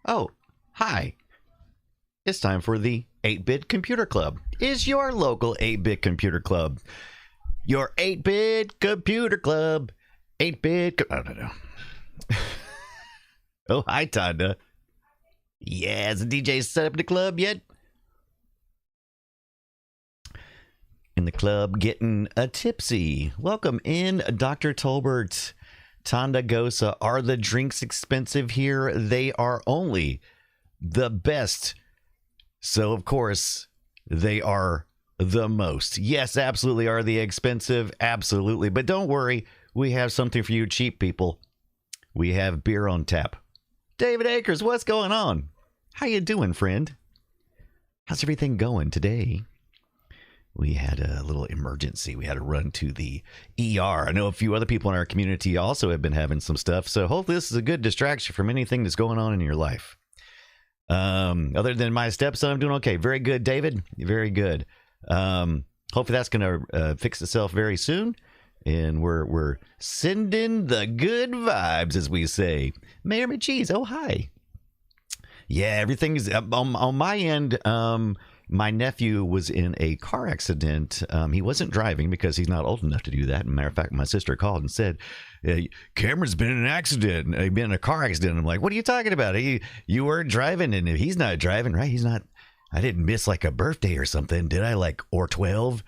Oh, hi. It's time for the 8-Bit Computer Club. Is your local 8-Bit Computer Club. Your 8-Bit Computer Club. 8-Bit... I don't know. Oh, hi, Tonda. Yeah, has the DJ set up the club yet? In the club, getting a tipsy. Welcome in, Dr. Tolbert. Tonda Gosa. Are the drinks expensive here? They are only the best. So, of course, they are the most. Yes, absolutely are the expensive. Absolutely. But don't worry. We have something for you cheap people. We have beer on tap. David Akers, what's going on? How you doing, friend? How's everything going today? We had a little emergency. We had to run to the ER. I know a few other people in our community also have been having some stuff. So hopefully this is a good distraction from anything that's going on in your life. Other than my stepson, I'm doing okay. Very good, David. Very good. Hopefully that's going to fix itself very soon. And we're sending the good vibes, as we say. Mayor McCheese, oh, hi. Yeah, everything's on my end. My nephew was in a car accident. He wasn't driving because he's not old enough to do that. As a matter of fact, my sister called and said, Cameron's been in an accident. He's been in a car accident. I'm like, what are you talking about? You weren't driving, and he's not driving, right? He's not. I didn't miss like a birthday or something, did I? Like, or 12?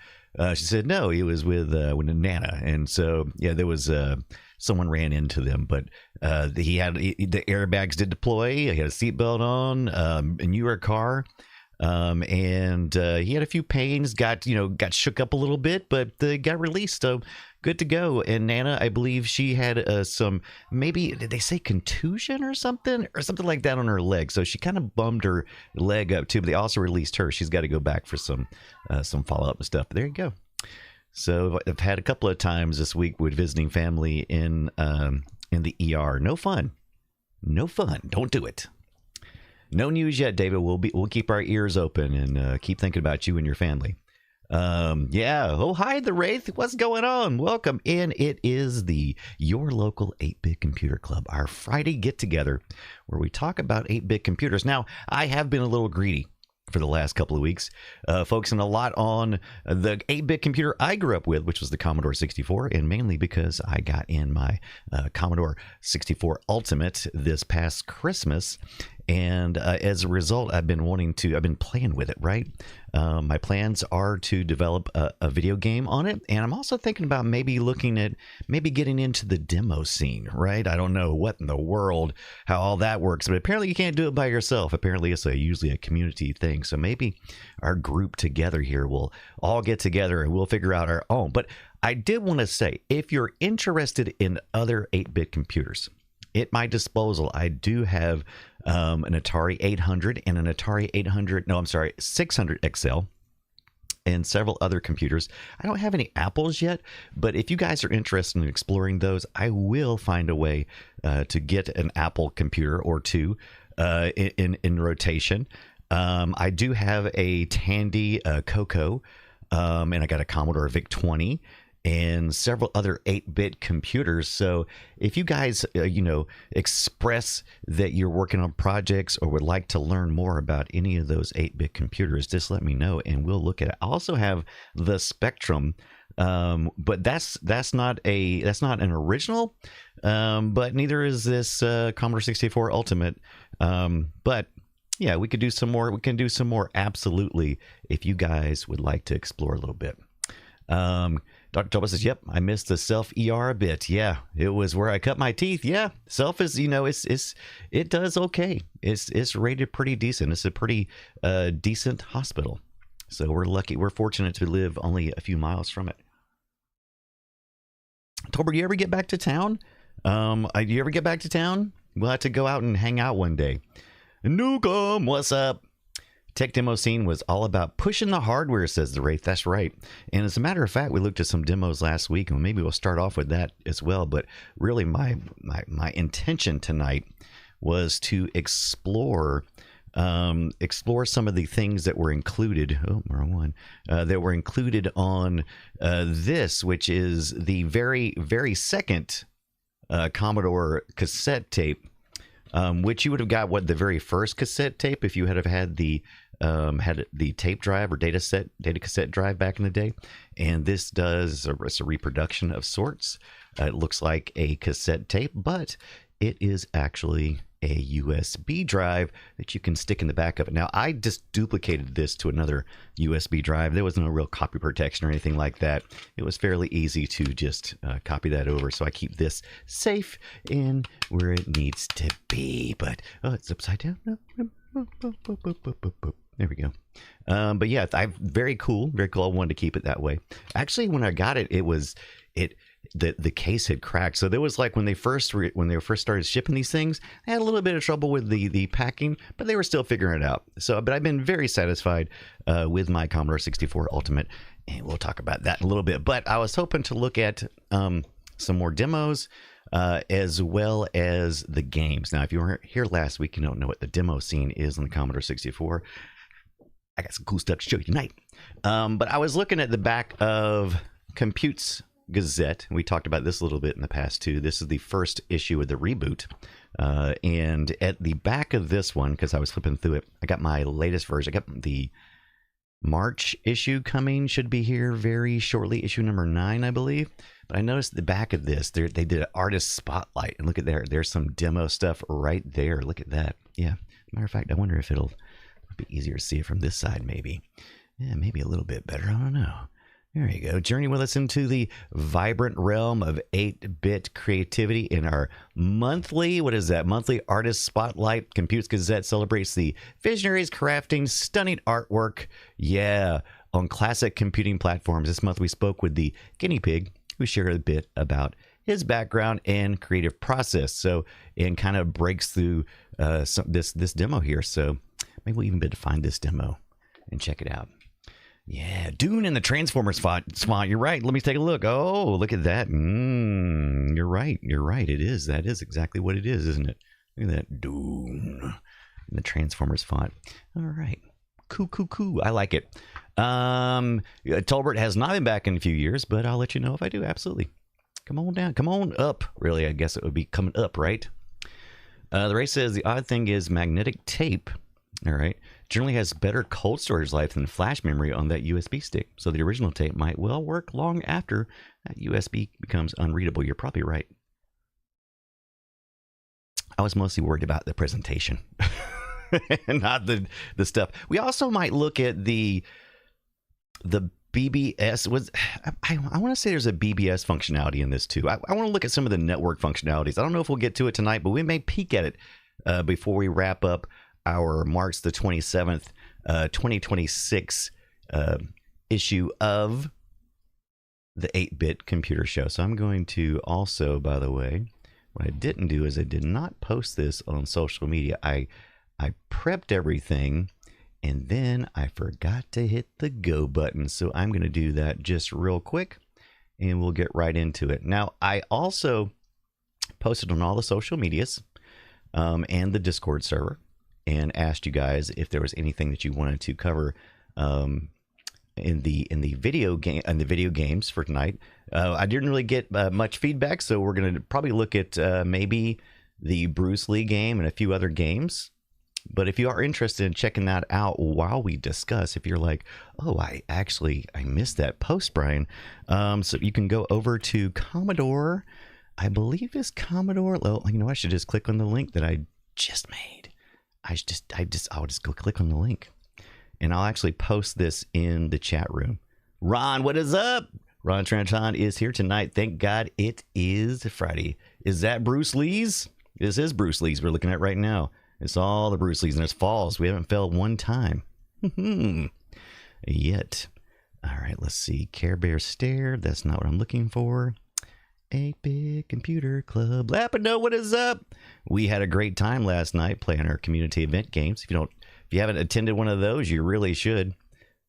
She said, no, he was with Nana. And so, yeah, there was someone ran into them, but he had the airbags did deploy. He had a seatbelt on, a newer car. And he had a few pains, got shook up a little bit, but got released. So good to go. And Nana, I believe she had some, maybe, did they say contusion or something like that on her leg? So she kind of bummed her leg up too, but they also released her. She's got to go back for some follow-up and stuff. But there you go. So I've had a couple of times this week with visiting family in the ER. No fun. Don't do it. No news yet, David. We'll keep our ears open and keep thinking about you and your family. Yeah. Oh, hi, the Wraith. What's going on? Welcome in. It is your local 8-Bit Computer Club, our Friday get-together where we talk about 8-Bit computers. Now, I have been a little greedy for the last couple of weeks, focusing a lot on the 8-bit computer I grew up with, which was the Commodore 64, and mainly because I got in my Commodore 64 Ultimate this past Christmas. And as a result, I've been playing with it, right? My plans are to develop a video game on it. And I'm also thinking about maybe getting into the demo scene, right? I don't know what in the world, how all that works, but apparently you can't do it by yourself. Apparently it's usually a community thing. So maybe our group together here will all get together and we'll figure out our own. But I did want to say, if you're interested in other 8-bit computers, at my disposal, I do have an Atari 800 and an Atari 600 XL and several other computers. I don't have any Apples yet, but if you guys are interested in exploring those, I will find a way to get an Apple computer or two in rotation. I do have a Tandy Coco, and I got a Commodore VIC-20. And several other 8-bit computers. So if you guys, express that you're working on projects or would like to learn more about any of those 8-bit computers, just let me know and we'll look at it. I also have the Spectrum, but that's not an original, but neither is this Commodore 64 Ultimate. But yeah, we can do some more. Absolutely, if you guys would like to explore a little bit. Dr. Toba says, yep, I missed the Self ER a bit. Yeah, it was where I cut my teeth. Yeah, Self is, it does okay. It's rated pretty decent. It's a pretty decent hospital. So we're lucky. We're fortunate to live only a few miles from it. Toba, do you ever get back to town? Do you ever get back to town? We'll have to go out and hang out one day. Nukem, what's up? Tech demo scene was all about pushing the hardware, says the Wraith. That's right. And as a matter of fact, we looked at some demos last week, and maybe we'll start off with that as well. But really, my intention tonight was to explore some of the things that were included. Oh, wrong one. That were included on this, which is the very, very second Commodore cassette tape which you would have got the very first cassette tape if you had have had the tape drive or data cassette drive back in the day. And this it's a reproduction of sorts. It looks like a cassette tape, but it is actually a USB drive that you can stick in the back of it. Now, I just duplicated this to another USB drive. There was no real copy protection or anything like that. It was fairly easy to just copy that over. So I keep this safe in where it needs to be. But, oh, it's upside down. There we go. But yeah, very cool. Very cool. I wanted to keep it that way. Actually, when I got it, the case had cracked. So there was like when they first started shipping these things, they had a little bit of trouble with the packing, but they were still figuring it out. But I've been very satisfied with my Commodore 64 Ultimate, and we'll talk about that in a little bit. But I was hoping to look at some more demos as well as the games. Now, if you were here last week, you don't know what the demo scene is on the Commodore 64. I got some cool stuff to show you tonight. But I was looking at the back of Compute's Gazette. We talked about this a little bit in the past too. This is the first issue of the reboot. And at the back of this one, because I was flipping through it, I got my latest version. I got the March issue coming, should be here very shortly, issue number 9, I believe. But I noticed the back of this, they did an artist spotlight. And look at there. There's some demo stuff right there. Look at that. Yeah. Matter of fact, I wonder if it'll be easier to see it from this side, maybe. Yeah, maybe a little bit better. I don't know. There you go. Journey with us into the vibrant realm of 8-bit creativity in our monthly artist spotlight. Compute's Gazette celebrates the visionaries crafting stunning artwork. Yeah, on classic computing platforms. This month we spoke with the guinea pig, who shared a bit about his background and creative process. So, and kind of breaks through this demo here. So maybe we'll even be able to find this demo and check it out. Yeah, Dune in the Transformers font. You're right. Let me take a look. Oh, look at that. You're right. You're right. It is. That is exactly what it is, isn't it? Look at that. Dune in the Transformers font. All right. Cool. I like it. Tolbert has not been back in a few years, but I'll let you know if I do. Absolutely. Come on down. Come on up. Really, I guess it would be coming up, right? The Ray says the odd thing is magnetic tape. All right. Generally has better cold storage life than flash memory on that USB stick. So the original tape might well work long after that USB becomes unreadable. You're probably right. I was mostly worried about the presentation and not the stuff. We also might look at the BBS. I want to say there's a BBS functionality in this too. I want to look at some of the network functionalities. I don't know if we'll get to it tonight, but we may peek at it before we wrap up our March the 27th, 2026 issue of the 8-Bit Computer Show. So I'm going to also, by the way, what I didn't do is I did not post this on social media. I prepped everything and then I forgot to hit the go button. So I'm going to do that just real quick and we'll get right into it. Now, I also posted on all the social medias and the Discord server, and asked you guys if there was anything that you wanted to cover in the video games for tonight. I didn't really get much feedback, so we're going to probably look at maybe the Bruce Lee game and a few other games. But if you are interested in checking that out while we discuss, if you're like, oh, I missed that post, Brian, so you can go over to Commodore. I believe it's Commodore. Well, you know, I should just click on the link that I just made. I'll just go click on the link and I'll actually post this in the chat room. Ron, what is up? Ron Tranchon is here tonight. Thank God it is Friday. Is that Bruce Lee's? This is Bruce Lee's we're looking at right now. It's all the Bruce Lee's and there's falls. We haven't failed one time. Yet. All right, let's see. Care Bear Stare. That's not what I'm looking for. 8-Bit Computer Club. Lapino, what is up? We had a great time last night playing our community event games. If you haven't attended one of those, you really should.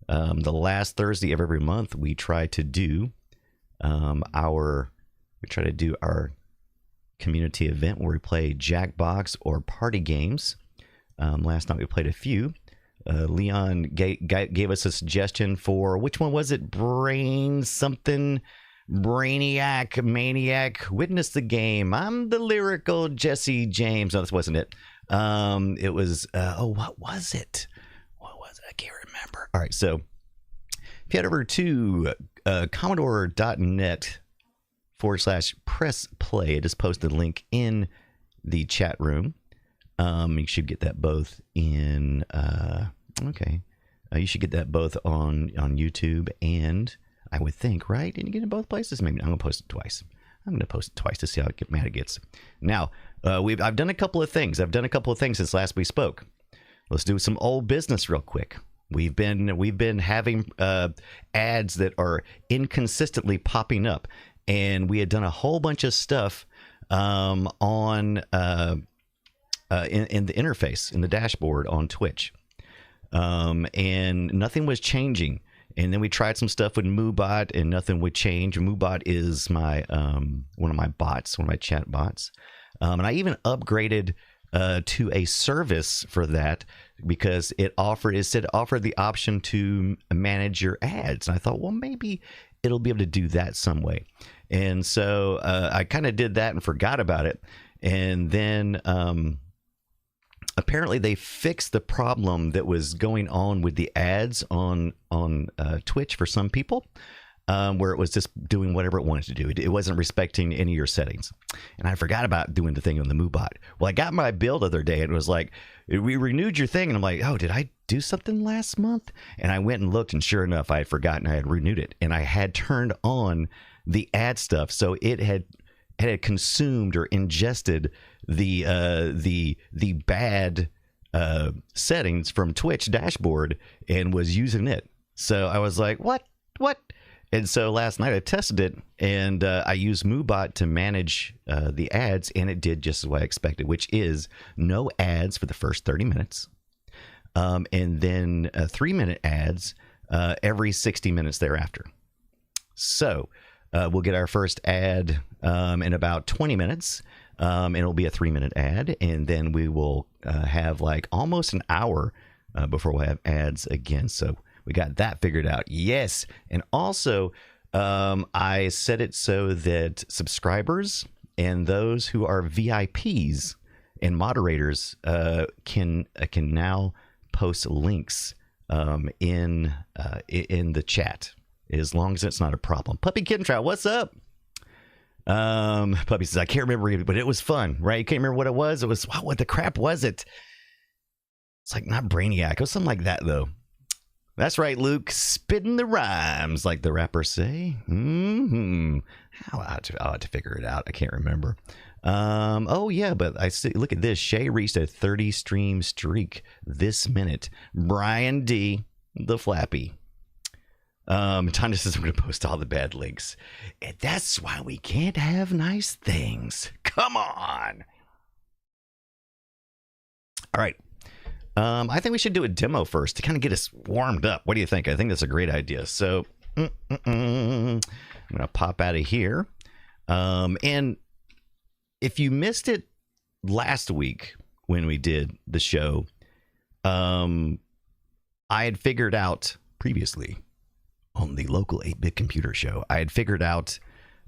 The last Thursday of every month, we try to do our community event where we play Jackbox or party games. Last night we played a few. Leon gave us a suggestion for which one was it? Brain something. Brainiac, Maniac, witness the game. I'm the lyrical Jesse James. No, this wasn't it. It was, what was it? What was it? I can't remember. All right, so if you head over to commodore.net/press play, I just posted a link in the chat room. You should get that both in, you should get that both on YouTube and I would think, right? Didn't you get it in both places? Maybe I'm going to post it twice. I'm going to post it twice to see how mad it gets. Now, I've done a couple of things. I've done a couple of things since last we spoke. Let's do some old business real quick. We've been having ads that are inconsistently popping up, and we had done a whole bunch of stuff in the interface, in the dashboard on Twitch, and nothing was changing. And then we tried some stuff with MooBot, and nothing would change. MooBot is my one of my bots, one of my chat bots, and I even upgraded to a service for that because it offered the option to manage your ads. And I thought, well, maybe it'll be able to do that some way. And so I kind of did that and forgot about it. And then apparently they fixed the problem that was going on with the ads on Twitch for some people, where it was just doing whatever it wanted to do. It wasn't respecting any of your settings. And I forgot about doing the thing on the MooBot. Well, I got my bill the other day and it was like, we renewed your thing. And I'm like, oh, did I do something last month? And I went and looked, and sure enough, I had forgotten I had renewed it. And I had turned on the ad stuff. So it had consumed or ingested the bad settings from Twitch dashboard and was using it. So I was like, what? And so last night I tested it, and I used MooBot to manage the ads, and it did just as I expected, which is no ads for the first 30 minutes, and then 3-minute ads every 60 minutes thereafter. So we'll get our first ad in about 20 minutes, and it'll be a 3-minute ad, and then we will have like almost an hour before we'll have ads again. So we got that figured out. Yes. And also, I set it so that subscribers and those who are VIPs and moderators can now post links in the chat, as long as it's not a problem. Puppy Kitten Trout, what's up? Puppy says, I can't remember, but it was fun, right? You can't remember what it was. It was, wow, what the crap was it? It's like not Brainiac. It was something like that, though. That's right, Luke. Spitting the rhymes, like the rappers say. I'll have to figure it out. I can't remember. Oh, yeah, but I see. Look at this. Shay reached a 30-stream streak this minute. Brian D., the Flappy. Tanya says I'm going to post all the bad links. And that's why we can't have nice things. Come on. All right. I think we should do a demo first to kind of get us warmed up. What do you think? I think that's a great idea. So I'm going to pop out of here. And if you missed it last week when we did the show, I had figured out previously on the local 8-Bit Computer Show, I had figured out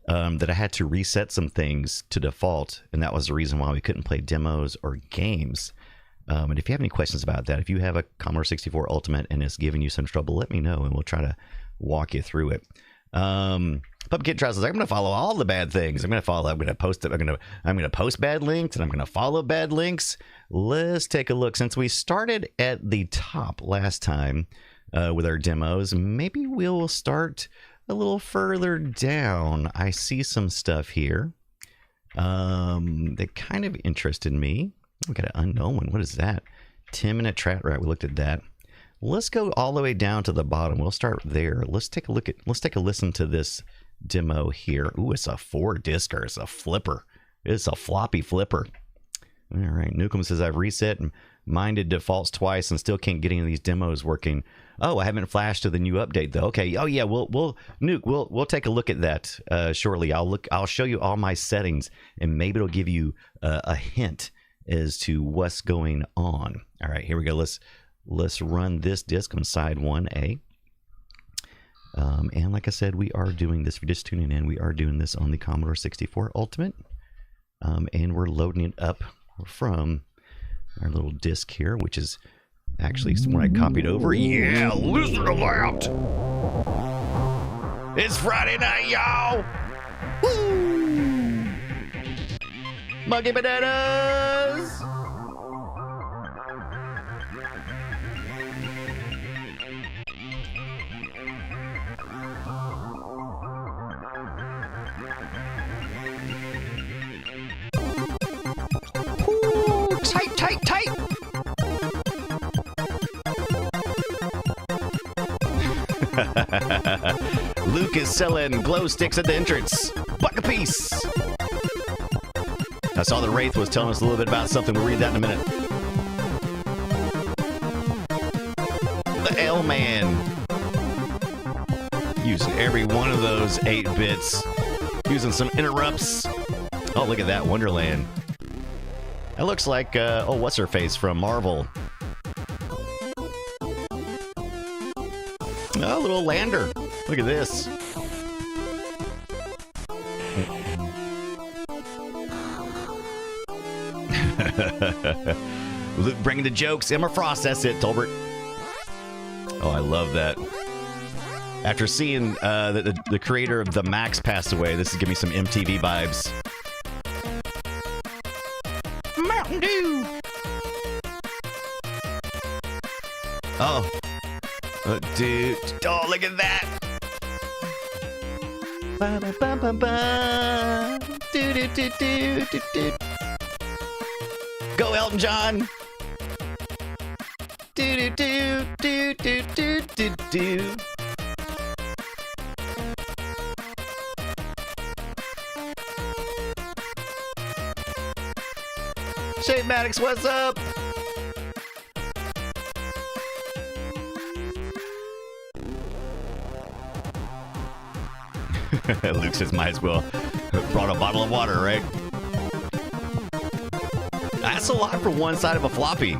that I had to reset some things to default. And that was the reason why we couldn't play demos or games. And if you have any questions about that, if you have a Commodore 64 Ultimate and it's giving you some trouble, let me know and we'll try to walk you through it. Puppy Kid Trout says, I'm going to follow all the bad things. I'm going to post bad links, and I'm going to follow bad links. Let's take a look. Since we started at the top last time with our demos, maybe we'll start a little further down. I see some stuff here that kind of interested me. We got an unknown one. What is that? 10-minute Trap Rat. We looked at that. Let's go all the way down to the bottom. We'll start there. Let's take a listen to this demo here. Ooh, it's a 4-discer. It's a flipper. It's a floppy flipper. All right. Nukem says I've reset mine to defaults twice and still can't get any of these demos working. Oh, I haven't flashed to the new update though. Okay. Oh yeah. We'll take a look at that shortly. I'll show you all my settings and maybe it'll give you a hint as to what's going on. All right, here we go. Let's run this disk on side 1A. And like I said, we are doing this, if you're just tuning in, we are doing this on the Commodore 64 Ultimate. And we're loading it up from our little disc here, which is actually when I copied over. Yeah, listen to that! It's Friday night, y'all! Woo! Monkey bananas! Ooh, tight, tight, tight! Luke is selling glow sticks at the entrance. Buck a piece. I saw the Wraith was telling us a little bit about something. We'll read that in a minute. The L-Man. Using every one of those 8 bits. Using some interrupts. Oh, look at that, Wonderland. That looks like, what's-her-face from Marvel. Oh, little lander. Look at this. Luke bringing the jokes. Emma Frost, that's it, Tolbert. Oh, I love that. After seeing the creator of The Max passed away, this is giving me some MTV vibes. Mountain Dew! Oh. Dude. Oh, look at that. Go, Elton John. Shane Maddox, what's up? Luke says, might as well brought a bottle of water, right? That's a lot for one side of a floppy.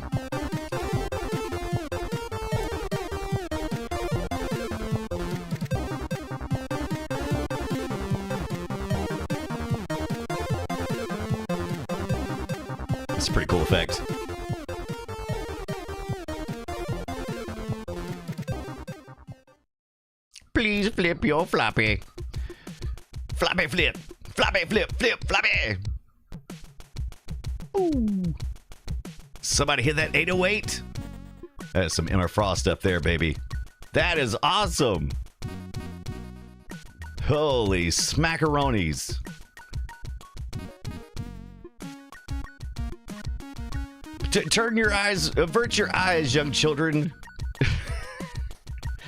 It's a pretty cool effect. Please flip your floppy. Floppy flip. Floppy flip, flip, floppy. Ooh. Somebody hit that 808. That's some Emma Frost up there, baby. That is awesome. Holy smackaronis. Turn your eyes, avert your eyes, young children.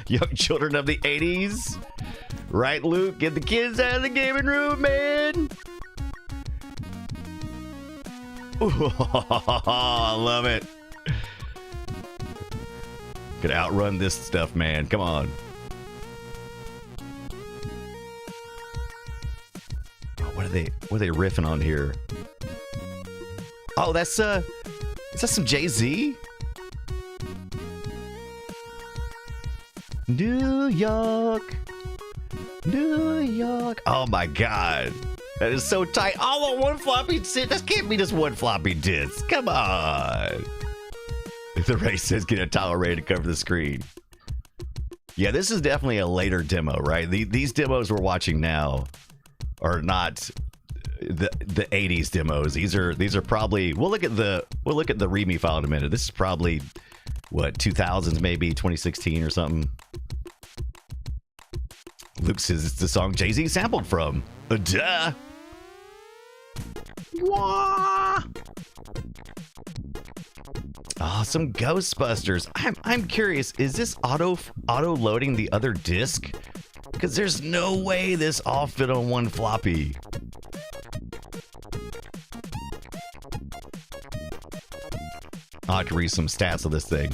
Young children of the 80s. Right, Luke? Get the kids out of the gaming room, man. Ooh, I love it. Could outrun this stuff, man. Come on. Oh, what are they riffing on here? Oh, that's is that some Jay-Z? New York. New York. Oh my God. That is so tight. All on one floppy disk. This can't be just one floppy disk. Come on. The race says get a towel ready to cover the screen. Yeah, this is definitely a later demo, right? These demos we're watching now are not the 80s demos. These are probably we'll look at the README file in a minute. This is probably what 2000s, maybe 2016 or something. Luke says it's the song Jay-Z sampled from. Duh. Wah. Oh, some Ghostbusters. I'm curious, is this auto loading the other disc? Because there's no way this all fit on one floppy. I have to read some stats of this thing.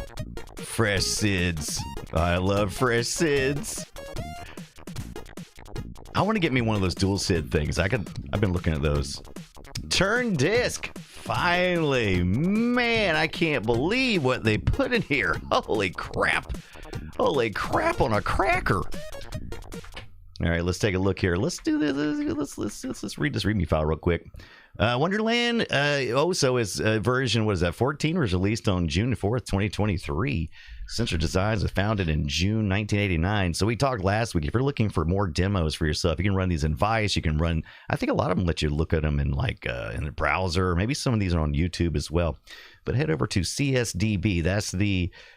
Fresh SIDS. I love fresh SIDS. I want to get me one of those dual SID things. I've been looking at those. Turn disc. Finally. Man, I can't believe what they put in here. Holy crap. Holy crap on a cracker. All right, let's take a look here. Let's do this. Let's read this README file real quick. Wonderland Oso is version, what is that, 14, was released on June 4th, 2023. Sensor Designs was founded in June 1989. So we talked last week. If you're looking for more demos for yourself, you can run these in Vice. You can run, I think a lot of them let you look at them in like in the browser. Maybe some of these are on YouTube as well. But head over to CSDB.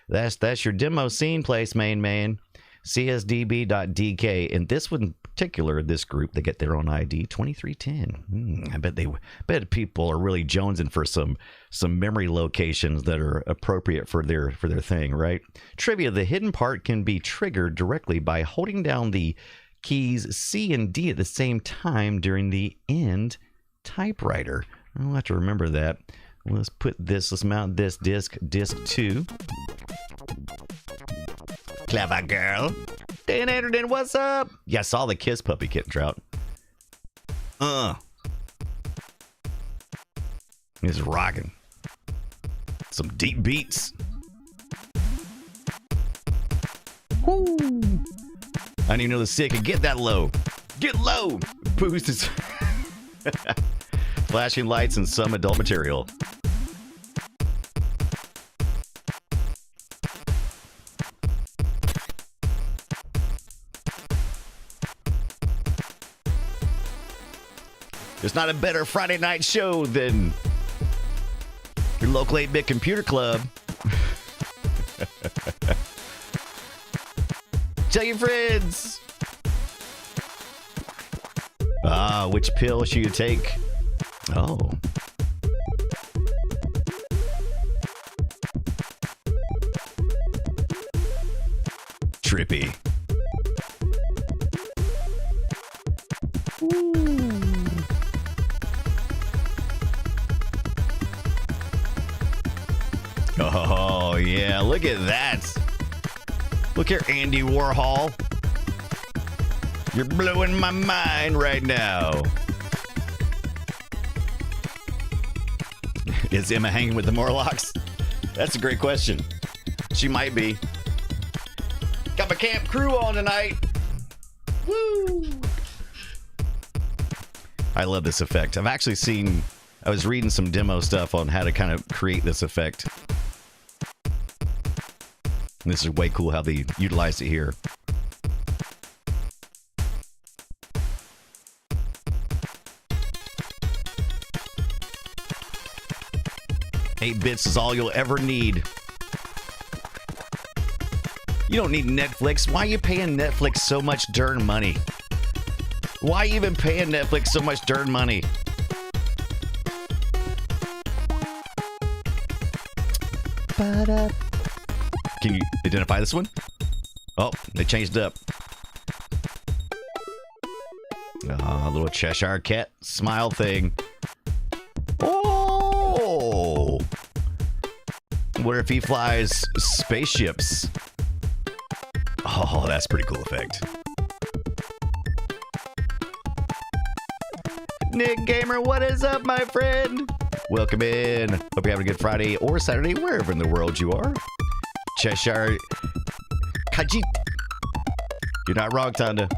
That's your demo scene place, main man. CSDB.DK. And this one in particular, this group, they get their own ID 2310. I bet people are really jonesing for some memory locations that are appropriate for their thing, right? Trivia: the hidden part can be triggered directly by holding down the keys C and D at the same time during the end typewriter. I'll have to remember that. Let's mount this disc 2. Clever girl. Dan Anderton, what's up? Yeah, I saw the Kiss Puppy Kitten Trout. He's rocking. Some deep beats. Woo. I didn't even know the SID could get that low. Get low. Boost is flashing lights and some adult material. There's not a better Friday night show than your local 8-bit computer club. Tell your friends. Which pill should you take? Oh. Trippy. Oh, yeah, look at that. Look here, Andy Warhol. You're blowing my mind right now. Is Emma hanging with the Morlocks? That's a great question. She might be. Got my camp crew on tonight. Woo! I love this effect. I've actually seen, I was reading some demo stuff on how to kind of create this effect. And this is way cool how they utilized it here. Eight bits is all you'll ever need. You don't need Netflix. Why are you paying Netflix so much darn money? Why even paying Netflix so much darn money? Can you identify this one? Oh, they changed up. A little Cheshire Cat smile thing. Oh! What if he flies spaceships? Oh, that's a pretty cool effect. Nick Gamer, what is up, my friend? Welcome in. Hope you're having a good Friday or Saturday, wherever in the world you are. Cheshire Kajit. You're not wrong, Tonda.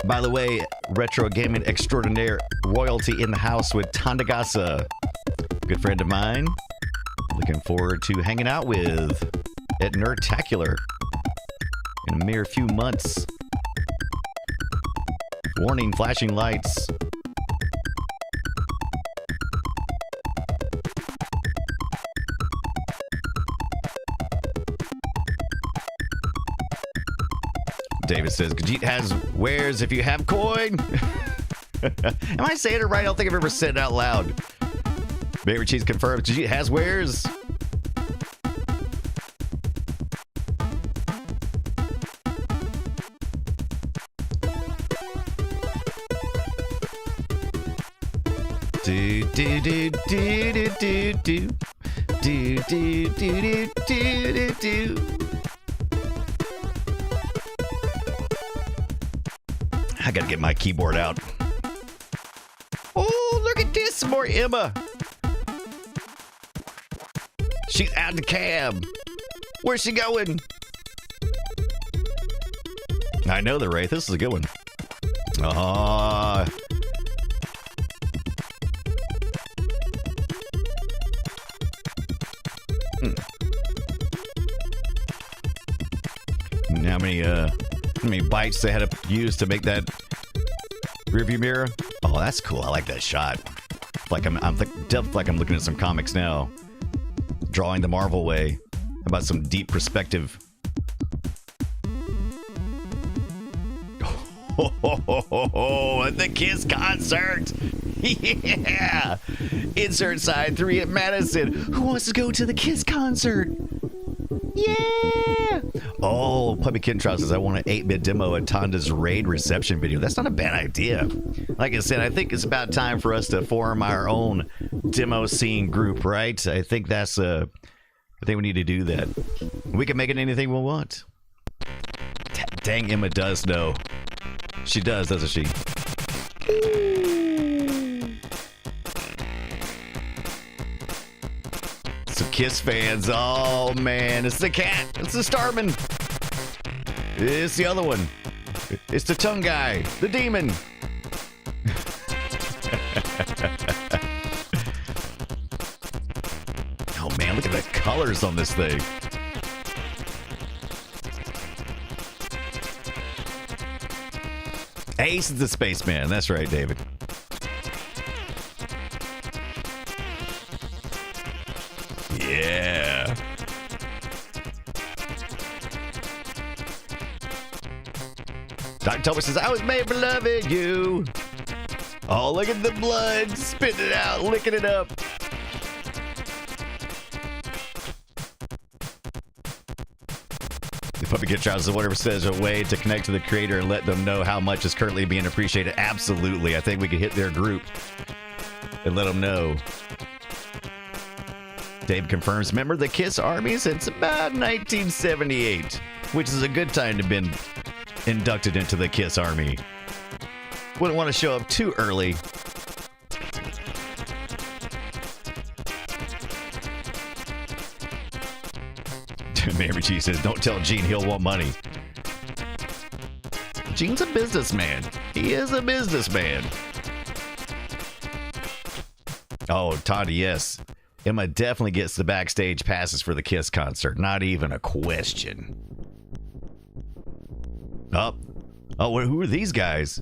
By the way, retro gaming extraordinaire royalty in the house with Tandagasa. Good friend of mine. Looking forward to hanging out with at Nerdtacular in a mere few months. Warning, flashing lights. David says, Khajiit has wares if you have coin. Am I saying it right? I don't think I've ever said it out loud. Baby Cheese confirms Khajiit has wares. Do do do do do do do do do do do do do. I gotta get my keyboard out. Oh, look at this, some more Emma. She's out the cab. Where's she going? I know the Wraith. This is a good one. Oh. How many bites they had to use to make that rearview mirror? Oh, that's cool. I like that shot. Like I'm definitely like I'm looking at some comics now, drawing the Marvel way. How about some deep perspective? Oh, at the Kiss concert. Yeah. Insert side 3 at Madison. Who wants to go to the Kiss concert? Yeah. Oh, Puppy Kentron says, I want an 8-bit demo of Tonda's raid reception video. That's not a bad idea. Like I said, I think it's about time for us to form our own demo scene group, right? I think that's I think we need to do that. We can make it anything we want. Dang, Emma does know. She does, doesn't she? Some Kiss fans. Oh, man. It's the cat. It's the Starman. It's the other one. It's the tongue guy. The demon. Oh, man. Look at the colors on this thing. Ace is the spaceman. That's right, David. Yeah. Dr. Tober says, I was made for loving you. Oh, look at the blood. Spitting it out, licking it up. The Puppy Kid Trousers or whatever says a way to connect to the creator and let them know how much is currently being appreciated. Absolutely. I think we could hit their group and let them know. Dave confirms, member of the Kiss Army since about 1978, which is a good time to have been inducted into the Kiss Army. Wouldn't want to show up too early. Mary G says, don't tell Gene he'll want money. Gene's a businessman. He is a businessman. Oh, Toddy, yes. Emma definitely gets the backstage passes for the Kiss concert. Not even a question. Oh, who are these guys?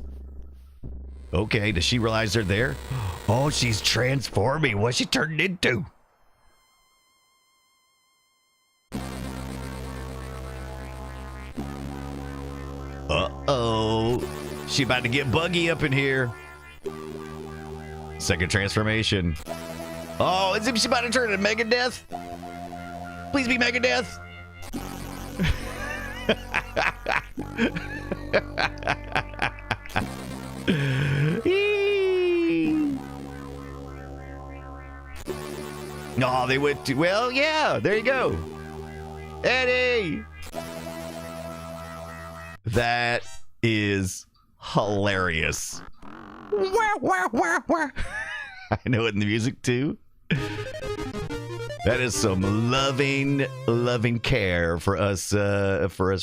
Okay, does she realize they're there? Oh, she's transforming. What's she turned into? Uh-oh. She about to get buggy up in here. Second transformation. Oh, is she about to turn into Megadeth? Please be Megadeth. No, they went to, well, yeah, there you go. Eddie. That is hilarious. I know it in the music too. That is some loving care for us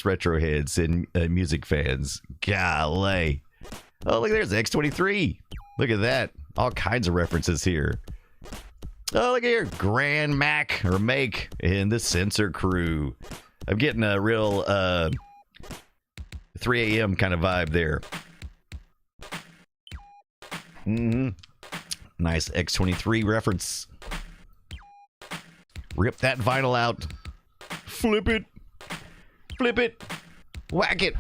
retro heads and music fans. Golly. Oh, look, there's X-23. Look at that. All kinds of references here. Oh, look here. Grand Mac or Make in the Sensor Crew. I'm getting a real 3 a.m. kind of vibe there. Nice X-23 reference. Rip that vinyl out. Flip it. Flip it. Whack it.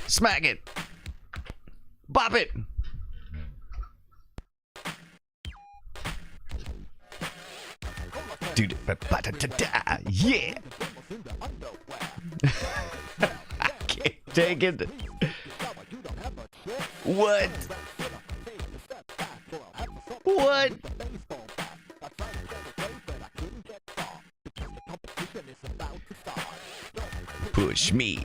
Smack it. Bop it. Dude, yeah. I can't take it. What? What? Push me.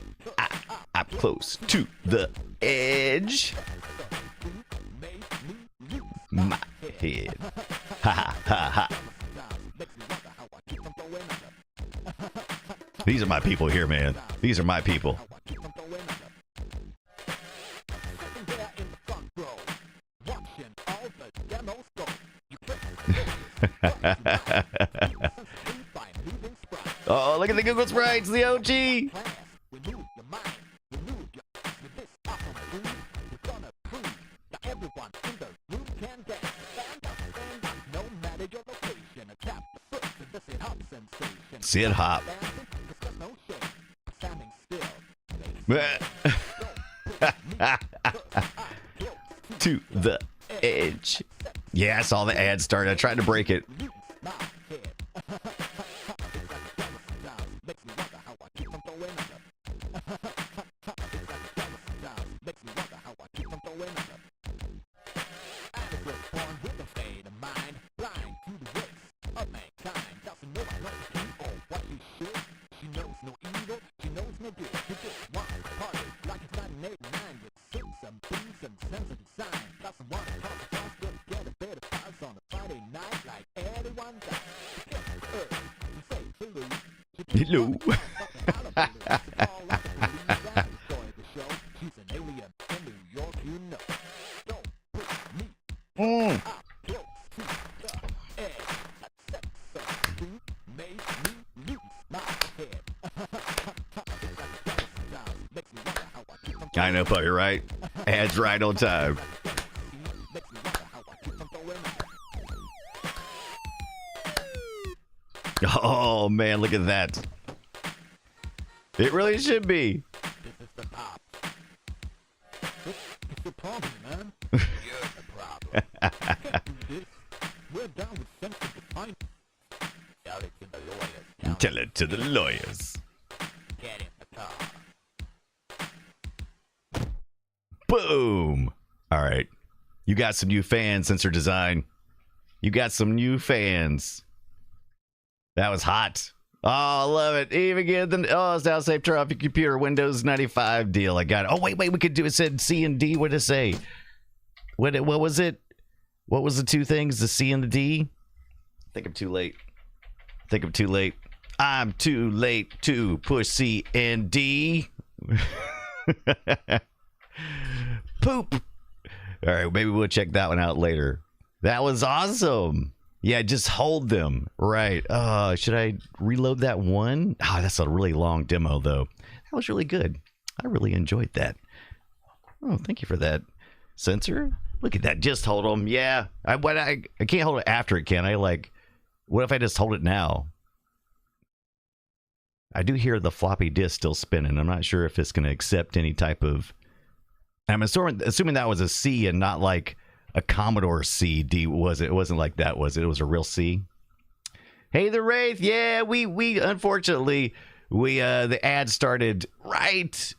I'm close to the edge. My head. Ha ha ha ha. These are my people here, man. These are my people. Oh, look at the Google Sprites, the OG. Sid Hop. To the edge. Yeah, I saw the ad start. I tried to break it. Hello. I know, puppy, right? Ads right on time. Oh, man, look at that. It really should be. Tell it to the lawyers. Boom. All right. You got some new fans, Sensor Design. You got some new fans. That was hot. Oh, I love it. Even get the it's now safe turn off your computer Windows 95 deal. I got it. Oh, wait, we could do it. Said C and D. What did it say? What was it? What was the two things? The C and the D? I think I'm too late. I'm too late to push C and D. Poop. All right, maybe we'll check that one out later. That was awesome. Yeah, just hold them. Right. Should I reload that one? That's a really long demo, though. That was really good. I really enjoyed that. Oh, thank you for that, Sensor. Look at that. Just hold them. Yeah. I can't hold it after it, can I? Like, what if I just hold it now? I do hear the floppy disk still spinning. I'm not sure if it's going to accept any type of... I'm assuming that was a C and not like a Commodore C. D was it? It wasn't like that, was it? It was a real C. Hey, the Wraith. Yeah, we unfortunately the ad started right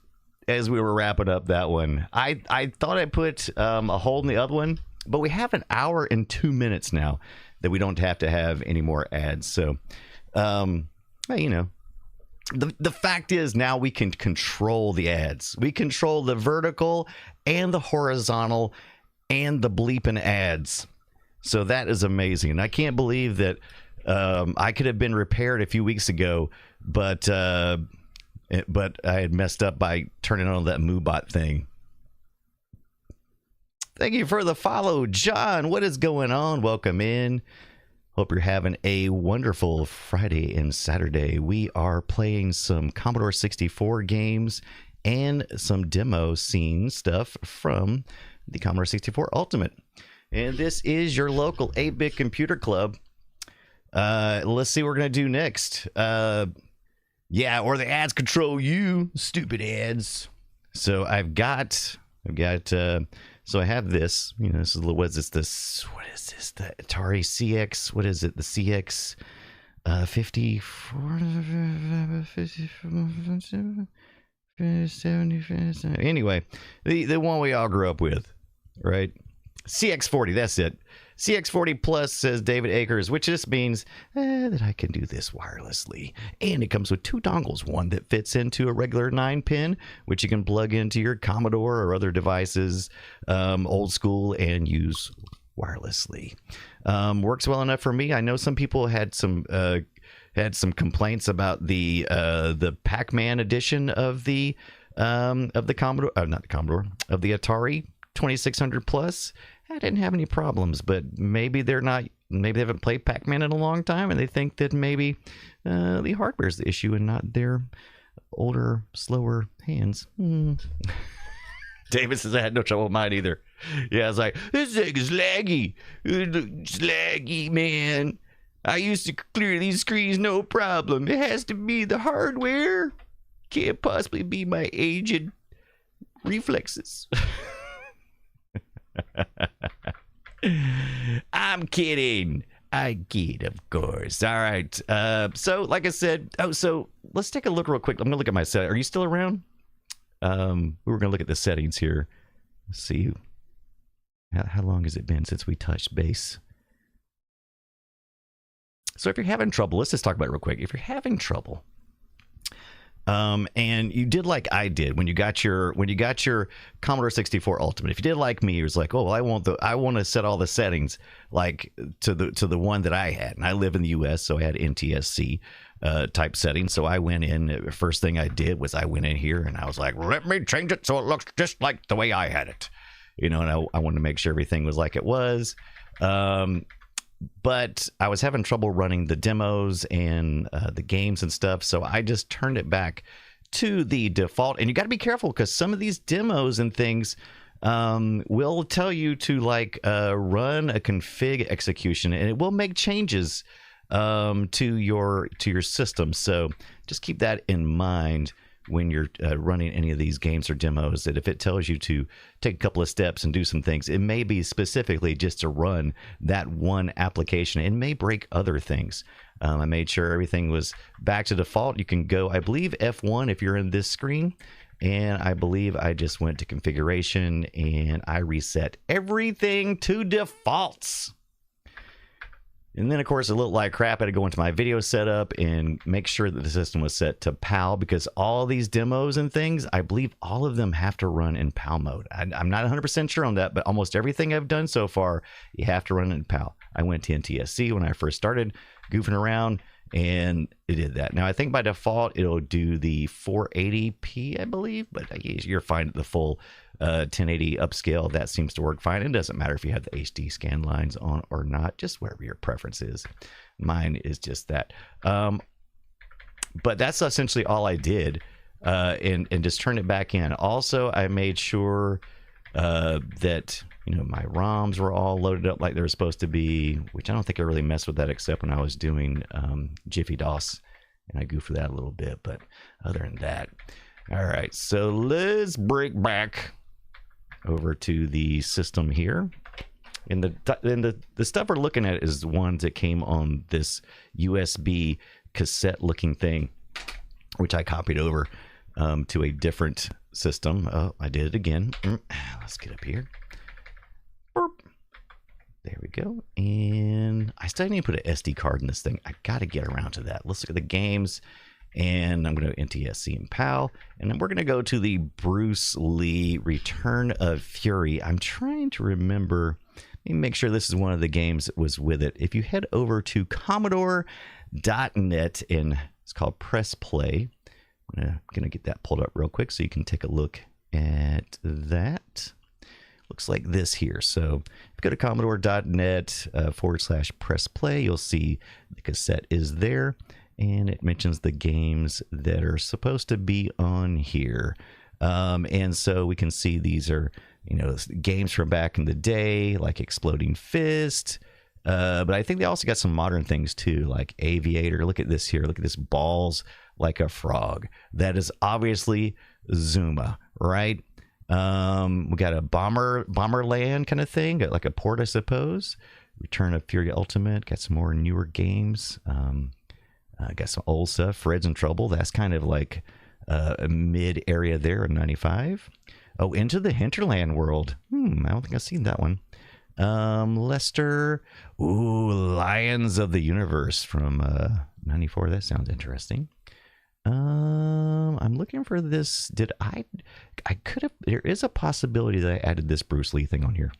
as we were wrapping up that one. I thought I put a hold in the other one, but we have an hour and 2 minutes now that we don't have to have any more ads. So, you know. The fact is now we can control the ads. We control the vertical and the horizontal and the bleeping ads. So that is amazing. And I can't believe that I could have been repaired a few weeks ago, but I had messed up by turning on that MooBot thing. Thank you for the follow, John. What is going on? Welcome in. Hope you're having a wonderful Friday and Saturday. We are playing some Commodore 64 games and some demo scene stuff from the Commodore 64 Ultimate. And this is your local 8-Bit Computer Club. Let's see what we're going to do next. Yeah, or the ads control you. Stupid ads. So I've got... So I have this, you know, this is what is this? What is this? The Atari CX, what is it? The CX 54, 70, anyway, the one we all grew up with, right? CX40, that's it. CX40 Plus, says David Akers, which just means that I can do this wirelessly. And it comes with two dongles, one that fits into a regular 9-pin, which you can plug into your Commodore or other devices, old school, and use wirelessly. Works well enough for me. I know some people had some complaints about the Pac-Man edition of the Commodore, not the Commodore, of the Atari 2600 Plus. I didn't have any problems, but maybe they're not maybe they haven't played Pac-Man in a long time, and they think that maybe the hardware is the issue and not their older, slower hands. David says I had no trouble with mine either. Yeah, I was like, this thing is laggy. It's laggy, man. I used to clear these screens no problem. It has to be the hardware. Can't possibly be my aged reflexes. I'm kidding. I kid, of course. All right. So, like I said, so let's take a look real quick. I'm gonna look at my set. Are you still around? We were gonna look at the settings here. Let's see. How long has it been since we touched base? So, if you're having trouble, let's just talk about it real quick. If you're having trouble, and you did like I did when you got your Commodore 64 Ultimate. If you did like me, it was like, oh, well, I want to set all the settings like to the one that I had, and I live in the U.S., so I had NTSC type settings. So I went in. First thing I did was I went in here and I was like, let me change it so it looks just like the way I had it, and I wanted to make sure everything was like it was. But I was having trouble running the demos and the games and stuff, so I just turned it back to the default. And you got to be careful because some of these demos and things will tell you to run a config execution, and it will make changes to your system. So just keep that in mind when you're running any of these games or demos, that if it tells you to take a couple of steps and do some things, it may be specifically just to run that one application. It may break other things. I made sure everything was back to default. You can go, I believe, F1 if you're in this screen. And I believe I just went to configuration and I reset everything to defaults. And then, of course, it looked like crap. I had to go into my video setup and make sure that the system was set to PAL, because all these demos and things, I believe all of them have to run in PAL mode. I'm not 100% sure on that, but almost everything I've done so far, you have to run in PAL. I went to NTSC when I first started goofing around, and it did that. Now, I think by default, it'll do the 480p, I believe, but you're fine at the full 1080 upscale. That seems to work fine. It doesn't matter if you have the HD scan lines on or not, just wherever your preference is. Mine is just that. But that's essentially all I did, and just turn it back in. Also, I made sure that my ROMs were all loaded up like they were supposed to be, which I don't think I really messed with that except when I was doing Jiffy DOS, and I goofed with that a little bit. But other than that, all right. So let's break back over to the system here. And the stuff we're looking at is the ones that came on this USB cassette looking thing, which I copied over to a different system. Oh, I did it again. Let's get up here. There we go. And I still need to put an SD card in this thing. I got to get around to that. Let's look at the games. And I'm going to NTSC and PAL. And then we're going to go to the Bruce Lee Return of Fury. I'm trying to remember. Let me make sure this is one of the games that was with it. If you head over to Commodore.net, and it's called Press Play. I'm going to get that pulled up real quick so you can take a look at that. Looks like this here. So if you go to Commodore.net /Press Play, you'll see the cassette is there. And it mentions the games that are supposed to be on here. And so we can see these are, games from back in the day, like Exploding Fist. But I think they also got some modern things too, like Aviator. Look at this here. Look at this, balls like a frog. That is obviously Zuma, right? We got a Bomberland kind of thing, got like a port, I suppose. Return of Fury Ultimate. Got some more newer games. Got some old stuff. Fred's in Trouble. That's kind of like a mid area there in 95. Oh, Into the Hinterland World. I don't think I've seen that one. Lester. Ooh, Lions of the Universe from 94. That sounds interesting. I'm looking for this. Did I could have. There is a possibility that I added this Bruce Lee thing on here.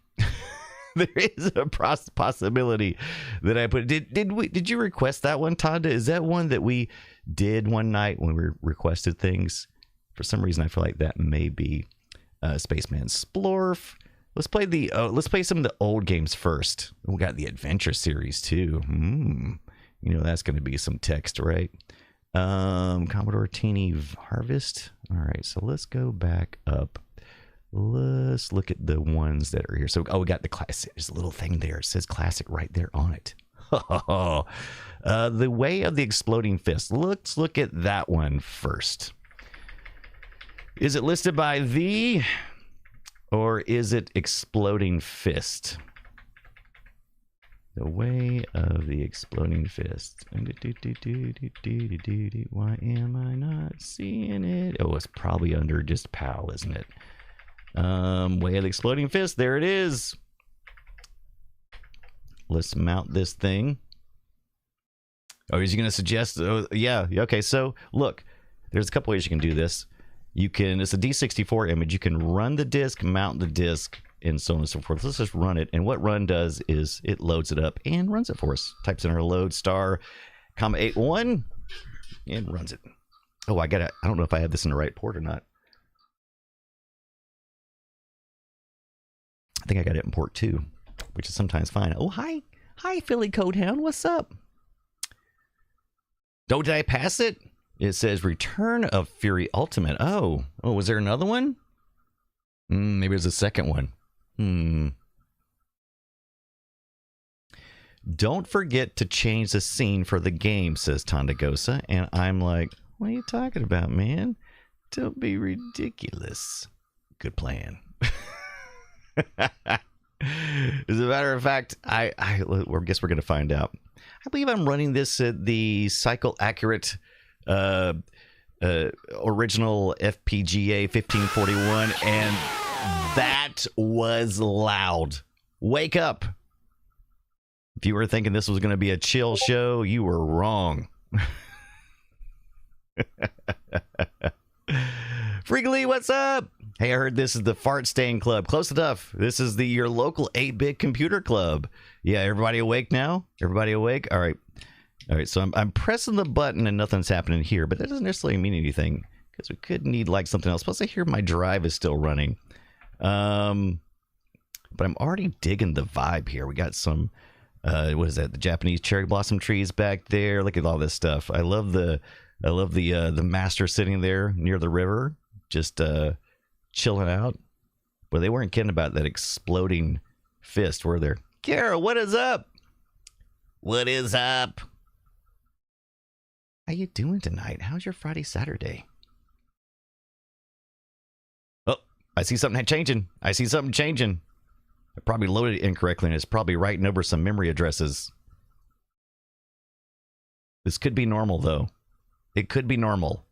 There is a possibility that I put. Did you request that one, Tonda? Is that one that we did one night when we requested things? For some reason, I feel like that may be Spaceman Splorf. Let's play some of the old games first. We got the Adventure series too. You know that's going to be some text, right? Commodore Teeny Harvest. All right, so let's go back up. Let's look at the ones that are here. So, we got the classic. There's a little thing there. It says classic right there on it. The Way of the Exploding Fist. Let's look at that one first. Is it listed by the, or is it Exploding Fist? The Way of the Exploding Fist. Why am I not seeing it? Oh, it's probably under just PAL, isn't it? Way of the Exploding Fist. There it is. Let's mount this thing. Oh, is he going to suggest? Oh, yeah. Okay. So look, there's a couple ways you can do this. It's a D64 image. You can run the disk, mount the disk, and so on and so forth. Let's just run it. And what run does is it loads it up and runs it for us. Types in our load star, comma 81, and runs it. Oh, I don't know if I have this in the right port or not. I think I got it in port 2, which is sometimes fine. Oh, hi, Philly Codehound. What's up? Did I pass it? It says Return of Fury Ultimate. Oh, was there another one? Maybe there's a second one. Don't forget to change the scene for the game, says Tandagosa. And I'm like, what are you talking about, man? Don't be ridiculous. Good plan. As a matter of fact, I guess we're going to find out. I believe I'm running this at the Cycle Accurate original FPGA 1541, and that was loud. Wake up. If you were thinking this was going to be a chill show, you were wrong. Freakly, what's up? Hey, I heard this is the Fart Stain Club. Close enough. This is your local 8-bit computer club. Yeah, everybody awake now? Everybody awake? All right. All right, so I'm pressing the button and nothing's happening here, but that doesn't necessarily mean anything because we could need like something else. Plus, I hear my drive is still running. But I'm already digging the vibe here. We got some, what is that? The Japanese cherry blossom trees back there. Look at all this stuff. I love the master sitting there near the river, just chilling out. But they weren't kidding about that exploding fist, were they? Kara, what is up? What is up? How you doing tonight? How's your Friday, Saturday? Oh, I see something changing. I probably loaded it incorrectly and it's probably writing over some memory addresses. This could be normal, though. It could be normal.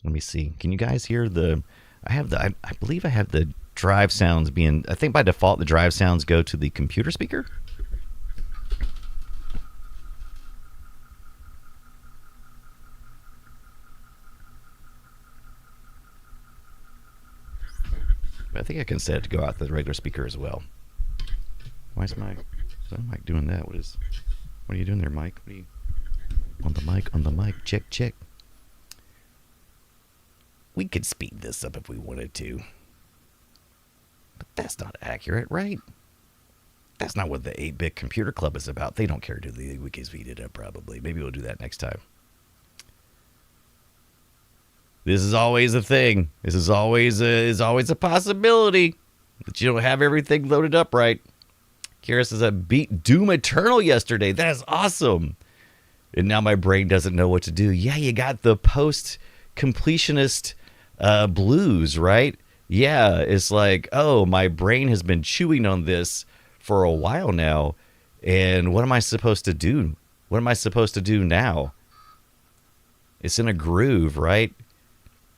Let me see. Can you guys hear I believe I have the drive sounds being, I think by default the drive sounds go to the computer speaker. I think I can set it to go out the regular speaker as well. Why is my mic doing that? What are you doing there, Mike? On the mic, check. We could speed this up if we wanted to. But that's not accurate, right? That's not what the 8-Bit Computer Club is about. They don't care, do they? We can speed it up, probably. Maybe we'll do that next time. This is always a thing. This is always a possibility that you don't have everything loaded up right. Kira says, I beat Doom Eternal yesterday. That is awesome. And now my brain doesn't know what to do. Yeah, you got the post-completionist blues, right? Yeah, it's like, oh, my brain has been chewing on this for a while now. And what am I supposed to do? What am I supposed to do now? It's in a groove, right?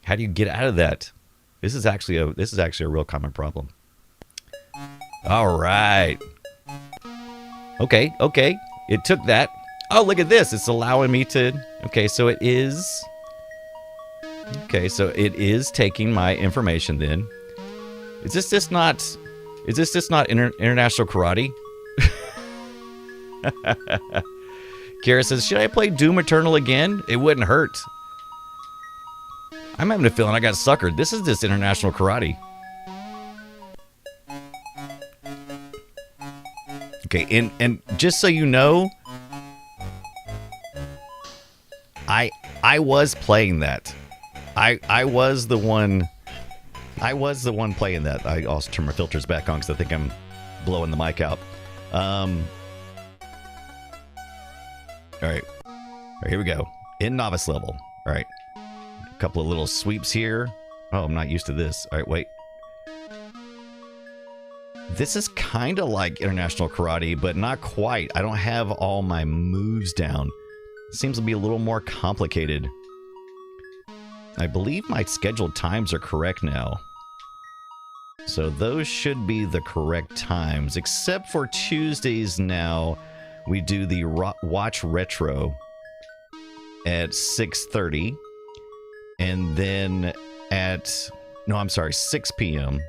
How do you get out of that? This is actually a real common problem. All right. Okay. It took that. Oh, look at this. It's allowing me to. Okay, so it is taking my information then. Is this just not international karate? Kara says, should I play Doom Eternal again? It wouldn't hurt. I'm having a feeling I got suckered. This is just international karate. Okay, and just so you know, I was playing that. I was the one playing that. I also turn my filters back on because I think I'm blowing the mic out. All right, here we go. In novice level. All right, a couple of little sweeps here. Oh, I'm not used to this. All right, wait. This is kind of like international karate, but not quite. I don't have all my moves down. It seems to be a little more complicated. I believe my scheduled times are correct now. So those should be the correct times, except for Tuesdays now. We do the Watch Retro at 6:30. And then at, no, I'm sorry, 6 p.m.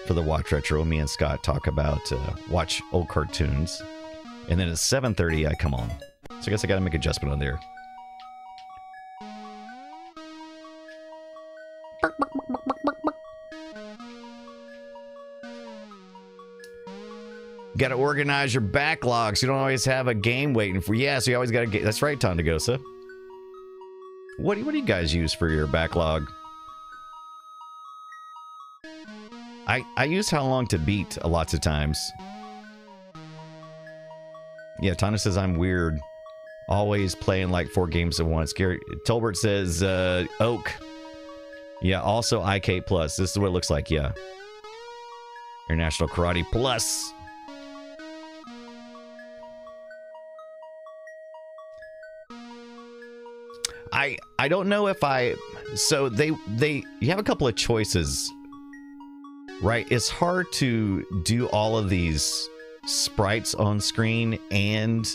for the Watch Retro. Me and Scott talk about watch old cartoons. And then at 7:30, I come on. So I guess I got to make an adjustment on there. Got to organize your backlogs. You don't always have a game waiting for you. Yeah, so you always got to get. That's right, Tondagosa. What do you guys use for your backlog? I use How Long to Beat a lots of times. Yeah, Tana says I'm weird. Always playing like 4 games at once. Gary Tolbert says Oak. Yeah, also IK Plus. This is what it looks like, yeah. International Karate Plus. I don't know if so you have a couple of choices, right? It's hard to do all of these sprites on screen and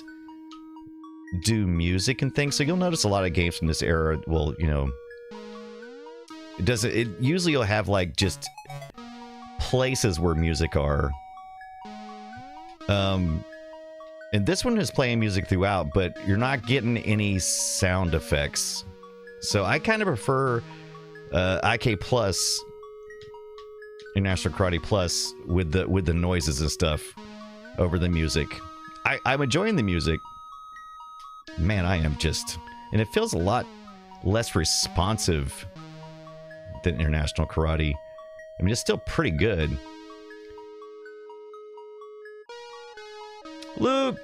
do music and things. So you'll notice a lot of games from this era will, you know, it usually you'll have like just places where music are. And this one is playing music throughout, but you're not getting any sound effects. So I kind of prefer IK Plus, International Karate Plus, with the noises and stuff over the music. I'm enjoying the music. Man, I am just... And it feels a lot less responsive than International Karate. I mean, it's still pretty good. Luke!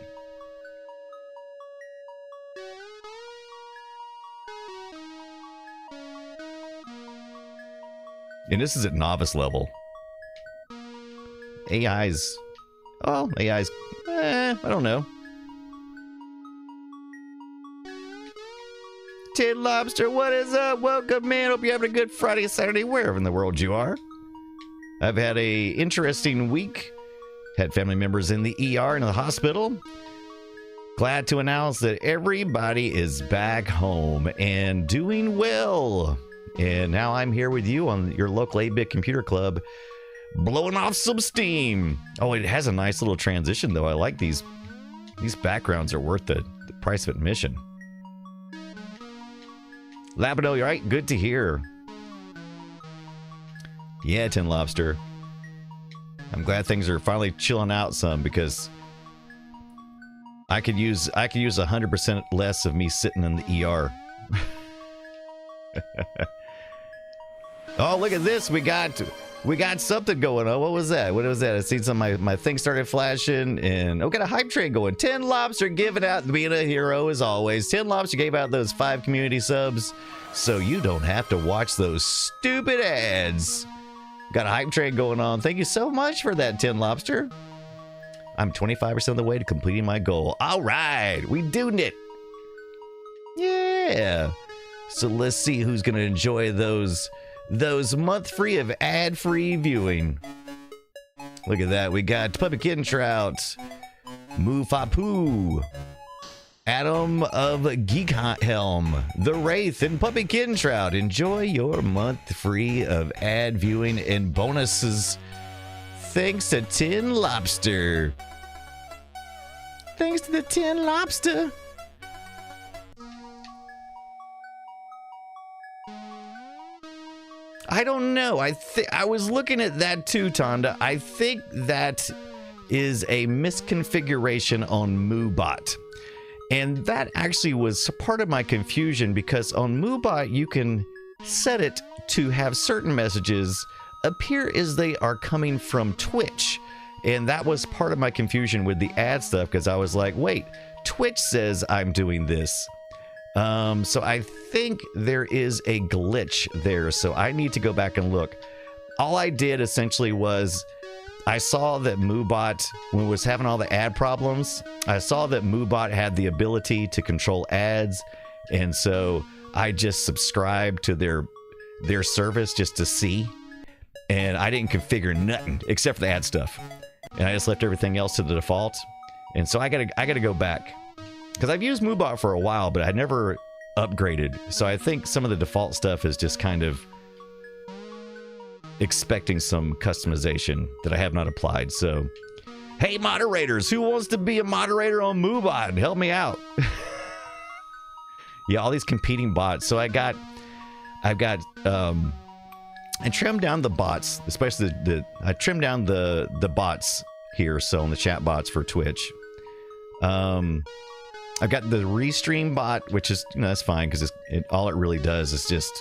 And this is at novice level. AI's... Oh, AI's... I don't know. Tin Lobster, what is up? Welcome, man. Hope you're having a good Friday, Saturday, wherever in the world you are. I've had a interesting week. Had family members in the ER in the hospital. Glad to announce that everybody is back home and doing well. And now I'm here with you on your local 8-Bit Computer Club, blowing off some steam. Oh, it has a nice little transition, though. I like these. These backgrounds are worth the price of admission. Lapido, you right? Good to hear. Yeah, Tin Lobster. I'm glad things are finally chilling out some, because I could use 100% less of me sitting in the ER. Oh, look at this. We got something going on. What was that? What was that? I seen some my thing started flashing, and got a hype train going. Tin Lobster giving out, being a hero as always. Tin Lobster gave out those 5 community subs so you don't have to watch those stupid ads. Got a hype train going on. Thank you so much for that, Tin Lobster. I'm 25% of the way to completing my goal. All right, we doing it. Yeah. So let's see who's gonna enjoy those month free of ad-free viewing. Look at that. We got Puppy Kitten Trout, Mufapu, Adam of Geek Helm, The Wraith, and Puppy Kitten Trout. Enjoy your month free of ad viewing and bonuses thanks to Tin Lobster. Thanks to the Tin Lobster. I don't know. I was looking at that too, Tonda. I think that is a misconfiguration on MooBot. And that actually was part of my confusion, because on MooBot you can set it to have certain messages appear as they are coming from Twitch. And that was part of my confusion with the ad stuff, because I was like, wait, Twitch says I'm doing this. So I think there is a glitch there, so I need to go back and look. All I did essentially was I saw that MooBot, when it was having all the ad problems, I saw that MooBot had the ability to control ads, and so I just subscribed to their service just to see, and I didn't configure nothing except for the ad stuff, and I just left everything else to the default. And so I gotta go back, because I've used MooBot for a while, but I never upgraded. So I think some of the default stuff is just kind of expecting some customization that I have not applied. So, hey moderators, who wants to be a moderator on MooBot? Help me out. Yeah, all these competing bots. So I trimmed down the bots, especially I trimmed down the bots here. So on the chat bots for Twitch, I've got the Restream bot, which is, that's fine, because all it really does is just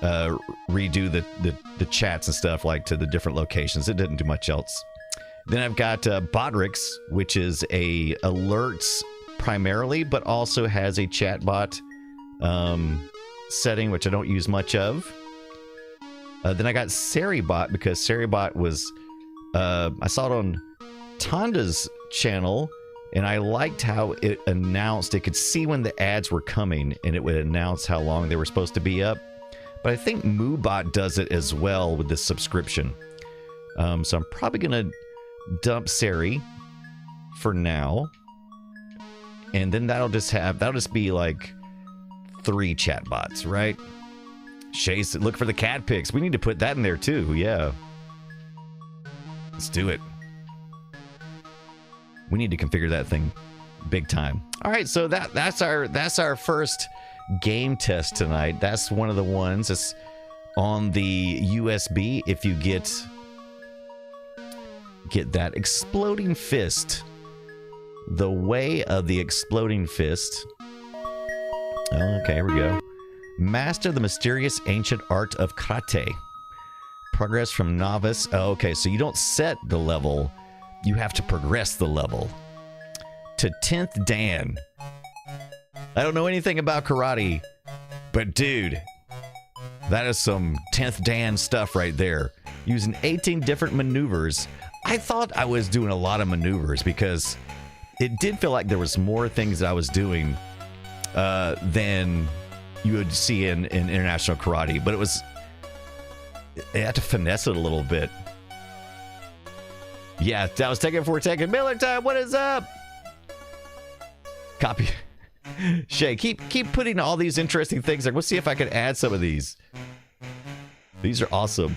redo the chats and stuff, like to the different locations. It didn't do much else. Then I've got Botrix, which is a alerts primarily, but also has a chat bot setting, which I don't use much of. Then I got Seribot, because Seribot was I saw it on Tanda's channel, and I liked how it announced, it could see when the ads were coming, and it would announce how long they were supposed to be up. But I think MooBot does it as well with this subscription. So I'm probably gonna dump Seri for now, and then that'll just be like 3 chatbots, right? Chase, look for the cat pics. We need to put that in there too. Yeah, let's do it. We need to configure that thing big time. All right, so that's our first game test tonight. That's one of the ones that's on the USB. If you get that Exploding Fist, the way of the Exploding Fist. Oh, okay, here we go. Master the mysterious ancient art of karate. Progress from novice. Oh, okay, so you don't set the level. You have to progress the level to 10th Dan. I don't know anything about karate, but dude, that is some 10th Dan stuff right there. Using 18 different maneuvers. I thought I was doing a lot of maneuvers, because it did feel like there was more things that I was doing than you would see in international karate, but I had to finesse it a little bit. Yeah, that was Tekken 4 Tekken Miller time. What is up? Copy. Shay, keep putting all these interesting things there. Let's see if I can add some of these. These are awesome.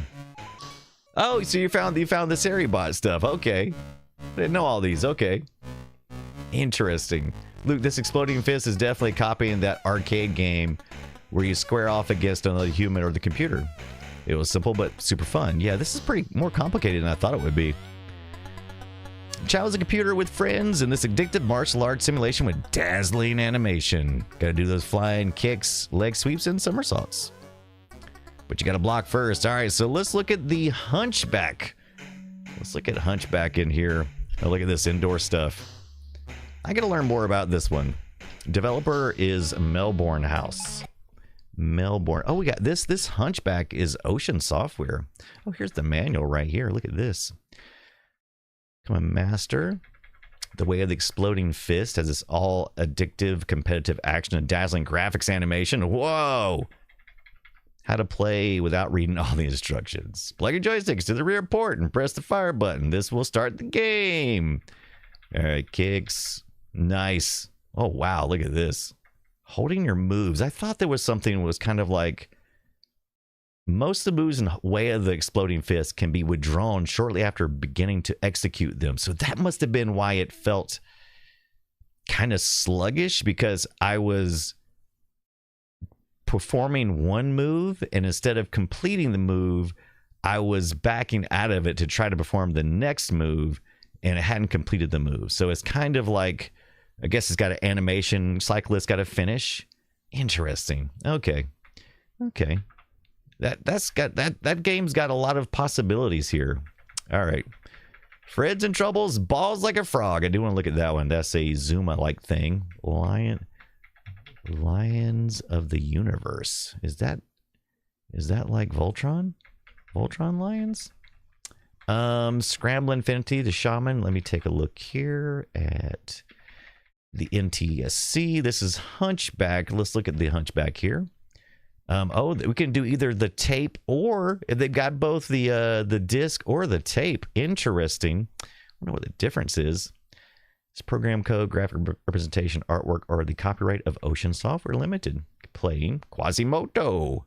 Oh, so you found the Seribot stuff. Okay. I didn't know all these. Okay. Interesting. Luke, this Exploding Fist is definitely copying that arcade game where you square off against another human or the computer. It was simple but super fun. Yeah, this is pretty more complicated than I thought it would be. Challenge a computer with friends in this addictive martial arts simulation with dazzling animation. Gotta do those flying kicks, leg sweeps, and somersaults. But you gotta block first. All right, so let's look at the Hunchback. Let's look at Hunchback in here. Oh, look at this indoor stuff. I gotta learn more about this one. Developer is Melbourne House. Melbourne. Oh, we got this. This Hunchback is Ocean Software. Oh, here's the manual right here. Look at this. Come on, master. The Way of the Exploding Fist has this all addictive competitive action and dazzling graphics animation. Whoa! How to play without reading all the instructions. Plug your joysticks to the rear port and press the fire button. This will start the game. All right, kicks. Nice. Oh, wow. Look at this. Holding your moves. I thought there was something that was kind of like most of the moves in Way of the Exploding Fist can be withdrawn shortly after beginning to execute them. So that must have been why it felt kind of sluggish, because I was performing one move, and instead of completing the move, I was backing out of it to try to perform the next move, and it hadn't completed the move. So it's kind of like, I guess it's got an animation cycle it's got to finish. Interesting. Okay. That game's got a lot of possibilities here. All right. Fred's in Troubles, Balls Like a Frog. I do want to look at that one. That's a Zuma-like thing. Lions of the Universe. Is that like Voltron? Voltron Lions? Scramble Infinity, the Shaman. Let me take a look here at the NTSC. This is Hunchback. Let's look at the Hunchback here. We can do either the tape, or they've got both the disc or the tape. Interesting. I wonder what the difference is. It's program code, graphic representation, artwork, or the copyright of Ocean Software Limited. Playing Quasimodo.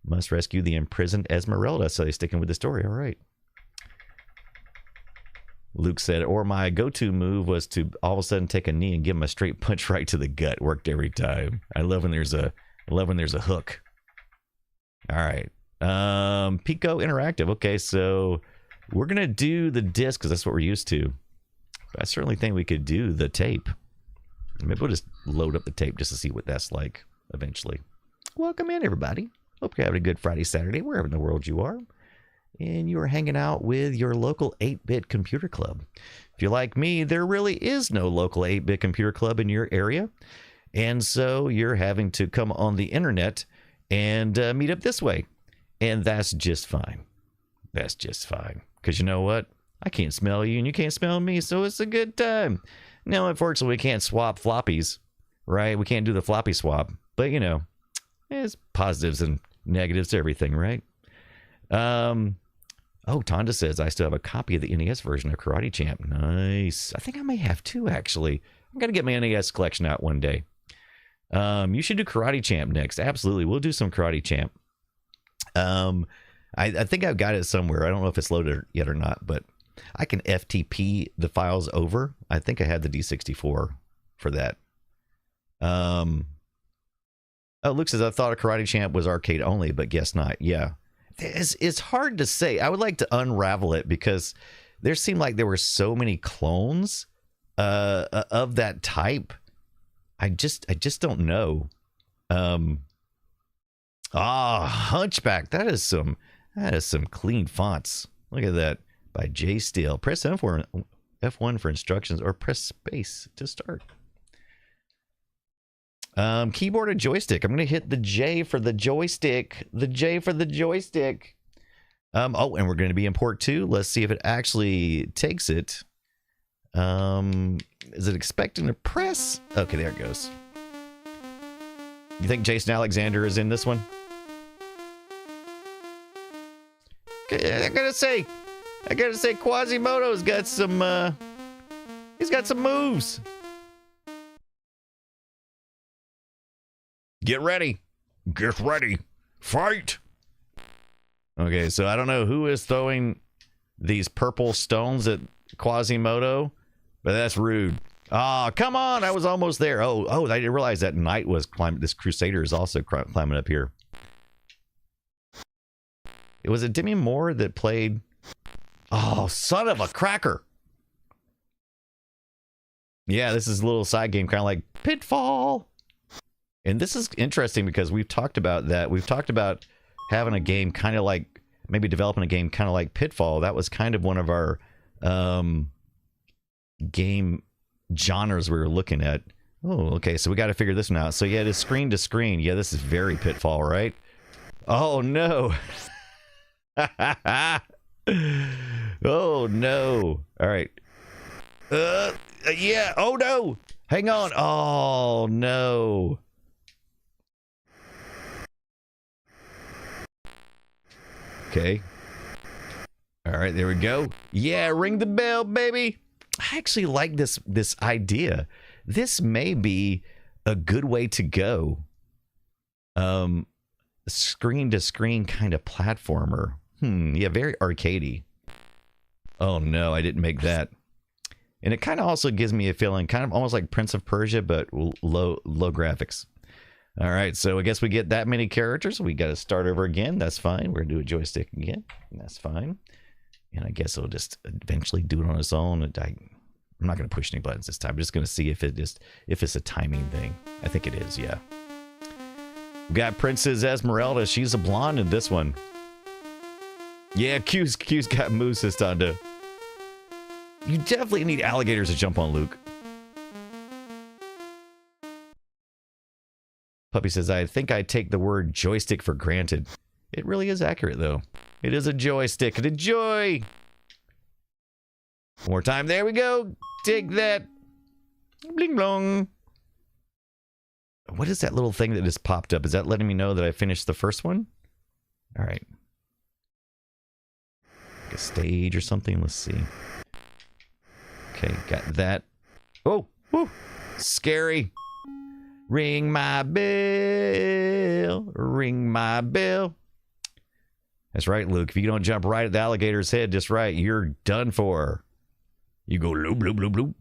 Must rescue the imprisoned Esmeralda. So they're sticking with the story. All right. Luke said, or my go-to move was to all of a sudden take a knee and give him a straight punch right to the gut. Worked every time. I love when there's a hook. All right. Pico Interactive. Okay, so we're gonna do the disc because that's what we're used to. But I certainly think we could do the tape. Maybe we'll just load up the tape just to see what that's like eventually. Welcome in, everybody. Hope you're having a good Friday, Saturday, wherever in the world you are. And you are hanging out with your local 8-bit computer club. If you're like me, there really is no local 8-bit computer club in your area. And so you're having to come on the internet and meet up this way. And that's just fine. That's just fine. Because you know what? I can't smell you and you can't smell me, so it's a good time. Now, unfortunately, we can't swap floppies, right? We can't do the floppy swap. But, you know, there's positives and negatives to everything, right? Tonda says, I still have a copy of the NES version of Karate Champ. Nice. I think I may have two, actually. I'm going to get my NES collection out one day. You should do Karate Champ next. Absolutely. We'll do some Karate Champ. I think I've got it somewhere. I don't know if it's loaded yet or not, but I can FTP the files over. I think I had the D64 for that. Luke says, I thought a Karate Champ was arcade only, but guess not. Yeah. It's hard to say. I would like to unravel it because there seemed like there were so many clones of that type. I just don't know. Hunchback. That is some clean fonts. Look at that. By Jay Steele. Press F1 for instructions or press space to start. Keyboard or joystick. I'm going to hit the J for the joystick. The J for the joystick. And we're going to be in port 2. Let's see if it actually takes it. Is it expecting to press? Okay, there it goes. You think Jason Alexander is in this one? I gotta say Quasimodo's got some, he's got some moves. Get ready. Fight. Okay, so I don't know who is throwing these purple stones at Quasimodo, but that's rude. Oh, come on. I was almost there. Oh, I didn't realize that Knight was climbing. This Crusader is also climbing up here. Was it Demi Moore that played? Oh, son of a cracker. Yeah, this is a little side game, kind of like Pitfall. And this is interesting because we've talked about that. We've talked about having a game kind of like, maybe developing a game kind of like Pitfall. That was kind of one of our game genres we were looking at. Oh, okay. So we got to figure this one out. So yeah, it is screen to screen. Yeah, this is very Pitfall, right? Oh, no. Oh, no. All right. Yeah. Oh, no. Hang on. Oh, no. Okay. All right, there we go. Yeah, ring the bell, baby. I actually like this idea. This may be a good way to go. Screen to screen kind of platformer. Yeah, very arcadey. Oh no, I didn't make that. And it kind of also gives me a feeling kind of almost like Prince of Persia, but low graphics. All right, so I guess we get that many characters. We got to start over again. That's fine. We're going to do a joystick again. That's fine. And I guess it'll just eventually do it on its own. I'm not going to push any buttons this time. I'm just going to see if it's a timing thing. I think it is, yeah. We got Princess Esmeralda. She's a blonde in this one. Yeah, Q's got moves this time too. You definitely need alligators to jump on, Luke. Puppy says, I think I take the word joystick for granted. It really is accurate, though. It is a joystick. And a joy! One more time. There we go. Take that. Bling blong. What is that little thing that just popped up? Is that letting me know that I finished the first one? All right. Like a stage or something. Let's see. Okay, got that. Oh, whoo. Scary. Ring my bell. Ring my bell. That's right, Luke. If you don't jump right at the alligator's head just right, you're done for. You go loop, loop, loop, loop.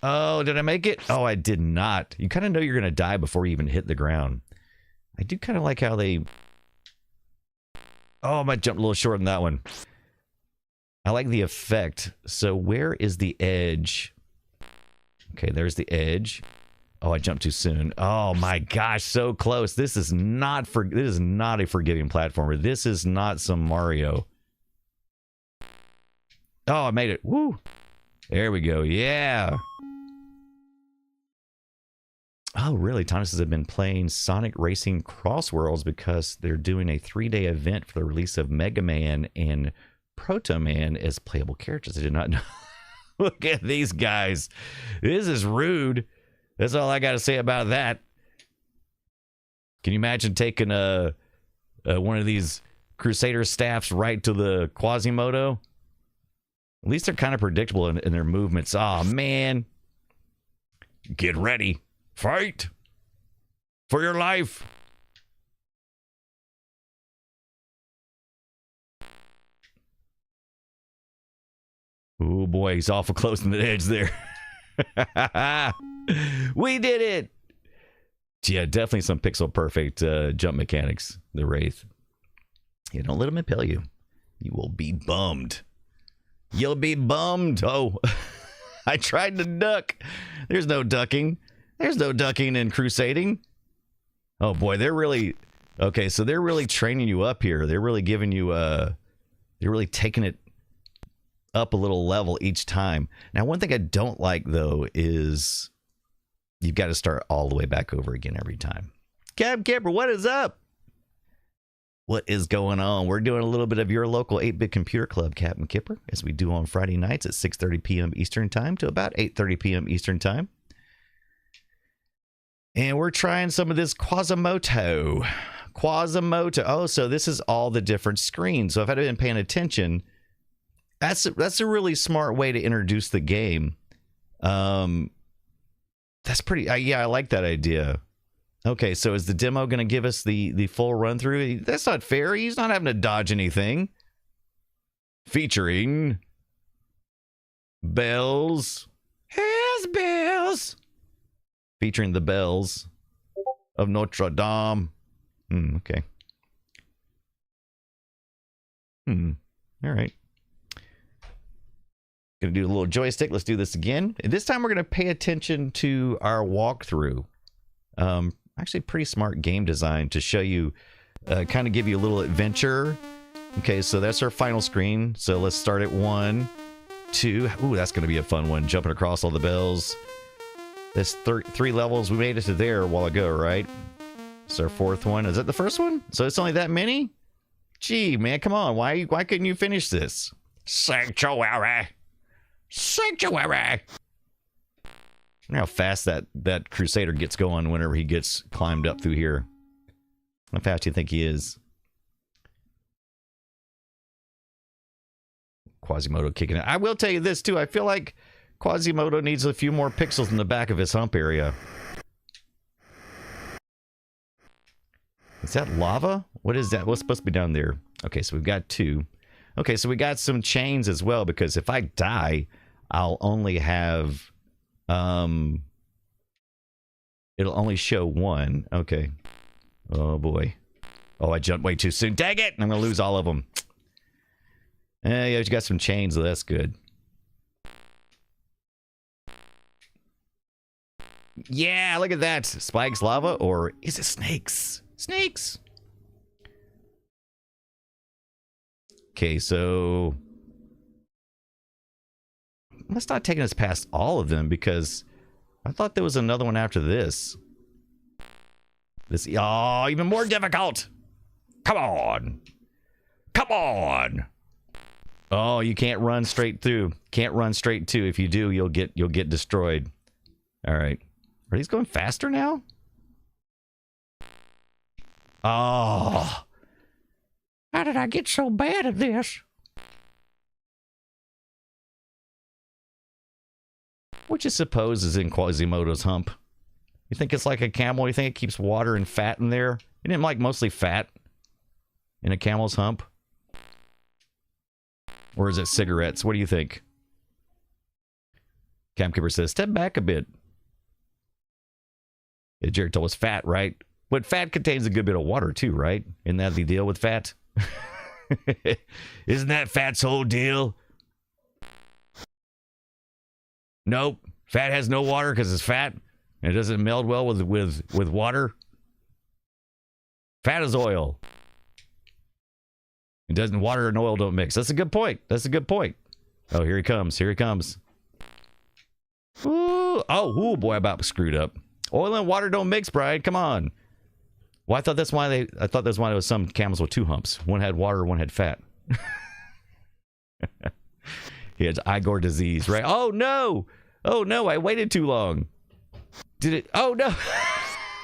Oh, did I make it? Oh, I did not. You kind of know you're going to die before you even hit the ground. I do kind of like how they... Oh, I might jump a little short on that one. I like the effect. So where is the edge? Okay, there's the edge. Oh, I jumped too soon. Oh my gosh, so close. This is not a forgiving platformer. This is not some Mario. Oh, I made it. Woo. There we go. Yeah. Oh, really? Thomas has been playing Sonic Racing Cross Worlds because they're doing a 3-day event for the release of Mega Man and Proto Man as playable characters. I did not know. Look at these guys. This is rude. That's all I got to say about that. Can you imagine taking one of these Crusader staffs right to the Quasimodo? At least they're kind of predictable in their movements. Oh, man. Get ready. Fight for your life. Oh, boy. He's awful close to the edge there. We did it. Yeah, definitely some pixel perfect jump mechanics. The Wraith. Yeah, don't let him impale you. You will be bummed. You'll be bummed. Oh, I tried to duck. There's no ducking. There's no ducking and crusading. Oh boy, they're really okay. So they're really training you up here. They're really giving you they're really taking it up a little level each time. Now, one thing I don't like though is you've got to start all the way back over again every time. Cab Camper, what is up? What is going on? We're doing a little bit of your local 8-bit computer club, Captain Kipper, as we do on Friday nights at 6:30 p.m. Eastern Time to about 8:30 p.m. Eastern Time. And we're trying some of this Quasimodo. Quasimodo. Oh, so this is all the different screens. So if I'd been paying attention, that's a really smart way to introduce the game. That's pretty. Yeah, I like that idea. Okay, so is the demo going to give us the full run through? That's not fair. He's not having to dodge anything. Featuring bells. Here's bells. Featuring the bells of Notre Dame. Okay. All right. Gonna do a little joystick. Let's do this again. And this time we're gonna pay attention to our walkthrough. Actually, pretty smart game design to show you, kind of give you a little adventure. Okay, so that's our final screen. So let's start at 1, 2. Ooh, that's gonna be a fun one. Jumping across all the bells. There's 3 levels. We made it to there a while ago, right? It's our 4th one. Is that the first one? So it's only that many? Gee, man, come on. Why couldn't you finish this? Sanctuary. Sanctuary. I wonder how fast that Crusader gets going whenever he gets climbed up through here. How fast do you think he is? Quasimodo kicking it. I will tell you this, too. I feel like Quasimodo needs a few more pixels in the back of his hump area. Is that lava? What is that? What's supposed to be down there? Okay, so we've got 2. Okay, so we got some chains as well, because if I die, I'll only have It'll only show one. Okay. Oh, boy. Oh, I jumped way too soon. Dang it! I'm going to lose all of them. Yeah, you got some chains, so that's good. Yeah, look at that. Spikes, lava, or is it snakes? Snakes! Okay, so... Must not taking us past all of them, because I thought there was another one after this. This... Oh, even more difficult! Come on! Come on! Oh, you can't run straight through. Can't run straight to. If you do, you'll get destroyed. All right. Are these going faster now? Oh. How did I get so bad at this? Which you suppose is in Quasimodo's hump. You think it's like a camel? You think it keeps water and fat in there? Isn't it like mostly fat in a camel's hump? Or is it cigarettes? What do you think? Camkeeper says, step back a bit. Yeah, Jared told us fat, right? But fat contains a good bit of water too, right? Isn't that the deal with fat? Isn't that fat's whole deal? Nope. Fat has no water because it's fat. And it doesn't meld well with water. Fat is oil. It doesn't, water and oil don't mix. That's a good point. That's a good point. Oh, here he comes. Here he comes. Ooh. Oh, ooh, boy, I about screwed up. Oil and water don't mix, Brian. Come on. Well, I thought that's why there was some camels with two humps. One had water, one had fat. He had Igor disease, right? Oh no! Oh no! I waited too long. Did it? Oh no!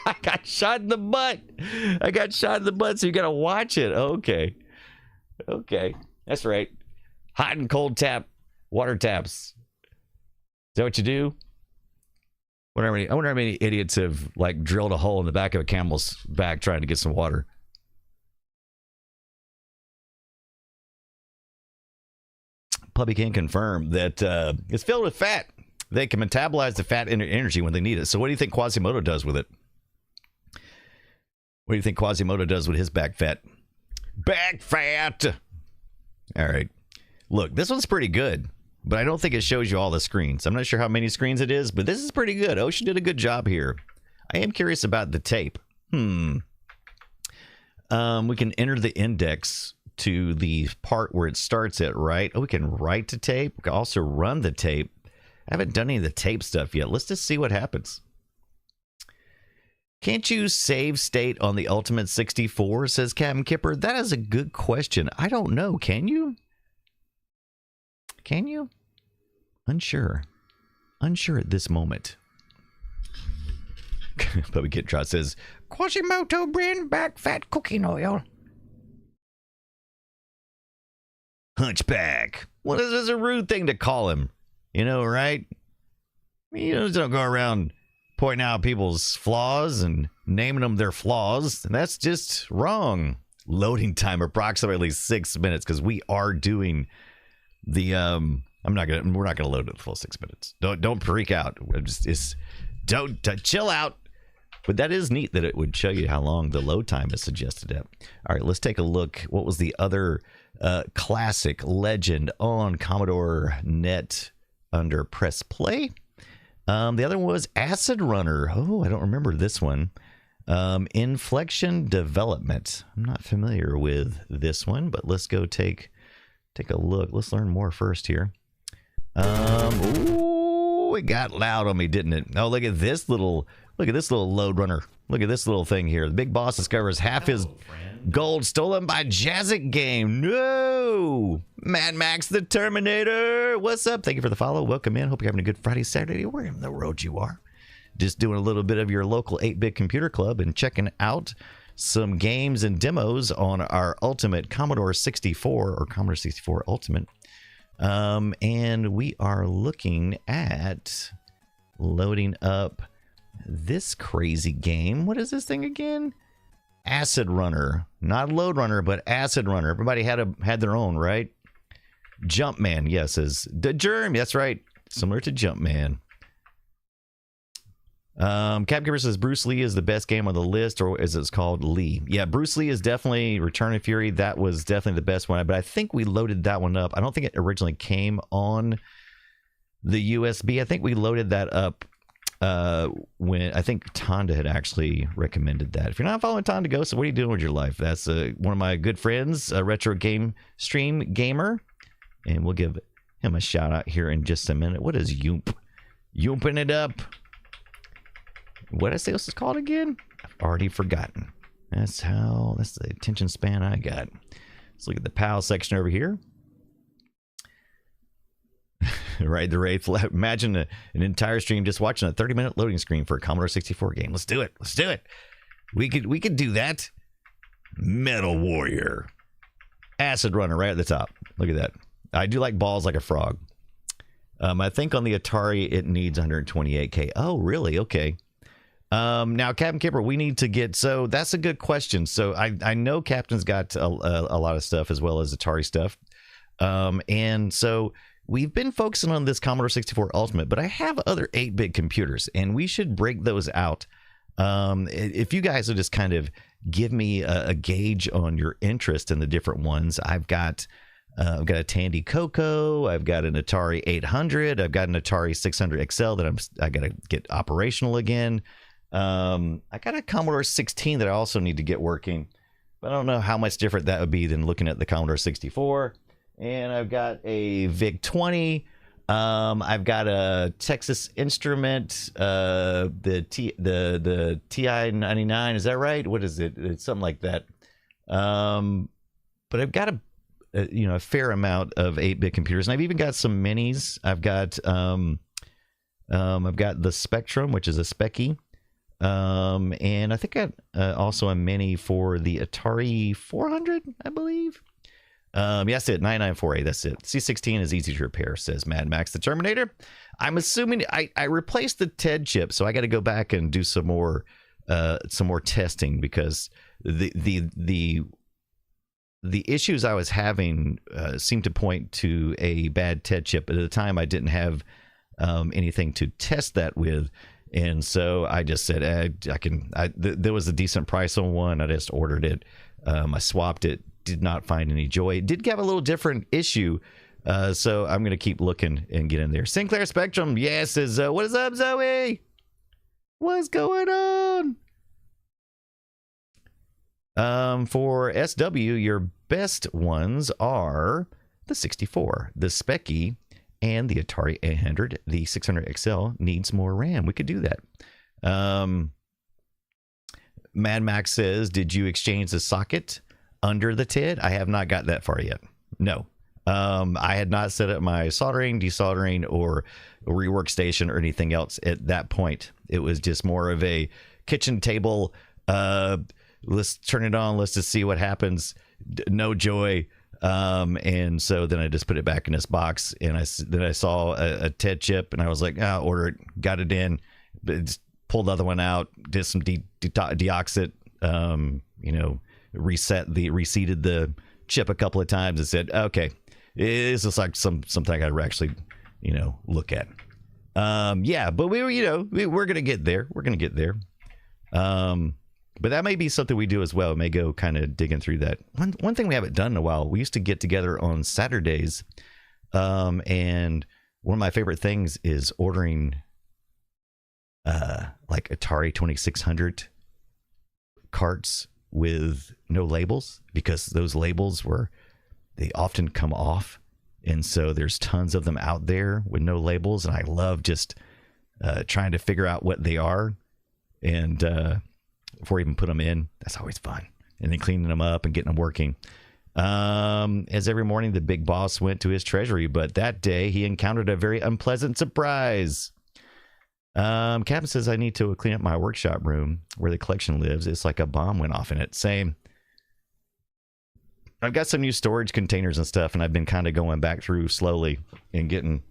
I got shot in the butt. I got shot in the butt. So you gotta watch it. Okay. Okay, that's right. Hot and cold tap, water taps. Is that what you I wonder how many idiots have like drilled a hole in the back of a camel's back trying to get some water. Puppy can confirm that it's filled with fat. They can metabolize the fat energy when they need it. So what do you think Quasimodo does with it? What do you think Quasimodo does with his back fat? Back fat! All right. Look, this one's pretty good, but I don't think it shows you all the screens. I'm not sure how many screens it is, but this is pretty good. Ocean did a good job here. I am curious about the tape. We can enter the index to the part where it starts at, right? Oh, we can write to tape. We can also run the tape. I haven't done any of the tape stuff yet. Let's just see what happens. Can't you save state on the Ultimate 64, says Captain Kipper? That is a good question. I don't know. Can you? Can you? Unsure. Unsure at this moment. Puppy Kit Trot says, Quasimodo brand back fat cooking oil. Hunchback. Well, this is a rude thing to call him. You know, right? You just don't go around pointing out people's flaws and naming them their flaws. And that's just wrong. Loading time approximately 6 minutes because we are doing the we're not gonna load it the full 6 minutes. Don't freak out. Don't chill out. But that is neat that it would show you how long the load time is suggested at. All right, let's take a look. What was the other classic legend on Commodore Net under press play? The other one was Acid Runner. Oh, I don't remember this one. Inflection Development. I'm not familiar with this one, but let's go take a look. Let's learn more first here. Ooh, it got loud on me, didn't it? Oh, look at this little load runner. Look at this little thing here. The big boss discovers half his gold stolen by Jazik Game. No! Mad Max the Terminator. What's up? Thank you for the follow. Welcome in. Hope you're having a good Friday, Saturday, wherever in the world you are. Just doing a little bit of your local 8-bit computer club and checking out some games and demos on our Ultimate Commodore 64 or Commodore 64 Ultimate. And we are looking at loading up this crazy game. What is this thing again? Acid Runner. Not Load Runner, but Acid Runner. Everybody had their own, right? Jumpman, yes, is the Germ. That's right. Similar to Jumpman. Capgiver says Bruce Lee is the best game on the list, or is it called Lee? Yeah, Bruce Lee is definitely Return of Fury. That was definitely the best one, but I think we loaded that one up. I don't think it originally came on the USB. I think we loaded that up when I think Tonda had actually recommended that. If you're not following Tonda Ghost, what are you doing with your life? That's one of my good friends, a retro game stream gamer, and we'll give him a shout out here in just a minute. What is Yoomp? Yoomping it up. What did I say this is called again? I've already forgotten. That's the attention span I got. Let's look at the PAL section over here. Right, the Wraith. Imagine an entire stream just watching a 30-minute loading screen for a Commodore 64 game. Let's do it. Let's do it. We could do that. Metal Warrior. Acid Runner right at the top. Look at that. I do like Balls Like a Frog. I think on the Atari it needs 128K. Oh, really? Okay. Now, Captain Kipper, we need to get, so that's a good question. So I know Captain's got a lot of stuff as well as Atari stuff. And so we've been focusing on this Commodore 64 Ultimate, but I have other 8-bit computers and we should break those out. If you guys will just kind of give me a gauge on your interest in the different ones. I've got a Tandy Coco. I've got an Atari 800. I've got an Atari 600 XL that I got to get operational again. I got a Commodore 16 that I also need to get working, but I don't know how much different that would be than looking at the Commodore 64. And I've got a VIC 20. I've got a Texas Instrument, the TI 99. Is that right? What is it? It's something like that. But I've got a fair amount of 8-bit computers, and I've even got some minis. I've got the Spectrum, which is a Speccy. And I think I also a mini for the Atari 400, I believe. That's it, 9948, that's it. C16 is easy to repair, says Mad Max the Terminator. I'm assuming I replaced the TED chip, so I got to go back and do some more testing, because the issues I was having seemed to point to a bad TED chip. But at the time, I didn't have anything to test that with. And so I just said, there was a decent price on one. I just ordered it. I swapped it. Did not find any joy. It did have a little different issue. So I'm going to keep looking and get in there. Sinclair Spectrum, yes, says, what is up, Zoe? What's going on? For SW, your best ones are the 64, the Speccy, and the Atari 800. The 600 XL needs more RAM. We could do that. Mad Max says, did you exchange the socket under the TED? I have not got that far yet. No. I had not set up my soldering, desoldering, or rework station or anything else at that point. It was just more of a kitchen table. Let's turn it on. Let's just see what happens. No joy. And so then I just put it back in this box, and then I saw a TED chip, and I was like, order it, got it in, just pulled the other one out, did some deoxit, reseated the chip a couple of times, and said, okay, this looks like something I gotta actually, look at. But we're gonna get there. We're gonna get there. But that may be something we do as well. May go kind of digging through that. One thing we haven't done in a while, we used to get together on Saturdays. And one of my favorite things is ordering like Atari 2600 carts with no labels, because those labels they often come off. And so there's tons of them out there with no labels. And I love just trying to figure out what they are. And before I even put them in, that's always fun. And then cleaning them up and getting them working. As every morning, the big boss went to his treasury, but that day he encountered a very unpleasant surprise. Captain says, I need to clean up my workshop room where the collection lives. It's like a bomb went off in it. Same. I've got some new storage containers and stuff, and I've been kind of going back through slowly and getting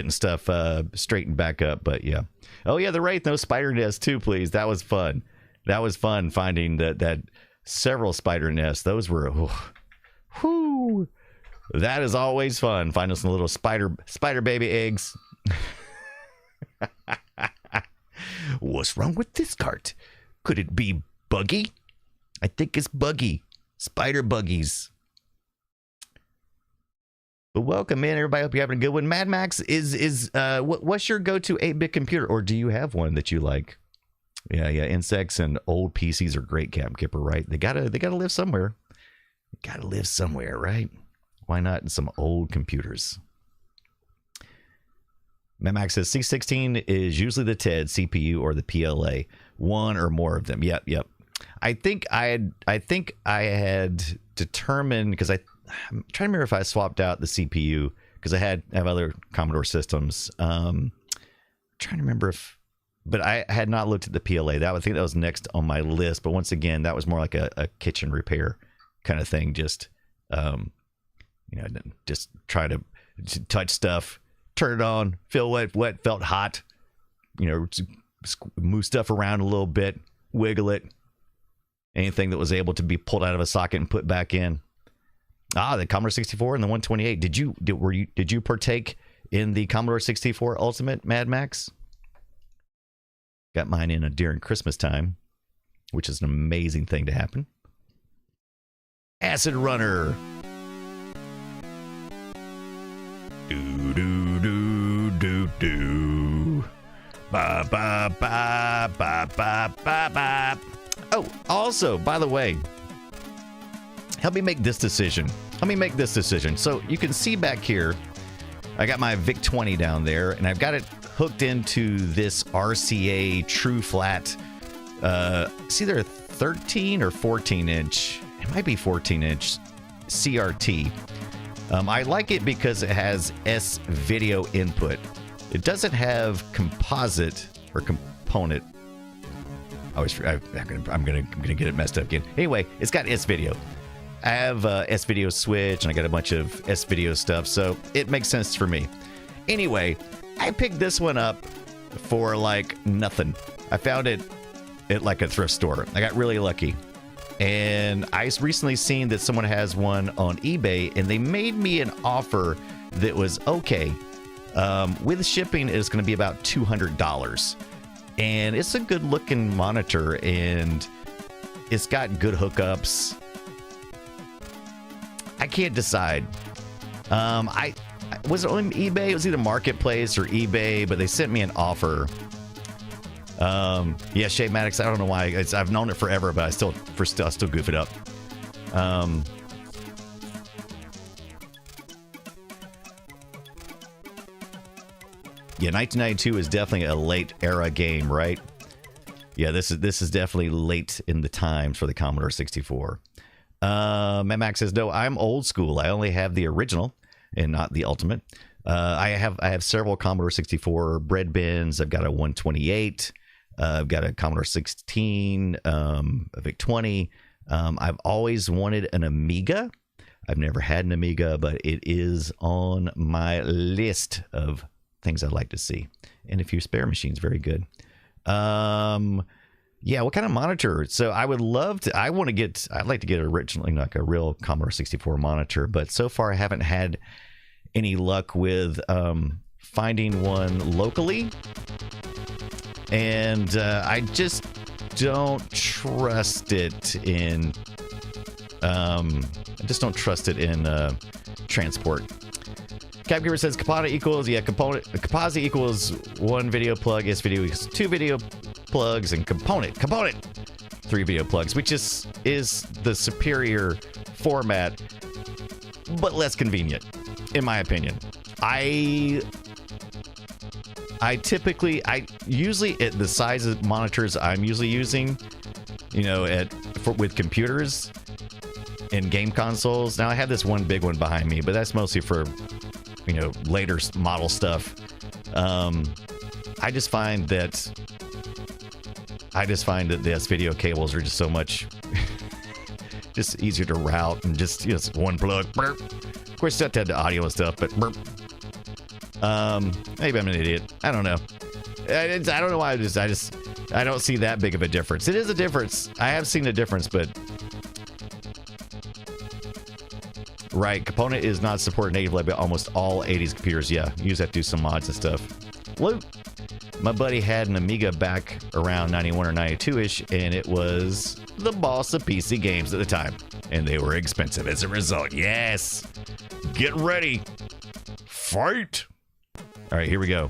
stuff straightened back up. But yeah. Oh yeah, the Wraith, no spider nest too, please. That was fun. That was fun finding that several spider nests. Those were whoo. That is always fun. Finding some little spider baby eggs. What's wrong with this cart? Could it be buggy? I think it's buggy. Spider buggies. But welcome in, everybody. Hope you're having a good one. Mad Max what's your go-to 8-bit computer, or do you have one that you like? Yeah. Insects and old PCs are great, Captain Kipper, right? They gotta live somewhere. Gotta live somewhere, right? Why not in some old computers? Mad Max says C16 is usually the TED CPU or the PLA, one or more of them. Yep. I think I had determined, because I'm trying to remember if I swapped out the CPU because I have other Commodore systems. Trying to remember but I had not looked at the PLA. I think that was next on my list. But once again, that was more like a kitchen repair kind of thing. Just, just try to touch stuff, turn it on, feel wet, felt hot, move stuff around a little bit, wiggle it. Anything that was able to be pulled out of a socket and put back in. The Commodore 64 and the 128. Did you partake in the Commodore 64 Ultimate, Mad Max? Got mine in during Christmas time, which is an amazing thing to happen. Acid Runner. Do do do do do. Ba ba ba ba ba ba ba. Oh, also, by the way, help me make this decision. So you can see back here, I got my VIC-20 down there, and I've got it hooked into this RCA True Flat. It's either a 13 or 14 inch. It might be 14 inch CRT. I like it because it has S-video input. It doesn't have composite or component. I'm gonna get it messed up again. Anyway, it's got S-video. I have a S-video switch, and I got a bunch of S-video stuff, so it makes sense for me. Anyway, I picked this one up for like nothing. I found it at like a thrift store. I got really lucky. And I recently seen that someone has one on eBay, and they made me an offer that was okay. With shipping, it's going to be about $200. And it's a good looking monitor, and it's got good hookups. I can't decide. I was it on eBay? It was either Marketplace or eBay, but they sent me an offer. Yeah, Shade Maddox. I don't know why. I've known it forever, but I still goof it up. Yeah, 1992 is definitely a late era game, right? Yeah, this is definitely late in the times for the Commodore 64. Mad Max says, no, I'm old school. I only have the original and not the Ultimate. I have several Commodore 64 bread bins. I've got a 128. I've got a Commodore 16, a VIC-20. I've always wanted an Amiga. I've never had an Amiga, but it is on my list of things I'd like to see. And a few spare machines. Very good. Yeah, what kind of monitor? So I'd like to get originally like a real Commodore 64 monitor, but so far I haven't had any luck with finding one locally. And I just don't trust it in transport. Capgiver says composite equals one video plug, S-video equals two video plugs, and component three video plugs, which is the superior format, but less convenient, in my opinion. I usually at the size of monitors I'm usually using, with computers and game consoles. Now I have this one big one behind me, but that's mostly for later model stuff. I just find that the S-video cables are just so much just easier to route, and just one plug. Burp. Of course, you have to have the audio and stuff, but burp. Maybe I'm an idiot. I don't know. I don't know why. I don't see that big of a difference. It is a difference. I have seen a difference, but right, component is not supported natively by almost all 80s computers. Yeah, you just have to do some mods and stuff. My buddy had an Amiga back around 91 or 92-ish, and it was the boss of PC games at the time. And they were expensive as a result. Yes! Get ready! Fight! All right, here we go.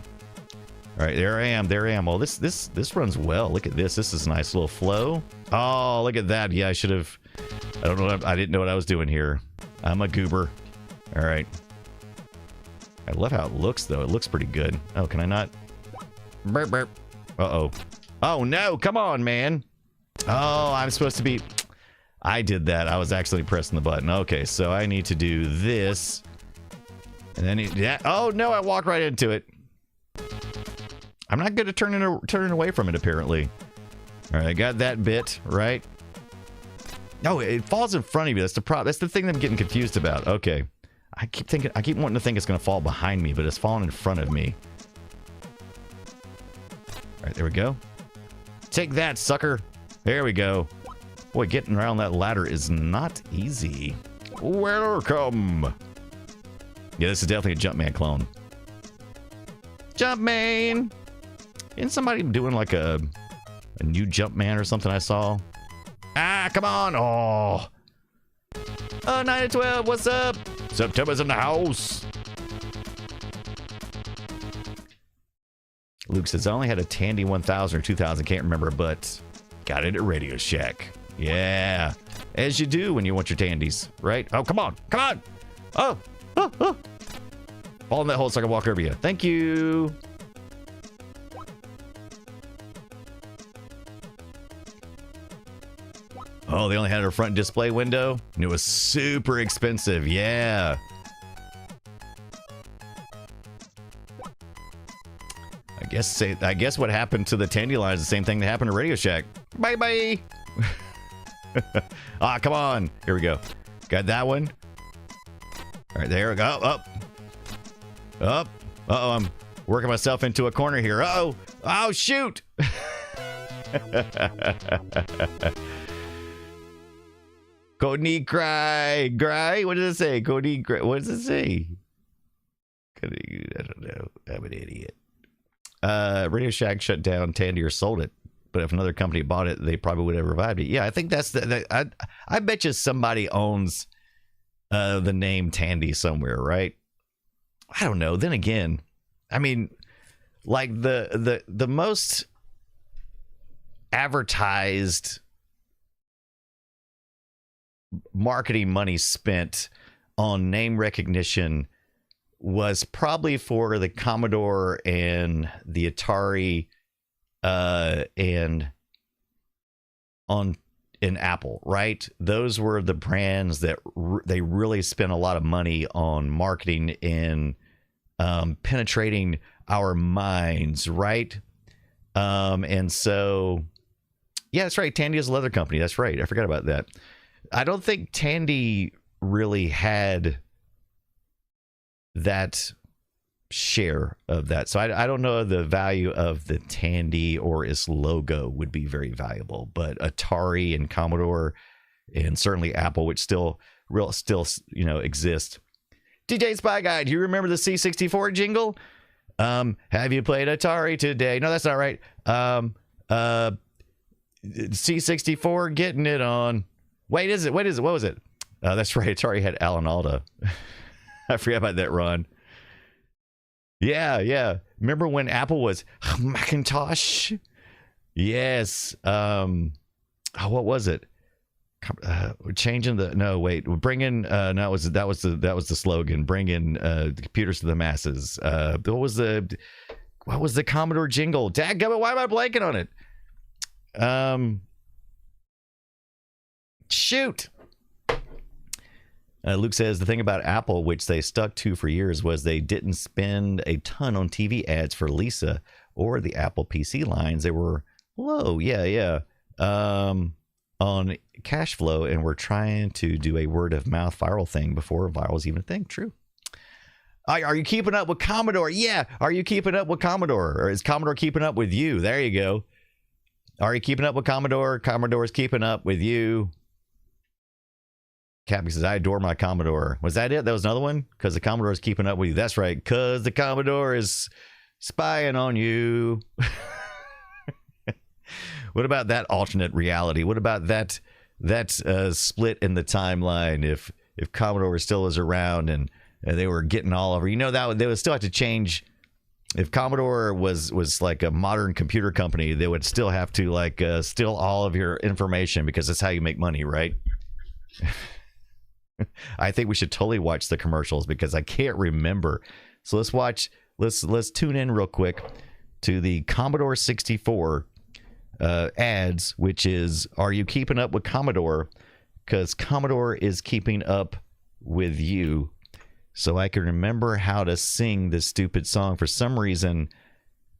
All right, there I am. Oh, this runs well. Look at this. This is a nice little flow. Oh, look at that. Yeah, I should have... I didn't know what I was doing here. I'm a goober. All right. I love how it looks, though. It looks pretty good. Oh, can I not? Burp, burp. Uh-oh. Oh, no. Come on, man. Oh, I'm supposed to be... I did that. I was actually pressing the button. Okay, so I need to do this. And then... Yeah. Oh, no, I walked right into it. I'm not good at turning away from it, apparently. All right, I got that bit, right? No, it falls in front of you. That's the problem. That's the thing that I'm getting confused about. Okay. I keep wanting to think it's going to fall behind me, but it's falling in front of me. All right, there we go. Take that, sucker. There we go. Boy, getting around that ladder is not easy. Welcome. Yeah, this is definitely a Jumpman clone. Jumpman. Isn't somebody doing like a new Jumpman or something I saw? Ah, come on. Oh. 9 to 12, what's up? September's in the house. Luke says, I only had a Tandy 1000 or 2000, can't remember, but got it at Radio Shack. Yeah. As you do when you want your Tandies, right? Oh, come on. Come on. Oh. Fall in that hole so I can walk over you. Thank you. Oh, they only had a front display window, and it was super expensive. Yeah. I guess what happened to the Tandy line is the same thing that happened to Radio Shack. Bye bye. Ah, come on. Here we go. Got that one. All right, there we go. Up. Uh-oh, I'm working myself into a corner here. Uh-oh. Oh, shoot. Cody cry. What does it say? Cody cry. What does it say? I don't know. I'm an idiot. Radio Shack shut down Tandy or sold it. But if another company bought it, they probably would have revived it. Yeah, I think that's I bet you somebody owns the name Tandy somewhere, right? I don't know. Then again, I mean, like the most advertised marketing money spent on name recognition was probably for the Commodore and the Atari and Apple, right? Those were the brands that they really spent a lot of money on marketing and penetrating our minds, right? And so, yeah, that's right. Tandy is a leather company. That's right. I forgot about that. I don't think Tandy really had that share of that. So I don't know the value of the Tandy or its logo would be very valuable, but Atari and Commodore and certainly Apple, which still exist. DJ Spy Guy, do you remember the C64 jingle? Have you played Atari today? No, that's not right. C64 getting it on. Wait, is it? What was it? That's right. Atari had Alan Alda. I forgot about that run. Yeah. Remember when Apple was Macintosh? Yes. What was it? Changing the bringing that was the slogan. Bringing computers to the masses. What was the Commodore jingle? Dadgummit, why am I blanking on it? Shoot. Luke says the thing about Apple, which they stuck to for years, was they didn't spend a ton on TV ads for Lisa or the Apple PC lines. They were low, on cash flow, and we're trying to do a word of mouth viral thing before viral is even a thing. True. Are you keeping up with Commodore? Yeah. Are you keeping up with Commodore? Or is Commodore keeping up with you? There you go. Are you keeping up with Commodore? Commodore's keeping up with you. Cappy says, I adore my Commodore. Was that it? That was another one? Because the Commodore is keeping up with you. That's right. Because the Commodore is spying on you. What about that alternate reality? What about that split in the timeline? If Commodore still was around and they were getting all over, that they would still have to change. If Commodore was like a modern computer company, they would still have to like steal all of your information because that's how you make money, right? I think we should totally watch the commercials because I can't remember. So let's tune in real quick to the Commodore 64 ads, which is, are you keeping up with Commodore? Because Commodore is keeping up with you. So I can remember how to sing this stupid song. For some reason,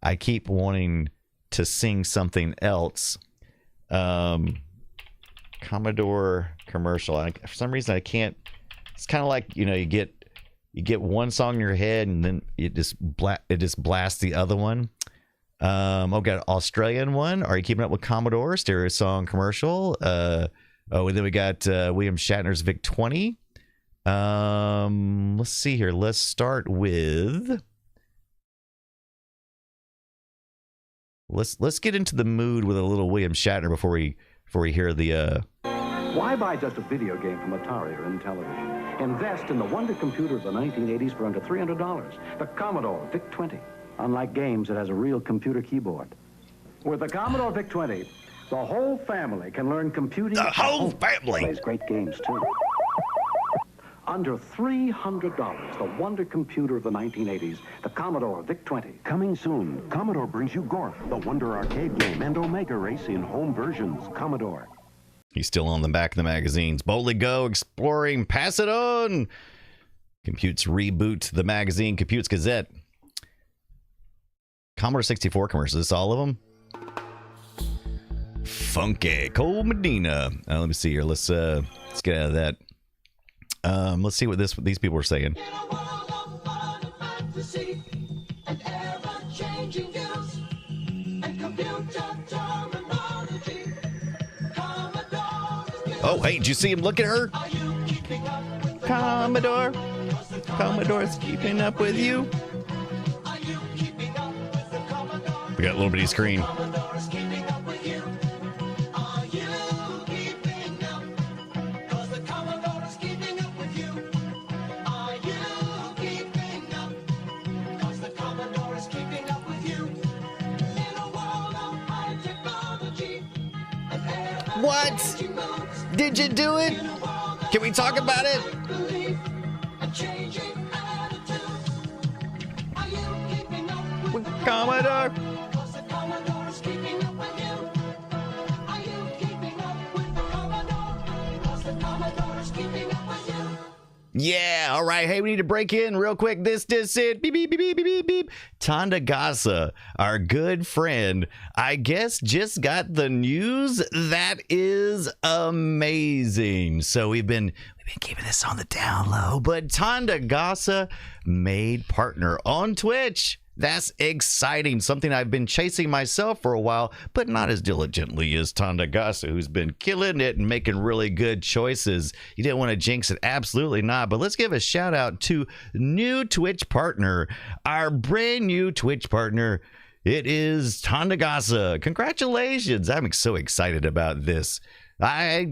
I keep wanting to sing something else. Commodore commercial. For some reason, I can't. It's kind of like, you get one song in your head and then it just blasts the other one. Got an Australian one. Are you keeping up with Commodore? Stereo song commercial. And then we got William Shatner's VIC-20. Let's see here. Let's start with. Let's get into the mood with a little William Shatner before we hear the. Why buy just a video game from Atari or Intellivision? Invest in the wonder computer of the 1980s for under $300. The Commodore VIC-20. Unlike games, it has a real computer keyboard. With the Commodore VIC-20, the whole family can learn computing. The whole family plays great games too. Under $300, the wonder computer of the 1980s, the Commodore VIC-20. Coming soon, Commodore brings you Gorf, the Wonder arcade game, and Omega Race in home versions. Commodore. He's still on the back of the magazines. Boldly go exploring, pass it on. Computes reboot the magazine, Computes Gazette. Commodore 64 commercials. Is this all of them? Funky Cole Medina. Let me see here. Let's get out of that. Let's see what these people are saying. Oh, hey, did you see him look at her? Commodore's keeping up with you. We got a little bitty screen. What? Did you do it? Can we talk about it? With Commodore. Yeah, all right. Hey, we need to break in real quick. This it. Beep, beep, beep, beep, beep, beep. Tanda Gasa, our good friend, I guess just got the news. That is amazing. So we've been keeping this on the down low, but Tanda Gasa made partner on Twitch. That's exciting. Something I've been chasing myself for a while, but not as diligently as Tanda Gasa, who's been killing it and making really good choices. You didn't want to jinx it. Absolutely not. But let's give a shout out to new Twitch partner, our brand new Twitch partner. It is Tanda Gasa. Congratulations. I'm so excited about this. I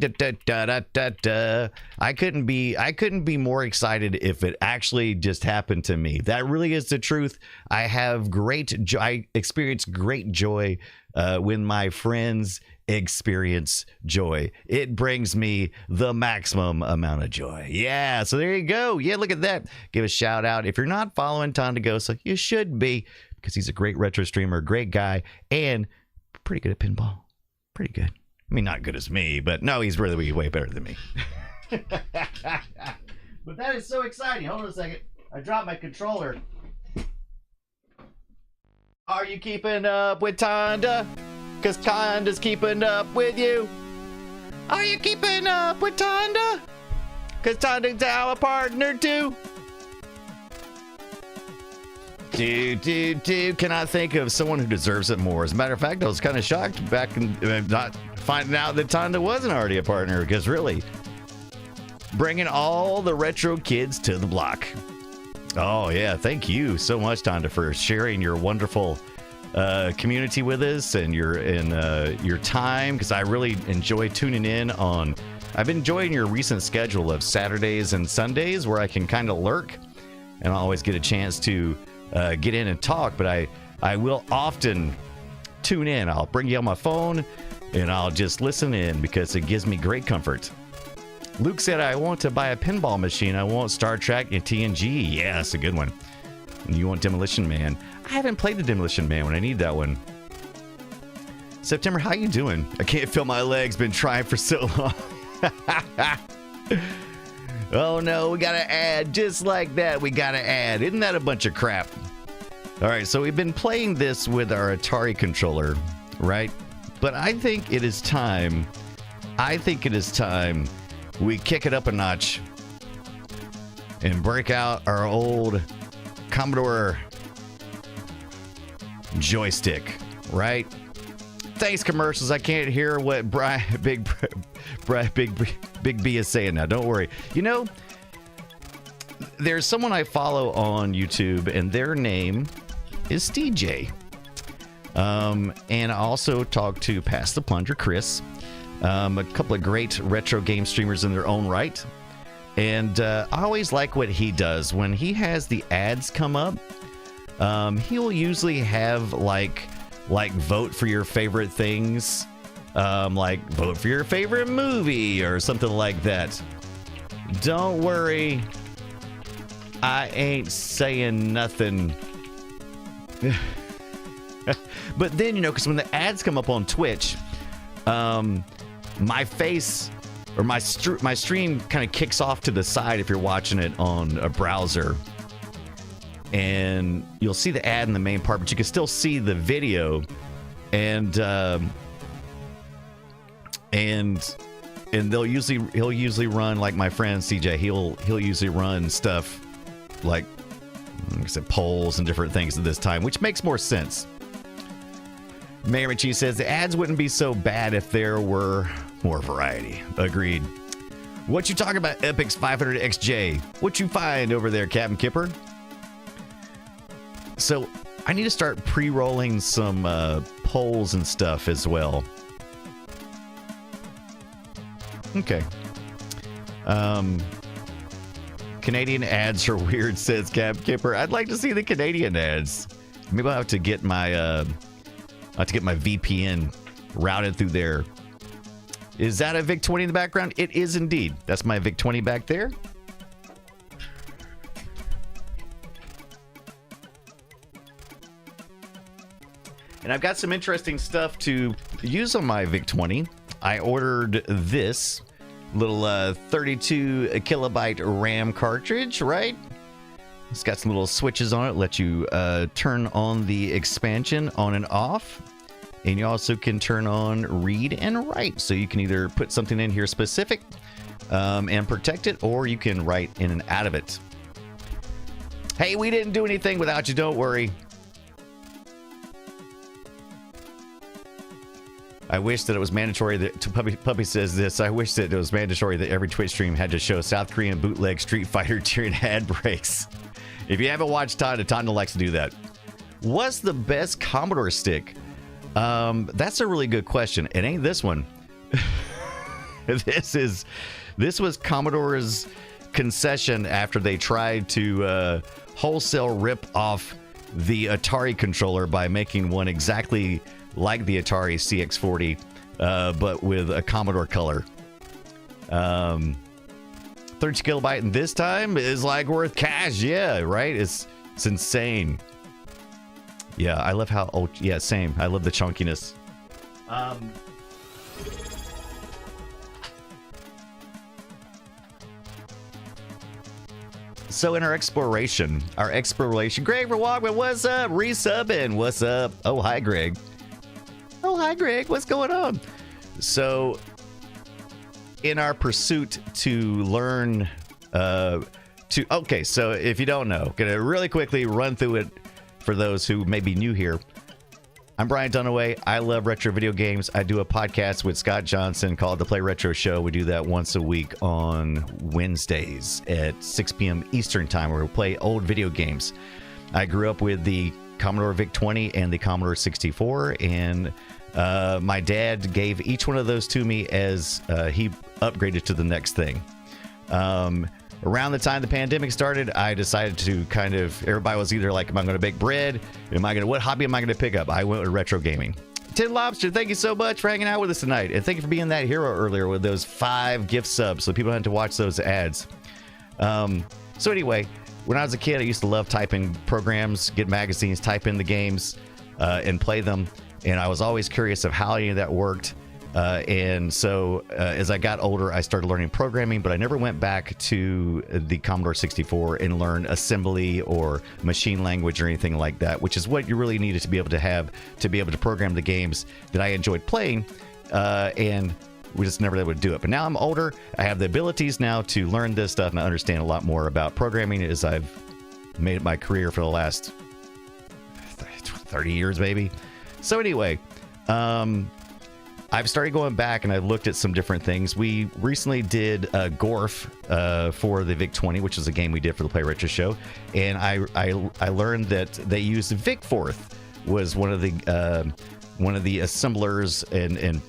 couldn't be more excited if it actually just happened to me. That really is the truth. I have I experience great joy when my friends experience joy. It brings me the maximum amount of joy. Yeah, so there you go. Yeah, look at that. Give a shout out. If you're not following Tanda Gasa, you should be, because he's a great retro streamer, great guy, and pretty good at pinball. Pretty good. I mean, not good as me, but no, he's really way better than me. But that is so exciting. Hold on a second. I dropped my controller. Are you keeping up with Tanda? Because Tanda's keeping up with you. Are you keeping up with Tanda? Because Tanda's our partner too. Cannot think of someone who deserves it more. As a matter of fact, I was kind of shocked back in not finding out that Tanda wasn't already a partner, because really, bringing all the retro kids to the block. Oh, yeah. Thank you so much, Tonda, for sharing your wonderful community with us and your time, because I really enjoy tuning in on. I've been enjoying your recent schedule of Saturdays and Sundays where I can kind of lurk and I always get a chance to get in and talk, but I will often tune in. I'll bring you on my phone and I'll just listen in because it gives me great comfort. Luke said, I want to buy a pinball machine. I want Star Trek and TNG. Yeah, that's a good one. And you want Demolition Man. I haven't played the Demolition Man when I need that one. September, how you doing? I can't feel my legs. Been trying for so long. Oh no, we gotta add. Just like that, we gotta add. Isn't that a bunch of crap? All right, so we've been playing this with our Atari controller, right? But I think it is time we kick it up a notch and break out our old Commodore joystick, right? Thanks, commercials. I can't hear what Big B is saying now. Don't worry. You know, there's someone I follow on YouTube, and their name is DJ. And I also talked to Pass the Plunger, Chris. A couple of great retro game streamers in their own right. And I always like what he does. When he has the ads come up, he'll usually have like vote for your favorite things, like vote for your favorite movie or something like that. Don't worry, I ain't saying nothing. But then, you know, because when the ads come up on Twitch, my face or my stream kind of kicks off to the side if you're watching it on a browser, and you'll see the ad in the main part, but you can still see the video, and he'll usually run, like my friend CJ, he'll usually run stuff like I said, polls and different things at this time, which makes more sense. Mayor McChee says the ads wouldn't be so bad if there were more variety. Agreed. What you talking about, Epix 500XJ? What you find over there, Captain Kipper? So I need to start pre-rolling some polls and stuff as well. Okay. Canadian ads are weird, says Captain Kipper. I'd like to see the Canadian ads. Maybe I'll have to get my VPN routed through there. Is that a VIC-20 in the background? It is indeed. That's my VIC-20 back there. And I've got some interesting stuff to use on my VIC-20. I ordered this little 32 kilobyte RAM cartridge, right? It's got some little switches on it, let you turn on the expansion on and off. And you also can turn on read and write. So you can either put something in here specific and protect it, or you can write in and out of it. Hey, we didn't do anything without you, don't worry. I wish that it was mandatory that Puppy says this. I wish that it was mandatory that every Twitch stream had to show South Korean bootleg Street Fighter during ad breaks. If you haven't watched Tonda likes to do that. What's the best Commodore stick? That's a really good question. It ain't this one. This was Commodore's concession after they tried to wholesale rip off the Atari controller by making one exactly like the Atari CX40, but with a Commodore color. 30 kilobyte, and this time is like worth cash. Yeah, right. It's insane. Yeah, I love how. Oh, yeah, same. I love the chunkiness. So in our exploration, Greg Rawagman, what's up? Resubbing, what's up? Oh, hi, Greg. Oh, hi, Greg. What's going on? So, in our pursuit to learn, okay, so if you don't know, gonna really quickly run through it for those who may be new here. I'm Brian Dunaway. I love retro video games. I do a podcast with Scott Johnson called The Play Retro Show. We do that once a week on Wednesdays at 6 p.m. Eastern Time, where we play old video games. I grew up with the Commodore VIC-20 and the Commodore 64, and my dad gave each one of those to me as he upgraded to the next thing. Around the time the pandemic started, I decided to everybody was either like, am I going to bake bread? What hobby am I going to pick up? I went with retro gaming. Tin Lobster, thank you so much for hanging out with us tonight. And thank you for being that hero earlier with those 5 gift subs so people don't have to watch those ads. So anyway, when I was a kid, I used to love typing programs, get magazines, type in the games, and play them. And I was always curious of how any of that worked. And so as I got older, I started learning programming, but I never went back to the Commodore 64 and learn assembly or machine language or anything like that, which is what you really needed to be able to have to be able to program the games that I enjoyed playing. And we just never able to do it. But now I'm older. I have the abilities now to learn this stuff, and I understand a lot more about programming as I've made it my career for the last 30 years, maybe. So anyway, I've started going back and I've looked at some different things. We recently did Gorf for the VIC-20, which is a game we did for the Play Retro Show. And I learned that they used VIC-Forth was one of the assemblers and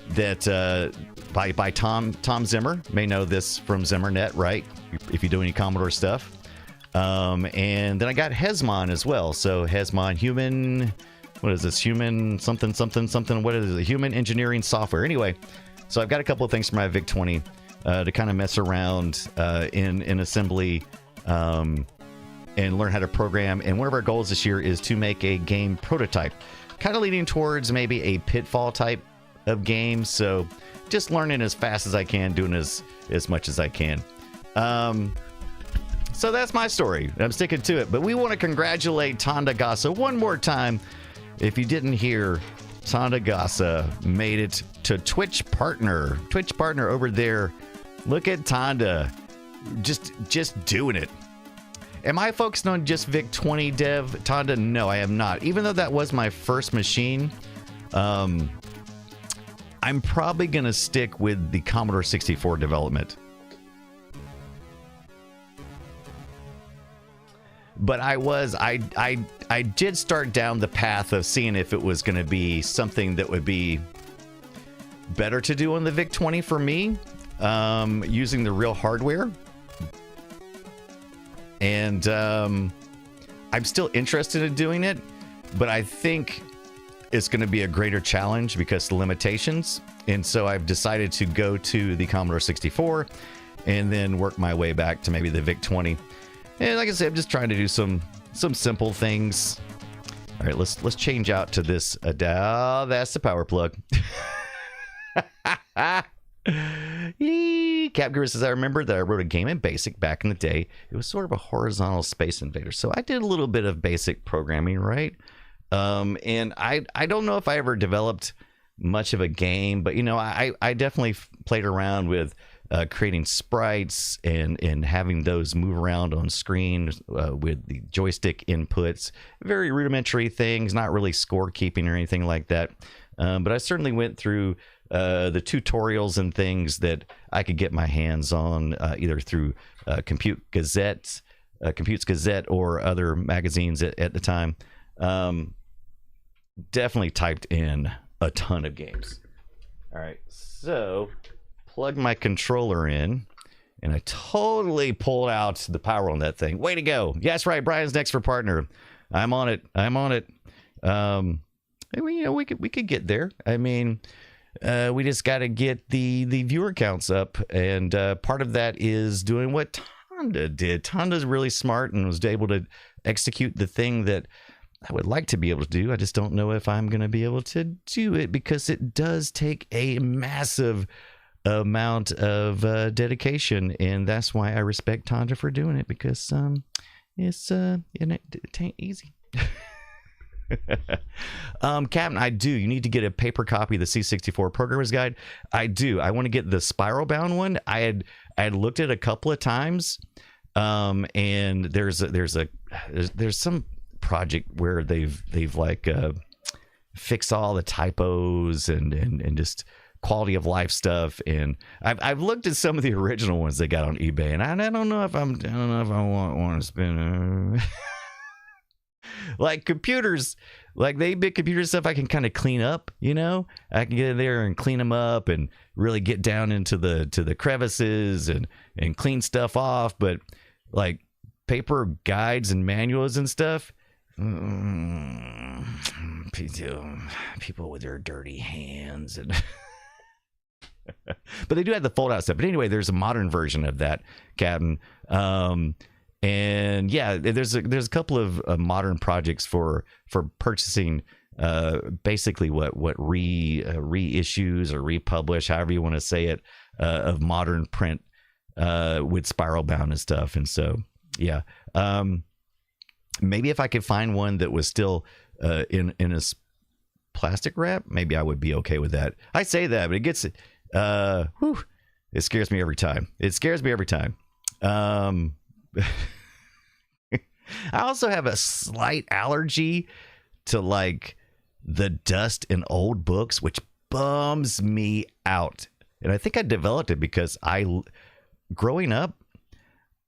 that by Tom Zimmer. May know this from ZimmerNet, right? If you do any Commodore stuff. And then I got Hesmon as well. So Hesmon Human... What is this? Human something. What is it? Human engineering software. Anyway, so I've got a couple of things for my VIC-20 to kind of mess around in assembly and learn how to program. And one of our goals this year is to make a game prototype, kind of leaning towards maybe a Pitfall type of game. So just learning as fast as I can, doing as much as I can. So that's my story. I'm sticking to it. But we want to congratulate Tonda Gasa one more time. If you didn't hear, Tonda Gasa made it to Twitch partner over there. Look at Tonda, just doing it. Am I focusing on just VIC-20 dev, Tonda? No, I am not. Even though that was my first machine, I'm probably gonna stick with the Commodore 64 development. But I did start down the path of seeing if it was going to be something that would be better to do on the VIC-20 for me, using the real hardware. And I'm still interested in doing it, but I think it's going to be a greater challenge because of the limitations. And so I've decided to go to the Commodore 64 and then work my way back to maybe the VIC-20. And like I said, I'm just trying to do some simple things. All right, let's change out to this. That's the power plug. Capguru says, I remember that I wrote a game in BASIC back in the day. It was sort of a horizontal Space Invader. So I did a little bit of basic programming, right? And I don't know if I ever developed much of a game, but I definitely played around with creating sprites and having those move around on screen with the joystick inputs. Very rudimentary things, not really scorekeeping or anything like that. But I certainly went through the tutorials and things that I could get my hands on either through Computes Gazette or other magazines at the time. Definitely typed in a ton of games. All right, so plug my controller in, and I totally pulled out the power on that thing. Way to go. Yes, right. Brian's next for partner. I'm on it. We could get there. I mean, we just got to get the viewer counts up, and part of that is doing what Tonda did. Tonda's really smart and was able to execute the thing that I would like to be able to do. I just don't know if I'm going to be able to do it because it does take a massive amount of dedication, and that's why I respect Tonda for doing it, because it ain't easy. Captain, I do. You need to get a paper copy of the C64 Programmer's Guide. I do. I want to get the spiral bound one. I had looked at it a couple of times, and there's some project where they've like fix all the typos and just quality of life stuff. And I've looked at some of the original ones they got on eBay, and I don't know if I want to spend like computers, like the 8-bit computer stuff. I can kind of clean up, you know. I can get in there and clean them up and really get down into the crevices and clean stuff off. But like paper guides and manuals and stuff, people with their dirty hands and but they do have the fold out stuff. But anyway, there's a modern version of that, Captain. And yeah, there's a couple of modern projects for purchasing basically what reissues or republish, however you want to say it, of modern print with spiral bound and stuff. And so yeah, maybe if I could find one that was still in a plastic wrap, maybe I would be okay with that. I say that, but it gets it scares me every time. I also have a slight allergy to like the dust in old books, which bums me out. And I think I developed it because growing up,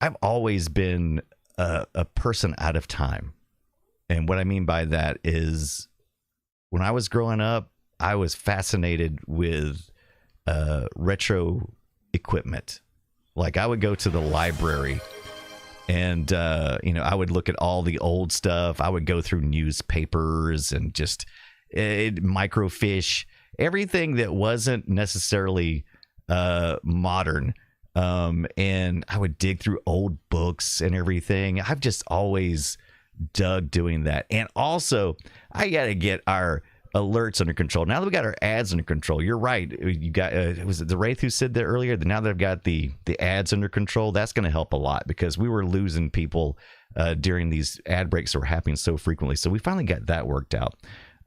I've always been a person out of time. And what I mean by that is when I was growing up, I was fascinated with retro equipment. Like I would go to the library and, I would look at all the old stuff. I would go through newspapers and just microfiche, everything that wasn't necessarily modern. And I would dig through old books and everything. I've just always dug doing that. And also, I got to get our alerts under control. Now that we got our ads under control, you're right. You got was it the Wraith who said that earlier? Now that I've got the ads under control, that's going to help a lot because we were losing people during these ad breaks that were happening so frequently. So we finally got that worked out.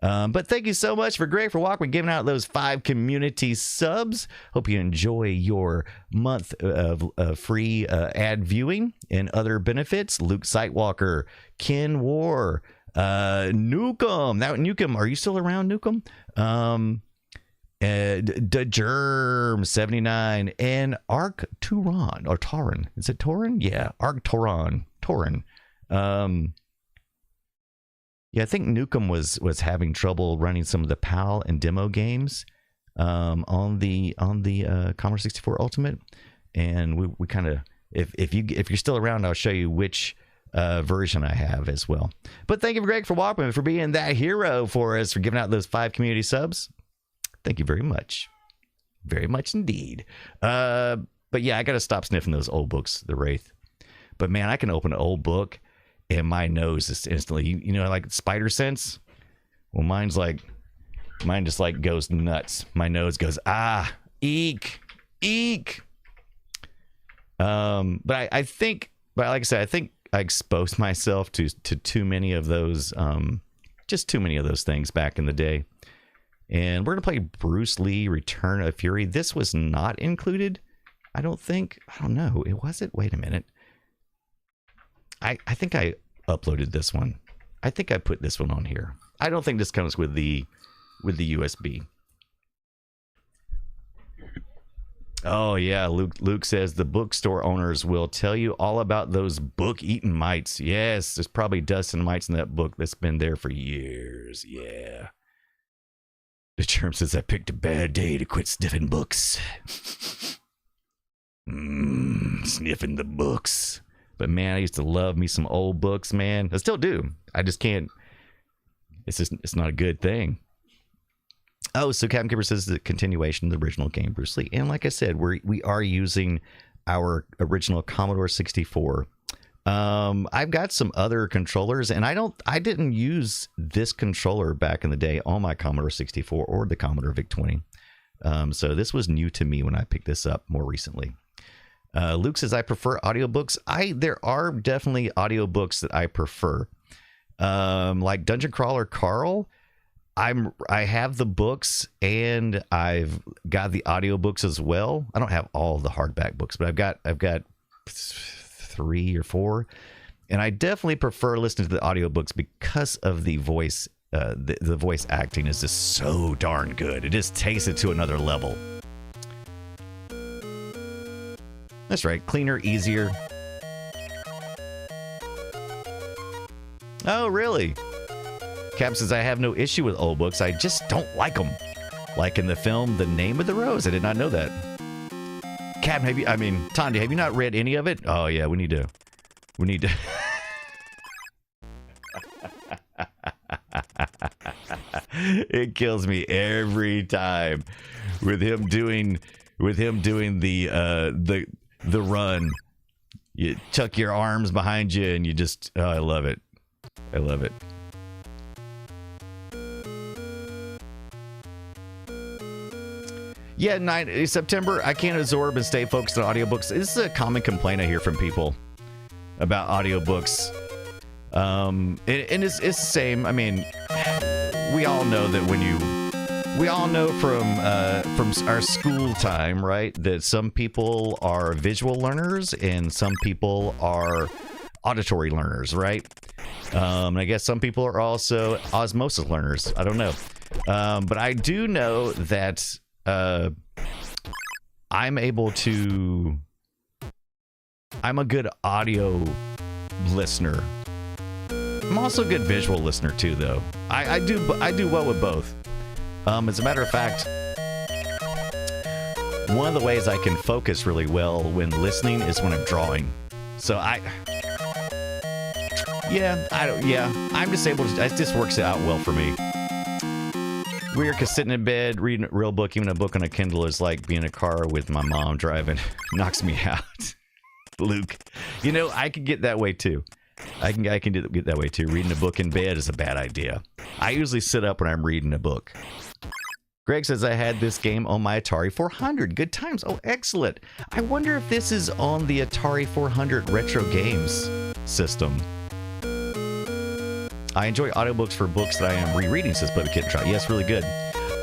But thank you so much for Greg for Walkman giving out those 5 community subs. Hope you enjoy your month of free ad viewing and other benefits. Luke Sightwalker, Ken War, Nukem. Now, Nukem, are you still around, Nukem? The Germ 79 and Arc Turon or Tauren. Is it Tauren? Yeah, Arc Tauron. Yeah, I think Nukem was having trouble running some of the PAL and demo games on the Commodore 64 Ultimate, and we kind of if you're still around, I'll show you which version I have as well. But thank you, Greg, for Walkman, for being that hero for us, for giving out those 5 community subs. Thank you very much indeed. But yeah, I got to stop sniffing those old books, the Wraith. But man, I can open an old book and my nose is instantly, you know, like spider sense. Well, mine just like goes nuts. My nose goes, eek. But I think, like I said, I think I exposed myself to too many of those, just too many of those things back in the day. And we're gonna play Bruce Lee: Return of Fury. This was not included, I don't think. I don't know. It wasn't. Wait a minute. I think I uploaded this one. I think I put this one on here. I don't think this comes with the USB. Oh yeah, Luke says the bookstore owners will tell you all about those book-eaten mites. Yes, there's probably dust and mites in that book that's been there for years. Yeah. The Germ says I picked a bad day to quit sniffing books. Sniffing the books. But man, I used to love me some old books, man. I still do. I just can't. It's not a good thing. Oh, so Captain Kipper says the continuation of the original game, Bruce Lee. And like I said, we are using our original Commodore 64. I've got some other controllers, and I didn't use this controller back in the day on my Commodore 64 or the Commodore VIC-20. So this was new to me when I picked this up more recently. Luke says, I prefer audiobooks. There are definitely audiobooks that I prefer. Like Dungeon Crawler Carl, I have the books and I've got the audiobooks as well. I don't have all the hardback books, but I've got 3 or 4. And I definitely prefer listening to the audiobooks because of the voice the voice acting is just so darn good. It just takes it to another level. That's right. Cleaner, easier. Oh, really? Cap says, I have no issue with old books. I just don't like them. Like in the film, The Name of the Rose. I did not know that. Cap, Tandy, have you not read any of it? Oh, yeah, we need to. It kills me every time with him doing the run. You tuck your arms behind you and you just, I love it. I love it. Yeah, September, I can't absorb and stay focused on audiobooks. This is a common complaint I hear from people about audiobooks. And it's the same. I mean, we all know that we all know from our school time, right, that some people are visual learners and some people are auditory learners, right? I guess some people are also osmosis learners. I don't know. But I do know that I'm a good audio listener. I'm also a good visual listener too, though. I do well with both. As a matter of fact, one of the ways I can focus really well when listening is when I'm drawing. So I'm just able to. It just works out well for me. Weird, because sitting in bed reading a real book, even a book on a Kindle, is like being in a car with my mom driving. Knocks me out. Luke, I can get that way too. I can get that way too. Reading a book in bed is a bad idea. I usually sit up when I'm reading a book. Greg says, I had this game on my Atari 400. Good times. Oh, excellent. I wonder if this is on the Atari 400 Retro Games system. I enjoy audiobooks for books that I am rereading, says Bubby Kitten Trot. Yes, really good.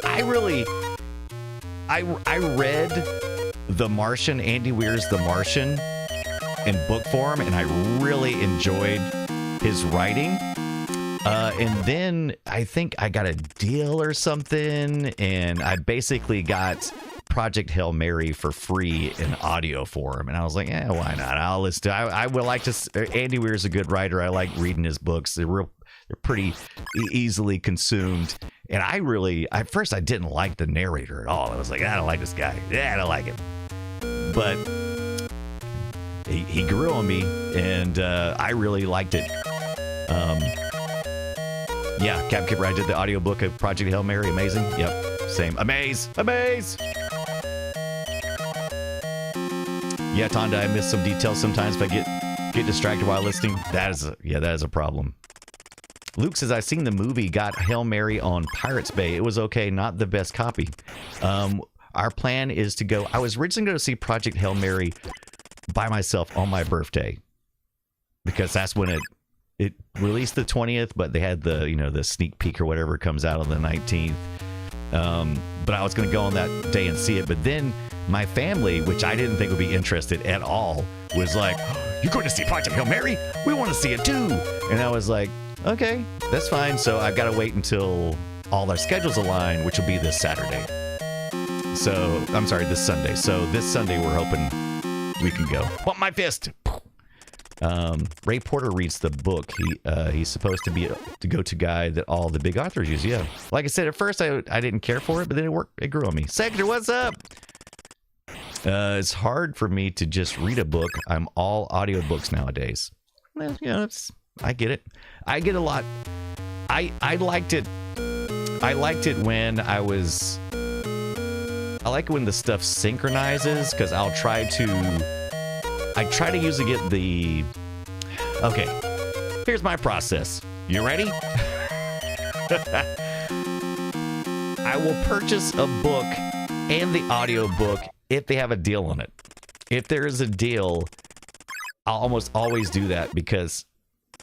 I read The Martian, Andy Weir's The Martian, in book form, and I really enjoyed his writing. And then I think I got a deal or something, and I basically got Project Hail Mary for free in audio form. And I was like, why not? I'll listen. I would like to. Andy Weir's a good writer. I like reading his books. They're pretty easily consumed. And at first I didn't like the narrator at all. I was like, I don't like this guy. I don't like him. But he grew on me, and I really liked it. Cap Kipper, I did the audiobook of Project Hail Mary. Amazing. Yep. Same. Amaze. Yeah, Tonda, I miss some details sometimes if I get distracted while listening. That is a problem. Luke says, I've seen the movie, got Hail Mary on Pirates Bay. It was okay, not the best copy. Our plan is to go. I was originally going to see Project Hail Mary by myself on my birthday, because that's when it released the 20th, but they had the sneak peek or whatever comes out on the 19th. But I was going to go on that day and see it. But then my family, which I didn't think would be interested at all, was like, oh, you're going to see Project Hail Mary? We want to see it too. And I was like, okay, that's fine. So I've got to wait until all our schedules align, which will be this Saturday. So, I'm sorry, this Sunday. So this Sunday we're hoping we can go. Pump my fist! Ray Porter reads the book. He's supposed to be the go-to guy that all the big authors use. Yeah. Like I said, at first I didn't care for it, but then it worked. It grew on me. Sector, what's up? It's hard for me to just read a book. I'm all audiobooks nowadays. Well, I get it. I get a lot. I liked it. I liked it when I like it when the stuff synchronizes, because I try to usually get the... Okay, here's my process. You ready? I will purchase a book and the audiobook if they have a deal on it. If there is a deal, I'll almost always do that, because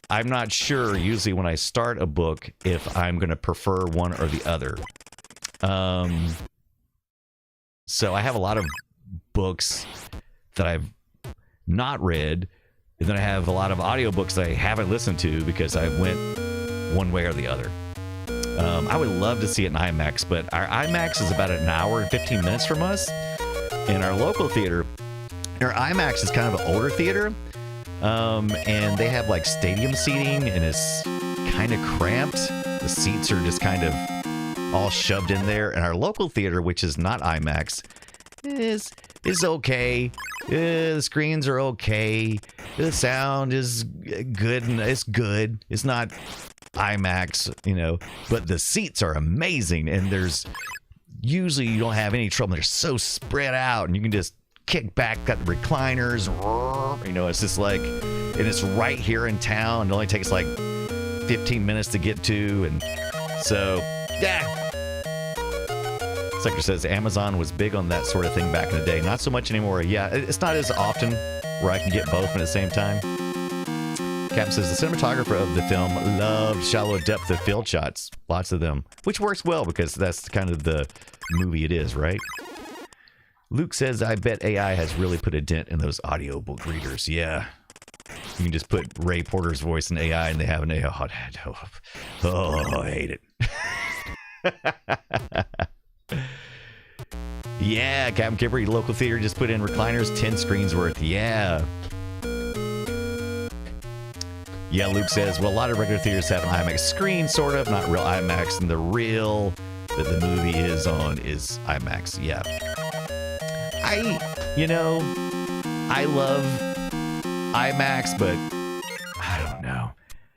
I'm not sure usually when I start a book if I'm going to prefer one or the other. So I have a lot of books that I've not read, and then I have a lot of audiobooks that I haven't listened to because I went one way or the other. I would love to see it in IMAX, but our IMAX is about an hour and 15 minutes from us. In our local theater, our IMAX is kind of an older theater, and they have like stadium seating, and it's kind of cramped. The seats are just kind of all shoved in there. And our local theater, which is not IMAX, is okay. The screens are okay. The sound is good, and it's good. It's not IMAX, you know, but the seats are amazing, and there's usually you don't have any trouble. They're so spread out, and you can just kick back, got the recliners, you know, it's just like, and it's right here in town. It only takes like 15 minutes to get to, and so yeah. Sucker says Amazon was big on that sort of thing back in the day. Not so much anymore. Yeah, it's not as often where I can get both at the same time. Cap says the cinematographer of the film loved shallow depth of field shots. Lots of them. Which works well because that's kind of the movie it is, right? Luke says, I bet AI has really put a dent in those audiobook readers. Yeah. You can just put Ray Porter's voice in AI and they have an AI. Oh, I hate it. Yeah, Captain Kipper, your local theater just put in recliners, 10 screens worth. Yeah. Yeah, Luke says, well, a lot of regular theaters have an IMAX screen, sort of, not real IMAX, and the real that the movie is on is IMAX. Yeah. I love IMAX, but I don't know.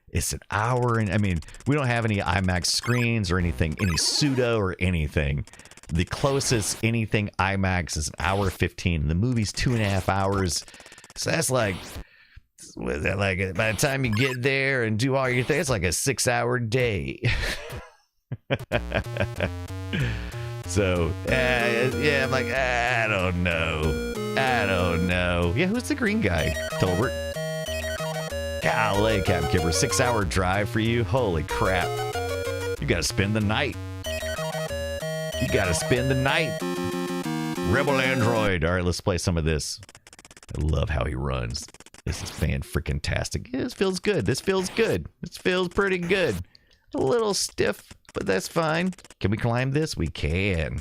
It's an hour, and I mean, we don't have any IMAX screens or anything, any pseudo or anything. The closest anything IMAX is an hour 15. The movie's 2.5 hours. So that's like, by the time you get there and do all your things, it's like a 6-hour day. So, yeah, I'm like, I don't know. Yeah, who's the green guy? Tolbert. Golly, Captain Kipper, 6-hour drive for you? Holy crap. You gotta spend the night. Rebel Android. All right, let's play some of this. I love how he runs. This is fan-freaking-tastic. This feels good. This feels pretty good. A little stiff, but that's fine. Can we climb this? We can.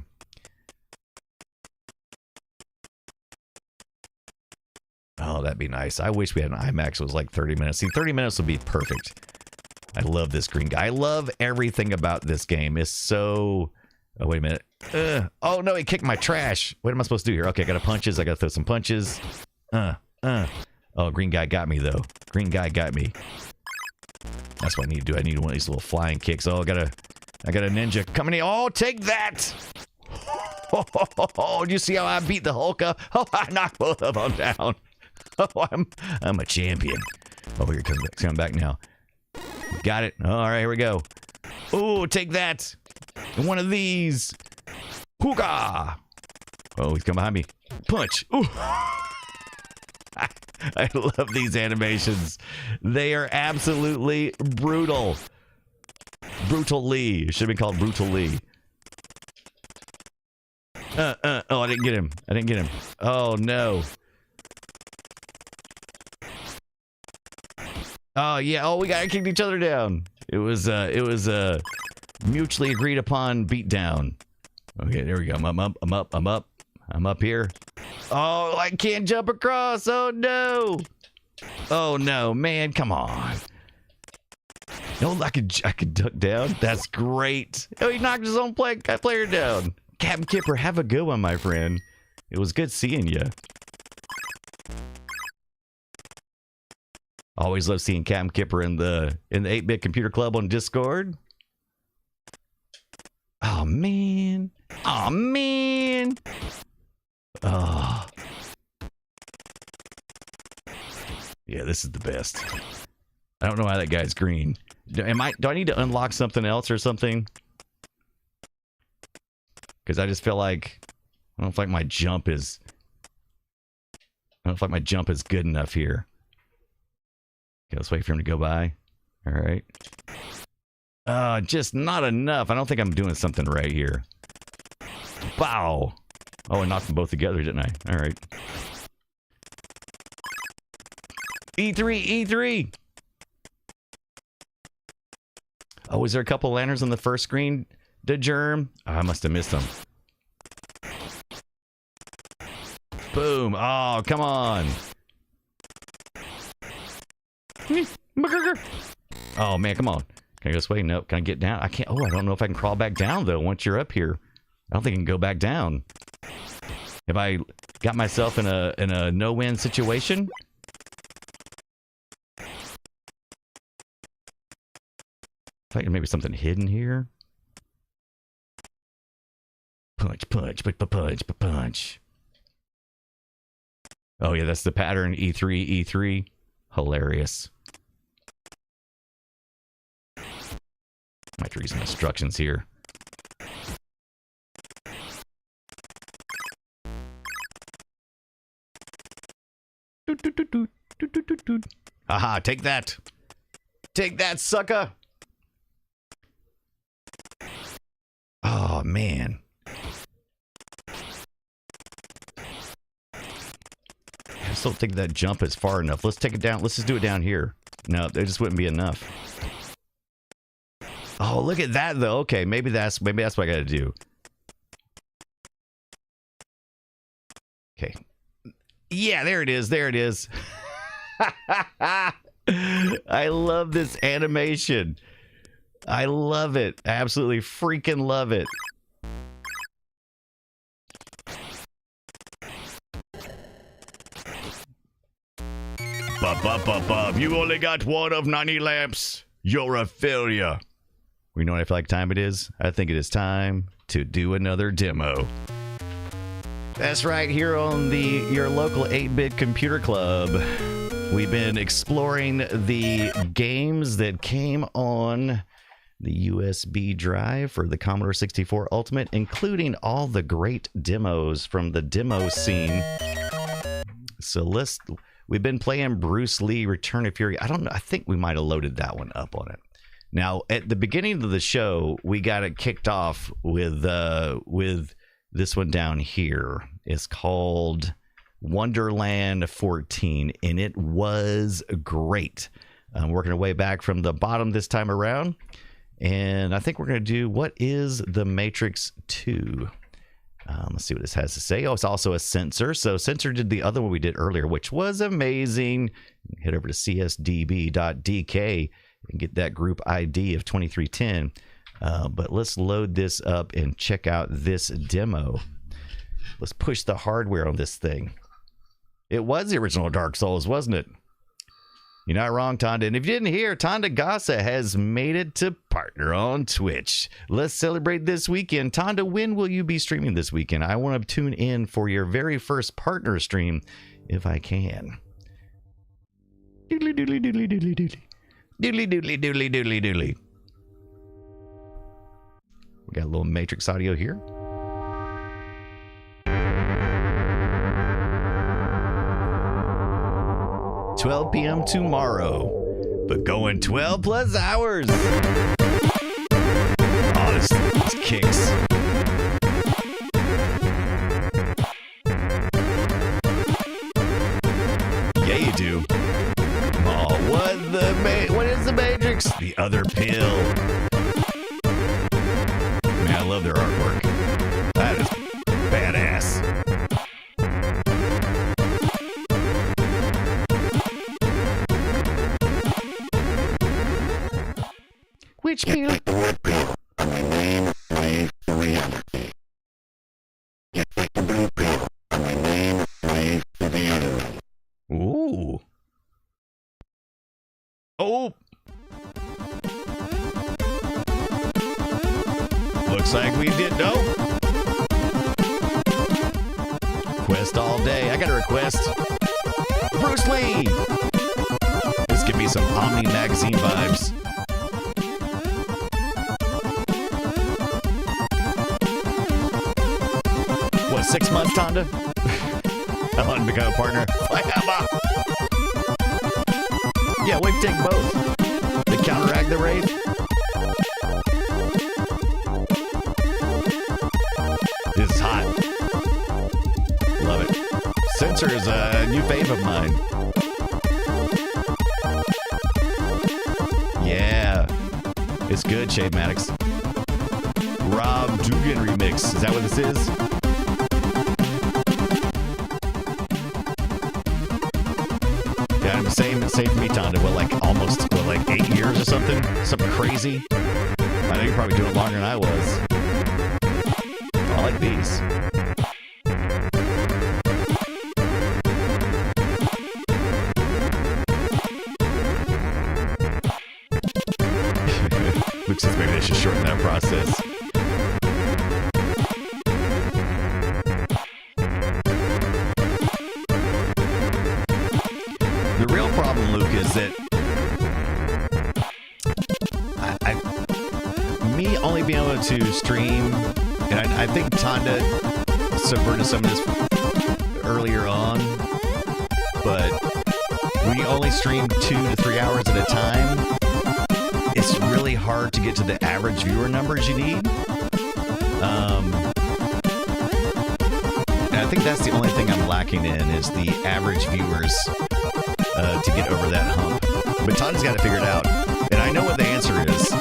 Oh, that'd be nice. I wish we had an IMAX that was like 30 minutes. See, 30 minutes would be perfect. I love this green guy. I love everything about this game. It's so... Oh, wait a minute. Oh, no, he kicked my trash. What am I supposed to do here? Okay, I got to punches. I got to throw some punches. Oh, green guy got me, though. Green guy got me. That's what I need to do. I need one of these little flying kicks. Oh, I got a ninja coming in. Oh, take that. Oh, do you see how I beat the Hulk up? Oh, I knocked both of them down. Oh, I'm a champion. Oh, here it comes. It's coming back now. Got it. Oh, all right, here we go. Oh, take that. And one of these. Hooga. Oh, he's coming behind me. Punch. Ooh. I love these animations. They are absolutely brutal. Brutal Lee. It should have been called Brutal Lee. Oh, I didn't get him. Oh, no. Oh, yeah. Oh, we got to kick each other down. It was a mutually agreed upon beatdown. Okay, there we go. I'm up here. Oh, I can't jump across. Oh, no. Oh, no, man. Come on. No, I could duck down. That's great. Oh, he knocked his own player down. Captain Kipper, have a good one, my friend. It was good seeing you. Always love seeing Captain Kipper in the 8-Bit Computer Club on Discord. Oh, man. Oh, man. Oh. Yeah, this is the best. I don't know why that guy's green. Do I need to unlock something else or something? Because I just feel like I don't feel like my jump is good enough here. Okay, let's wait for him to go by. All right. Just not enough. I don't think I'm doing something right here. Bow. Oh, I knocked them both together, didn't I? All right. E3. Oh, is there a couple lanterns on the first screen, DeGerm? Oh, I must have missed them. Boom. Oh, come on. Oh, man, come on. Can I go this way? Nope. Can I get down? I can't. Oh, I don't know if I can crawl back down, though, once you're up here. I don't think I can go back down. Have I got myself in a no-win situation? I think maybe something hidden here. Punch, punch, punch, punch. Oh, yeah, that's the pattern. E3, E3. Hilarious. Might read some instructions here. Aha, take that. Take that, sucker. Oh, man. I still think that jump is far enough. Let's take it down. Let's just do it down here. No, there just wouldn't be enough. Oh, look at that, though. Okay, maybe that's what I got to do. Okay. Yeah, there it is. There it is. I love this animation. I love it. I absolutely freaking love it. Bub, you only got one of 90 lamps. You're a failure. We know what I feel like time it is? I think it is time to do another demo. That's right, here on your local 8-Bit Computer Club. We've been exploring the games that came on the USB drive for the Commodore 64 Ultimate, including all the great demos from the demo scene. So we've been playing Bruce Lee Return of Fury. I don't know, I think we might have loaded that one up on it. Now, at the beginning of the show, we got it kicked off with this one down here. It's called Wonderland 14, and it was great. Working our way back from the bottom this time around, and I think we're going to do what is the Matrix 2. Let's see what this has to say. Oh, it's also a Sensor. So Sensor did the other one we did earlier, which was amazing. Head over to csdb.dk and get that group ID of 2310. But let's load this up and check out this demo. Let's push the hardware on this thing. It was the original Dark Souls, wasn't it? You're not wrong, Tonda. And if you didn't hear, Tonda Gasa has made it to partner on Twitch. Let's celebrate this weekend. Tonda, when will you be streaming this weekend? I want to tune in for your very first partner stream, if I can. Doodly doodly doodly doodly doodly. Doodly doodly doodly doodly doodly. We got a little Matrix audio here. $12 p.m. tomorrow, but going 12 plus hours. Oh, this kicks. Yeah, you do. Oh, what is the Matrix? The other pill. Man, I love their artwork. That is badass. Which pill? Like the red pill and remain slave to reality. It's like the blue pill and remain slave to the other one. Ooh. Oh. Looks like we did. No. Quest all day. I got a request. Bruce Lee. This give me some Omni magazine vibes. What, 6 months, Tonda? I want to become a partner. Yeah, we can take both. To counteract the raid. This is hot. Love it. Sensor is a new fave of mine. Yeah. It's good, Shave Maddox? Rob Dugan remix. Is that what this is? Yeah, I'm same for me, Tonda. Well, like almost 8 years or something? Something crazy. I know you're probably doing it longer than I was. I like these. Luke says maybe they should shorten that process. The real problem, Luke, is that me only being able to stream, and I think Tonda subverted some of this earlier on, but when you only stream 2 to 3 hours at a time, it's really hard to get to the average viewer numbers you need. And I think that's the only thing I'm lacking in is the average viewers to get over that hump. But Tonda's got to figure it out. And I know what the answer is.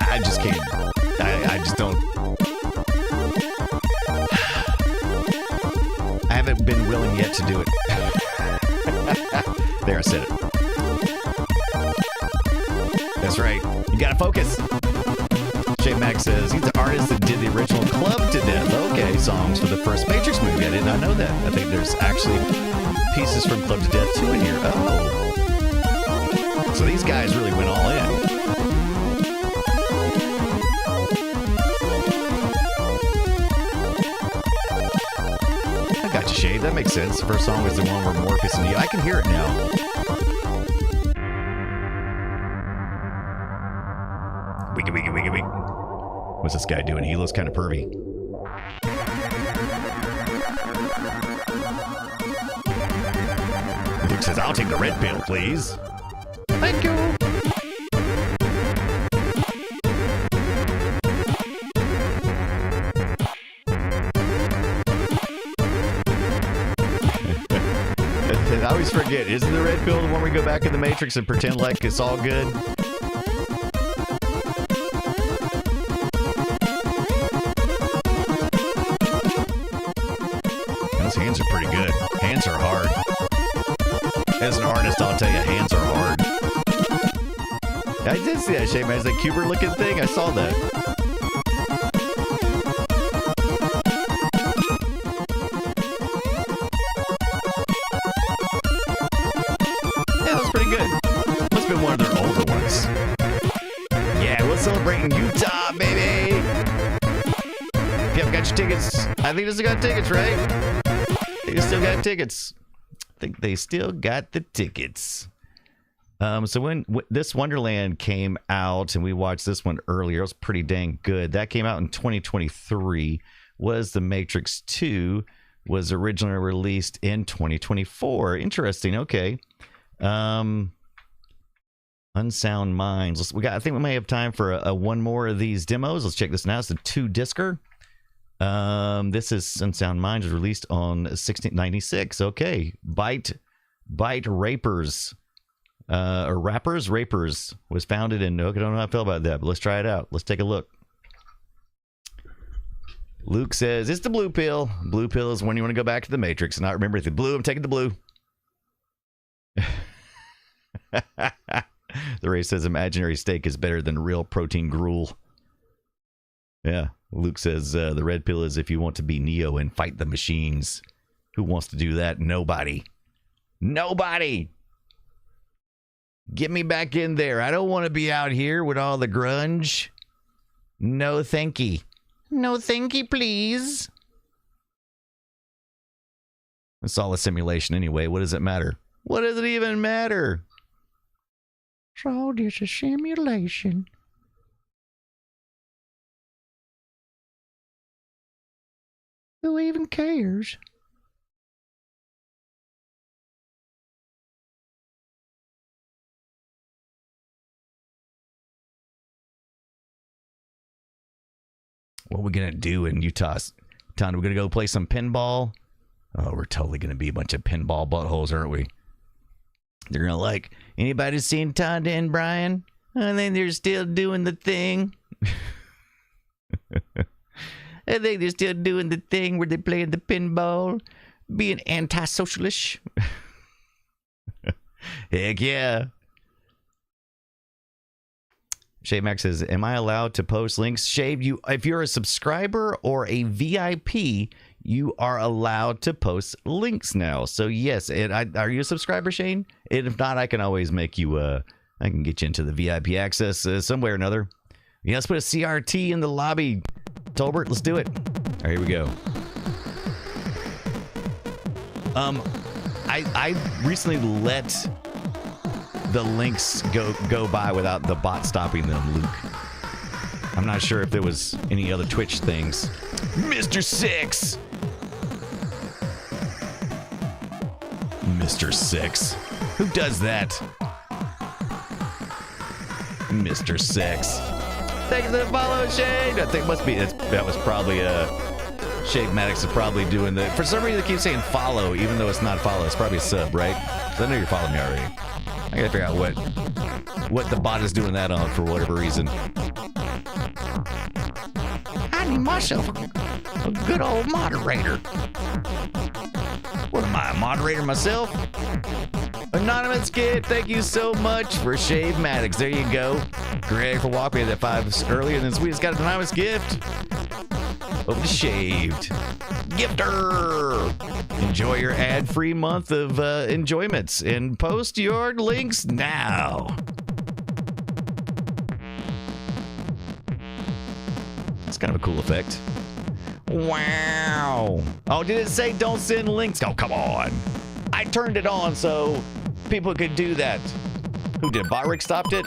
I just can't. I just don't. I haven't been willing yet to do it. There, I said it. That's right. You gotta focus. Shane Mack says he's the artist that did the original Club to Death. Okay, songs for the first Matrix movie. I did not know that. I think there's actually pieces from Club to Death 2 in here. Oh. So these guys really went all in. I got you, Shade. That makes sense. The first song was the one where Morpheus and Neo. I can hear it now. What's this guy doing? He looks kind of pervy. Luke says, I'll take the red pill, please. Thank you. I always forget. Isn't the red pill the one we go back in the Matrix and pretend like it's all good? Those hands are pretty good. Hands are hard. As an artist, I'll tell you, hands are hard. I did see that shape, man. It's a Cuber looking thing. I saw that. Yeah, that was pretty good. Must have been one of their older ones. Yeah, we're celebrating Utah, baby. If you haven't got your tickets, I think they still got tickets, right? They still got tickets. I think they still got the tickets. So when this Wonderland came out, and we watched this one earlier, it was pretty dang good. That came out in 2023. Was The Matrix 2 was originally released in 2024. Interesting. Okay. Unsound Minds. I think we may have time for a one more of these demos. Let's check this now. It's the 2-discer. This is Unsound Minds, was released on 1696. Okay. Bite Rapers. Or Rapers was founded in, I don't know how I feel about that, but let's try it out. Let's take a look. Luke says, it's the blue pill. Blue pill is when you want to go back to the Matrix. And I remember the blue, I'm taking the blue. The Ray says, imaginary steak is better than real protein gruel. Yeah. Luke says, the red pill is if you want to be Neo and fight the machines. Who wants to do that? Nobody. Nobody. Get me back in there. I don't want to be out here with all the grunge. No thanky. No thanky, please. It's all a simulation anyway. What does it matter? What does it even matter? It's all just a simulation. Who even cares? What are we going to do in Utah? Ton, we're going to go play some pinball. Oh, we're totally going to be a bunch of pinball buttholes, aren't we? They're going to like, anybody seen Tonda and Brian? I think they're still doing the thing. I think they're still doing the thing where they're playing the pinball, being anti-socialist. Heck yeah. Shave Max says, am I allowed to post links? Shave, you, if you're a subscriber or a VIP, you are allowed to post links now. So yes, are you a subscriber, Shane? And if not, I can always make you, I can get you into the VIP access some way or another. Yeah, let's put a CRT in the lobby. Tolbert, let's do it. All right, here we go. I recently let the links go by without the bot stopping them, Luke. I'm not sure if there was any other Twitch things. Mr. Six! Mr. Six. Who does that? Mr. Six. Thanks for the follow, Shade. I think it must be, that was probably Shade Maddox is probably doing the, for some reason they keep saying follow, even though it's not follow. It's probably a sub, right? So I know you're following me already. I gotta figure out what the bot is doing that on for whatever reason. I need myself a good old moderator. What am I, a moderator myself? Anonymous Kid, thank you so much for Shave Maddox. There you go. Greg for walking that 5 earlier than Sweetest got an anonymous gift. Over to Shaved. Gifter! Enjoy your ad-free month of enjoyments and post your links now. That's kind of a cool effect. Wow. Oh, did it say don't send links? Oh, come on. I turned it on so people could do that. Who did? Botrick stopped it?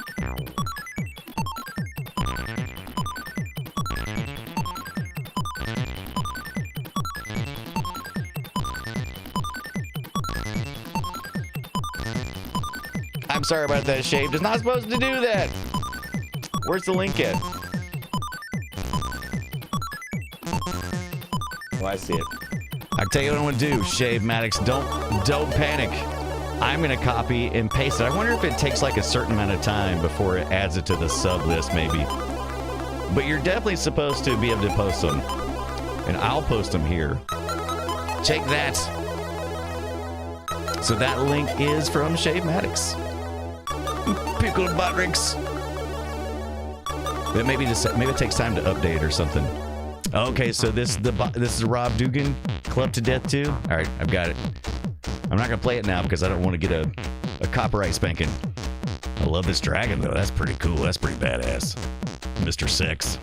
I'm sorry about that, Shaved. It's not supposed to do that. Where's the link at? Oh, I see it. I tell you what I'm gonna do, Shave Maddox. Don't panic. I'm gonna copy and paste it. I wonder if it takes like a certain amount of time before it adds it to the sub list, maybe. But you're definitely supposed to be able to post them, and I'll post them here. Take that. So that link is from Shave Maddox. Pickled Bottricks. But maybe it takes time to update or something. Okay, so this is Rob Dugan, Club to Death 2. All right, I've got it. I'm not gonna play it now because I don't want to get a copyright spanking. I love this dragon though. That's pretty cool. That's pretty badass. Mr. Six.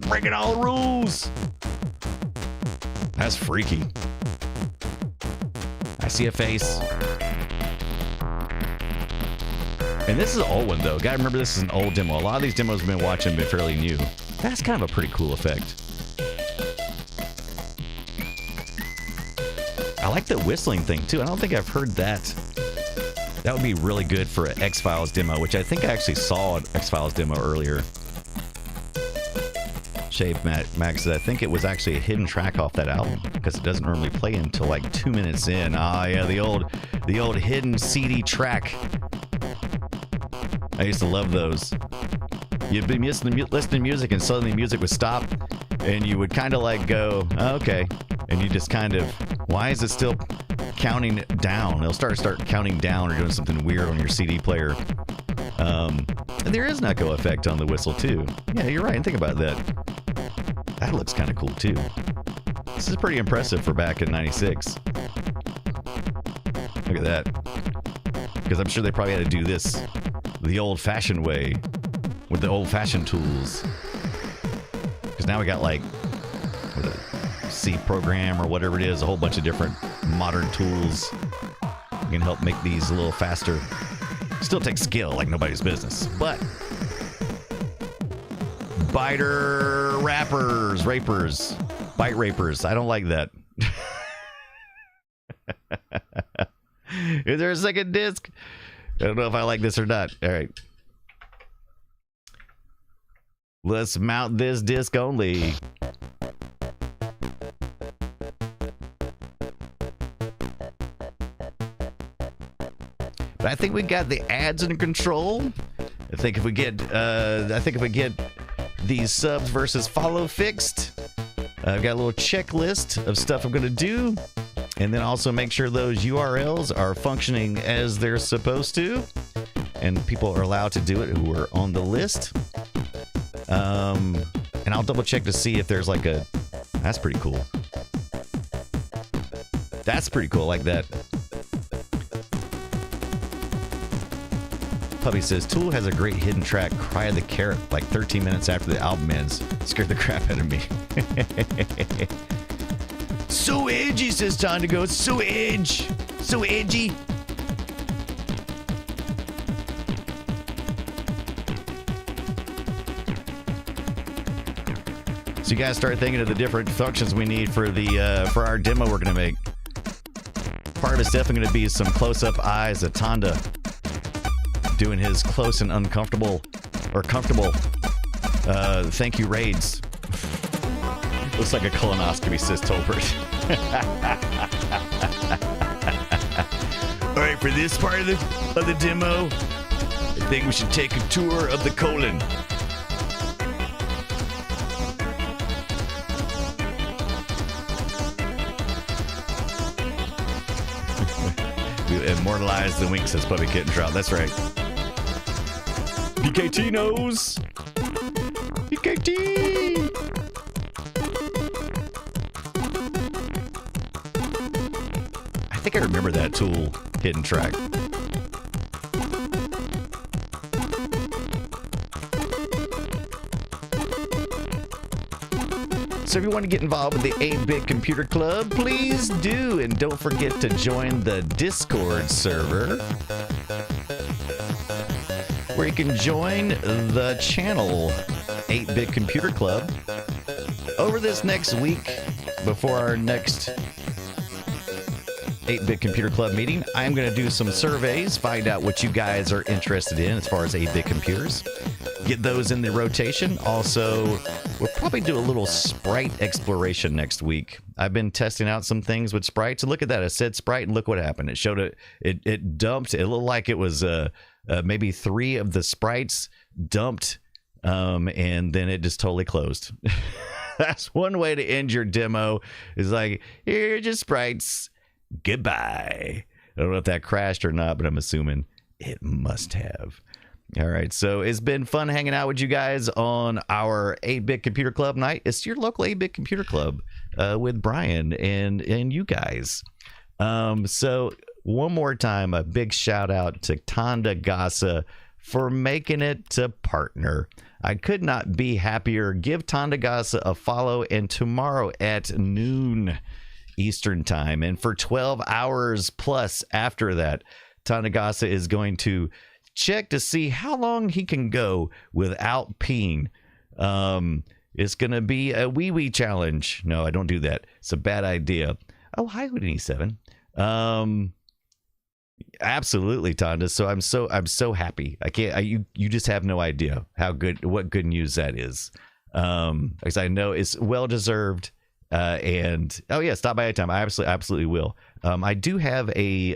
Breaking all the rules. That's freaky. I see a face. And this is an old one, though. Gotta remember, this is an old demo. A lot of these demos I've been watching have been fairly new. That's kind of a pretty cool effect. I like the whistling thing, too. I don't think I've heard that. That would be really good for an X-Files demo, which I think I actually saw an X-Files demo earlier. Shave Max said, I think it was actually a hidden track off that album because it doesn't normally play until like 2 minutes in. Ah, yeah, the old hidden CD track. I used to love those. You'd be listening to music and suddenly music would stop and you would kind of like go, oh, okay. And you just kind of, why is it still counting down? It'll start counting down or doing something weird on your CD player. And there is an echo effect on the whistle too. Yeah, you're right. Think about that. That looks kind of cool too. This is pretty impressive for back in '96. Look at that. Because I'm sure they probably had to do this the old-fashioned way with the old-fashioned tools. Because now we got like with a C program or whatever it is, a whole bunch of different modern tools that can help make these a little faster. Still takes skill like nobody's business, but biter rappers, rapers, bite rapers. I don't like that. Is there a second disc? I don't know if I like this or not. All right. Let's mount this disc only. I think we got the ads under control. I think if we get these subs versus follow fixed, I've got a little checklist of stuff I'm going to do, and then also make sure those URLs are functioning as they're supposed to, and people are allowed to do it who are on the list. And I'll double check to see if there's like a. That's pretty cool. That's pretty cool, like that. Puppy says, Tool has a great hidden track, Cry of the Carrot, like 13 minutes after the album ends. Scared the crap out of me. So edgy, says Time to Go. So edge. So edgy. So you guys start thinking of the different functions we need for the for our demo we're going to make. Part of it's definitely going to be some close-up eyes of Tonda doing his close and uncomfortable or comfortable thank you raids. Looks like a colonoscopy, says Tolbert. All right, for this part of the demo, I think we should take a tour of the colon. We immortalized the wink, says Puppy Kitten Trout. That's right. PKT knows. PKT. I think I remember that Tool hidden track. So if you want to get involved with the 8-Bit Computer Club, please do. And don't forget to join the Discord server, where you can join the channel 8-Bit Computer Club. Over this next week, before our next 8-Bit Computer Club meeting, I'm going to do some surveys, find out what you guys are interested in as far as 8-Bit computers. Get those in the rotation. Also, we'll probably do a little sprite exploration next week. I've been testing out some things with sprites. And look at that. I said sprite, and look what happened. It showed it dumped. It looked like it was maybe 3 of the sprites dumped, and then it just totally closed. That's one way to end your demo. Is like, here are just sprites. Goodbye. I don't know if that crashed or not, but I'm assuming it must have. All right, so it's been fun hanging out with you guys on our 8-Bit Computer Club night. It's your local 8-Bit Computer Club with Brian and you guys. So one more time, a big shout out to Tonda Gasa for making it to partner. I could not be happier. Give Tonda Gasa a follow, and tomorrow at noon Eastern time, and for 12 hours plus after that, Tonda Gasa is going to check to see how long he can go without peeing. It's going to be a wee challenge. No, I don't do that. It's a bad idea. Oh, hi, Houdini 7. Absolutely, Tonda. So I'm so happy. You just have no idea what good news that is. Because I know it's well deserved. And oh yeah, stop by anytime. I absolutely will. I do have a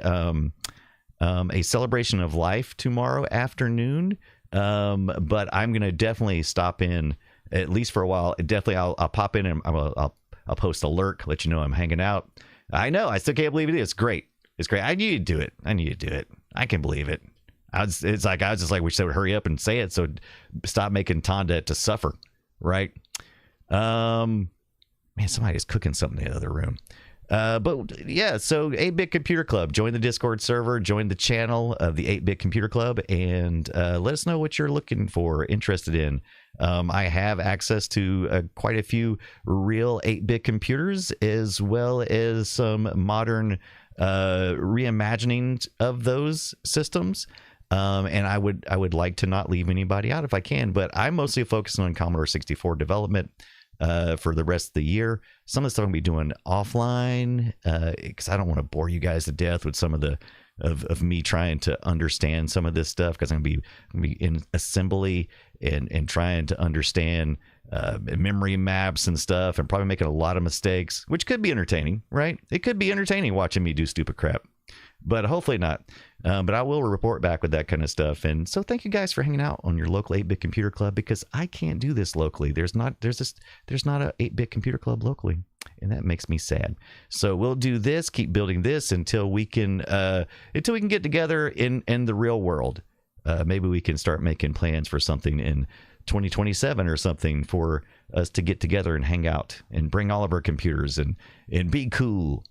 celebration of life tomorrow afternoon, but I'm gonna definitely stop in at least for a while. Definitely, I'll pop in and I'll post a lurk, let you know I'm hanging out. I know, I still can't believe it. It's great. It's great. I knew you'd do it. I can believe it. I was just like, we should hurry up and say it. So stop making Tonda to suffer, right? Man, somebody's cooking something in the other room. But yeah, so 8-Bit Computer Club. Join the Discord server, join the channel of the 8-Bit Computer Club, and let us know what you're looking for, interested in. I have access to quite a few real 8-bit computers, as well as some modern reimaginings of those systems. And I would like to not leave anybody out if I can, but I'm mostly focusing on Commodore 64 development for the rest of the year. Some of the stuff I'm going to be doing offline, because I don't want to bore you guys to death with some of the of me trying to understand some of this stuff, because I'm going to be in assembly and trying to understand memory maps and stuff, and probably making a lot of mistakes, which could be entertaining, right? It could be entertaining watching me do stupid crap. but hopefully not. But I will report back with that kind of stuff. And so thank you guys for hanging out on your local 8-Bit Computer Club, because I can't do this locally. There's not a 8-Bit Computer Club locally, and that makes me sad. So we'll do this, keep building this until we can get together in the real world. Maybe we can start making plans for something in 2027 or something for us to get together and hang out and bring all of our computers and be cool.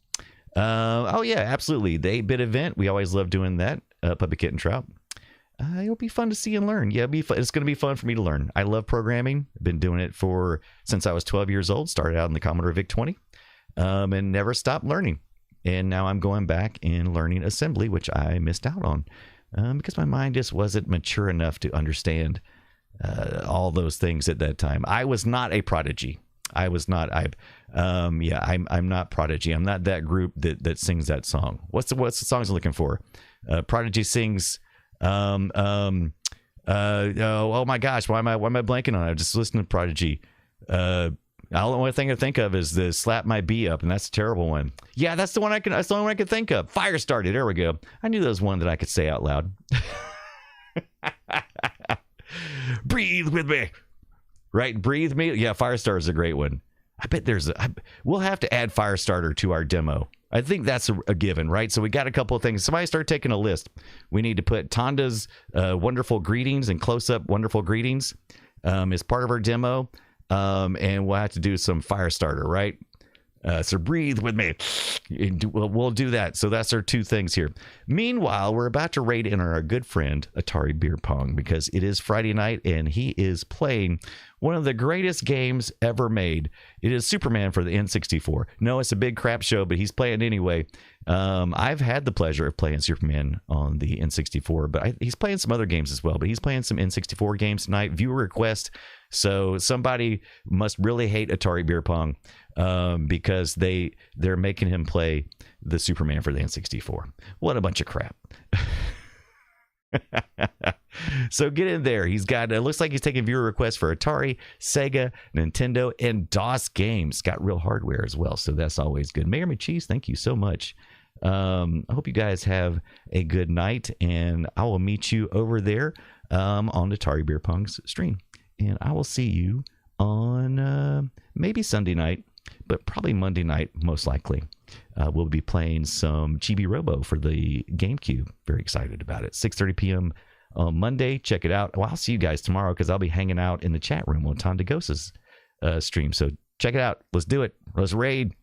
Oh yeah, absolutely. The 8-bit event, we always love doing that. Puppy Kitten Trout. It'll be fun to see and learn. Yeah, it's going to be fun for me to learn. I love programming. I've been doing it since I was 12 years old. Started out in the Commodore VIC-20, and never stopped learning. And now I'm going back and learning assembly, which I missed out on because my mind just wasn't mature enough to understand all those things at that time. I was not a prodigy. I'm not Prodigy. I'm not that group that sings that song. What's the songs I'm looking for? Prodigy sings. Oh my gosh, why am I blanking on it? I just listened to Prodigy. The only thing I think of is the Slap My B Up, and that's a terrible one. Yeah, that's the only one I can think of. Firestarter. There we go. I knew there was one that I could say out loud. Breathe with me. Right? Breathe me. Yeah, Firestarter is a great one. I bet we'll have to add Firestarter to our demo. I think that's a given, right? So we got a couple of things. Somebody start taking a list. We need to put Tonda's wonderful greetings and close-up wonderful greetings as part of our demo. And we'll have to do some Firestarter, right? So breathe with me. We'll do that. So that's our two things here. Meanwhile, we're about to raid in on our good friend Atari Beer Pong, because it is Friday night and he is playing one of the greatest games ever made. It is Superman for the N64. No, it's a big crap show, but he's playing anyway. I've had the pleasure of playing Superman on the N64, but he's playing some other games as well. But he's playing some N64 games tonight. Viewer request. So somebody must really hate Atari Beer Pong because they're making him play the Superman for the N64. What a bunch of crap. So get in there. It looks like he's taking viewer requests for Atari, Sega, Nintendo, and DOS games. Got real hardware as well, so that's always good. Mayor McCheese, thank you so much. I hope you guys have a good night, and I will meet you over there on Atari Beer Pong's stream. And I will see you on maybe Sunday night, but probably Monday night, most likely. We'll be playing some Chibi Robo for the GameCube. Very excited about it. 6:30 p.m. on Monday. Check it out. Well, I'll see you guys tomorrow because I'll be hanging out in the chat room on Tonda Gosa's stream. So check it out. Let's do it. Let's raid.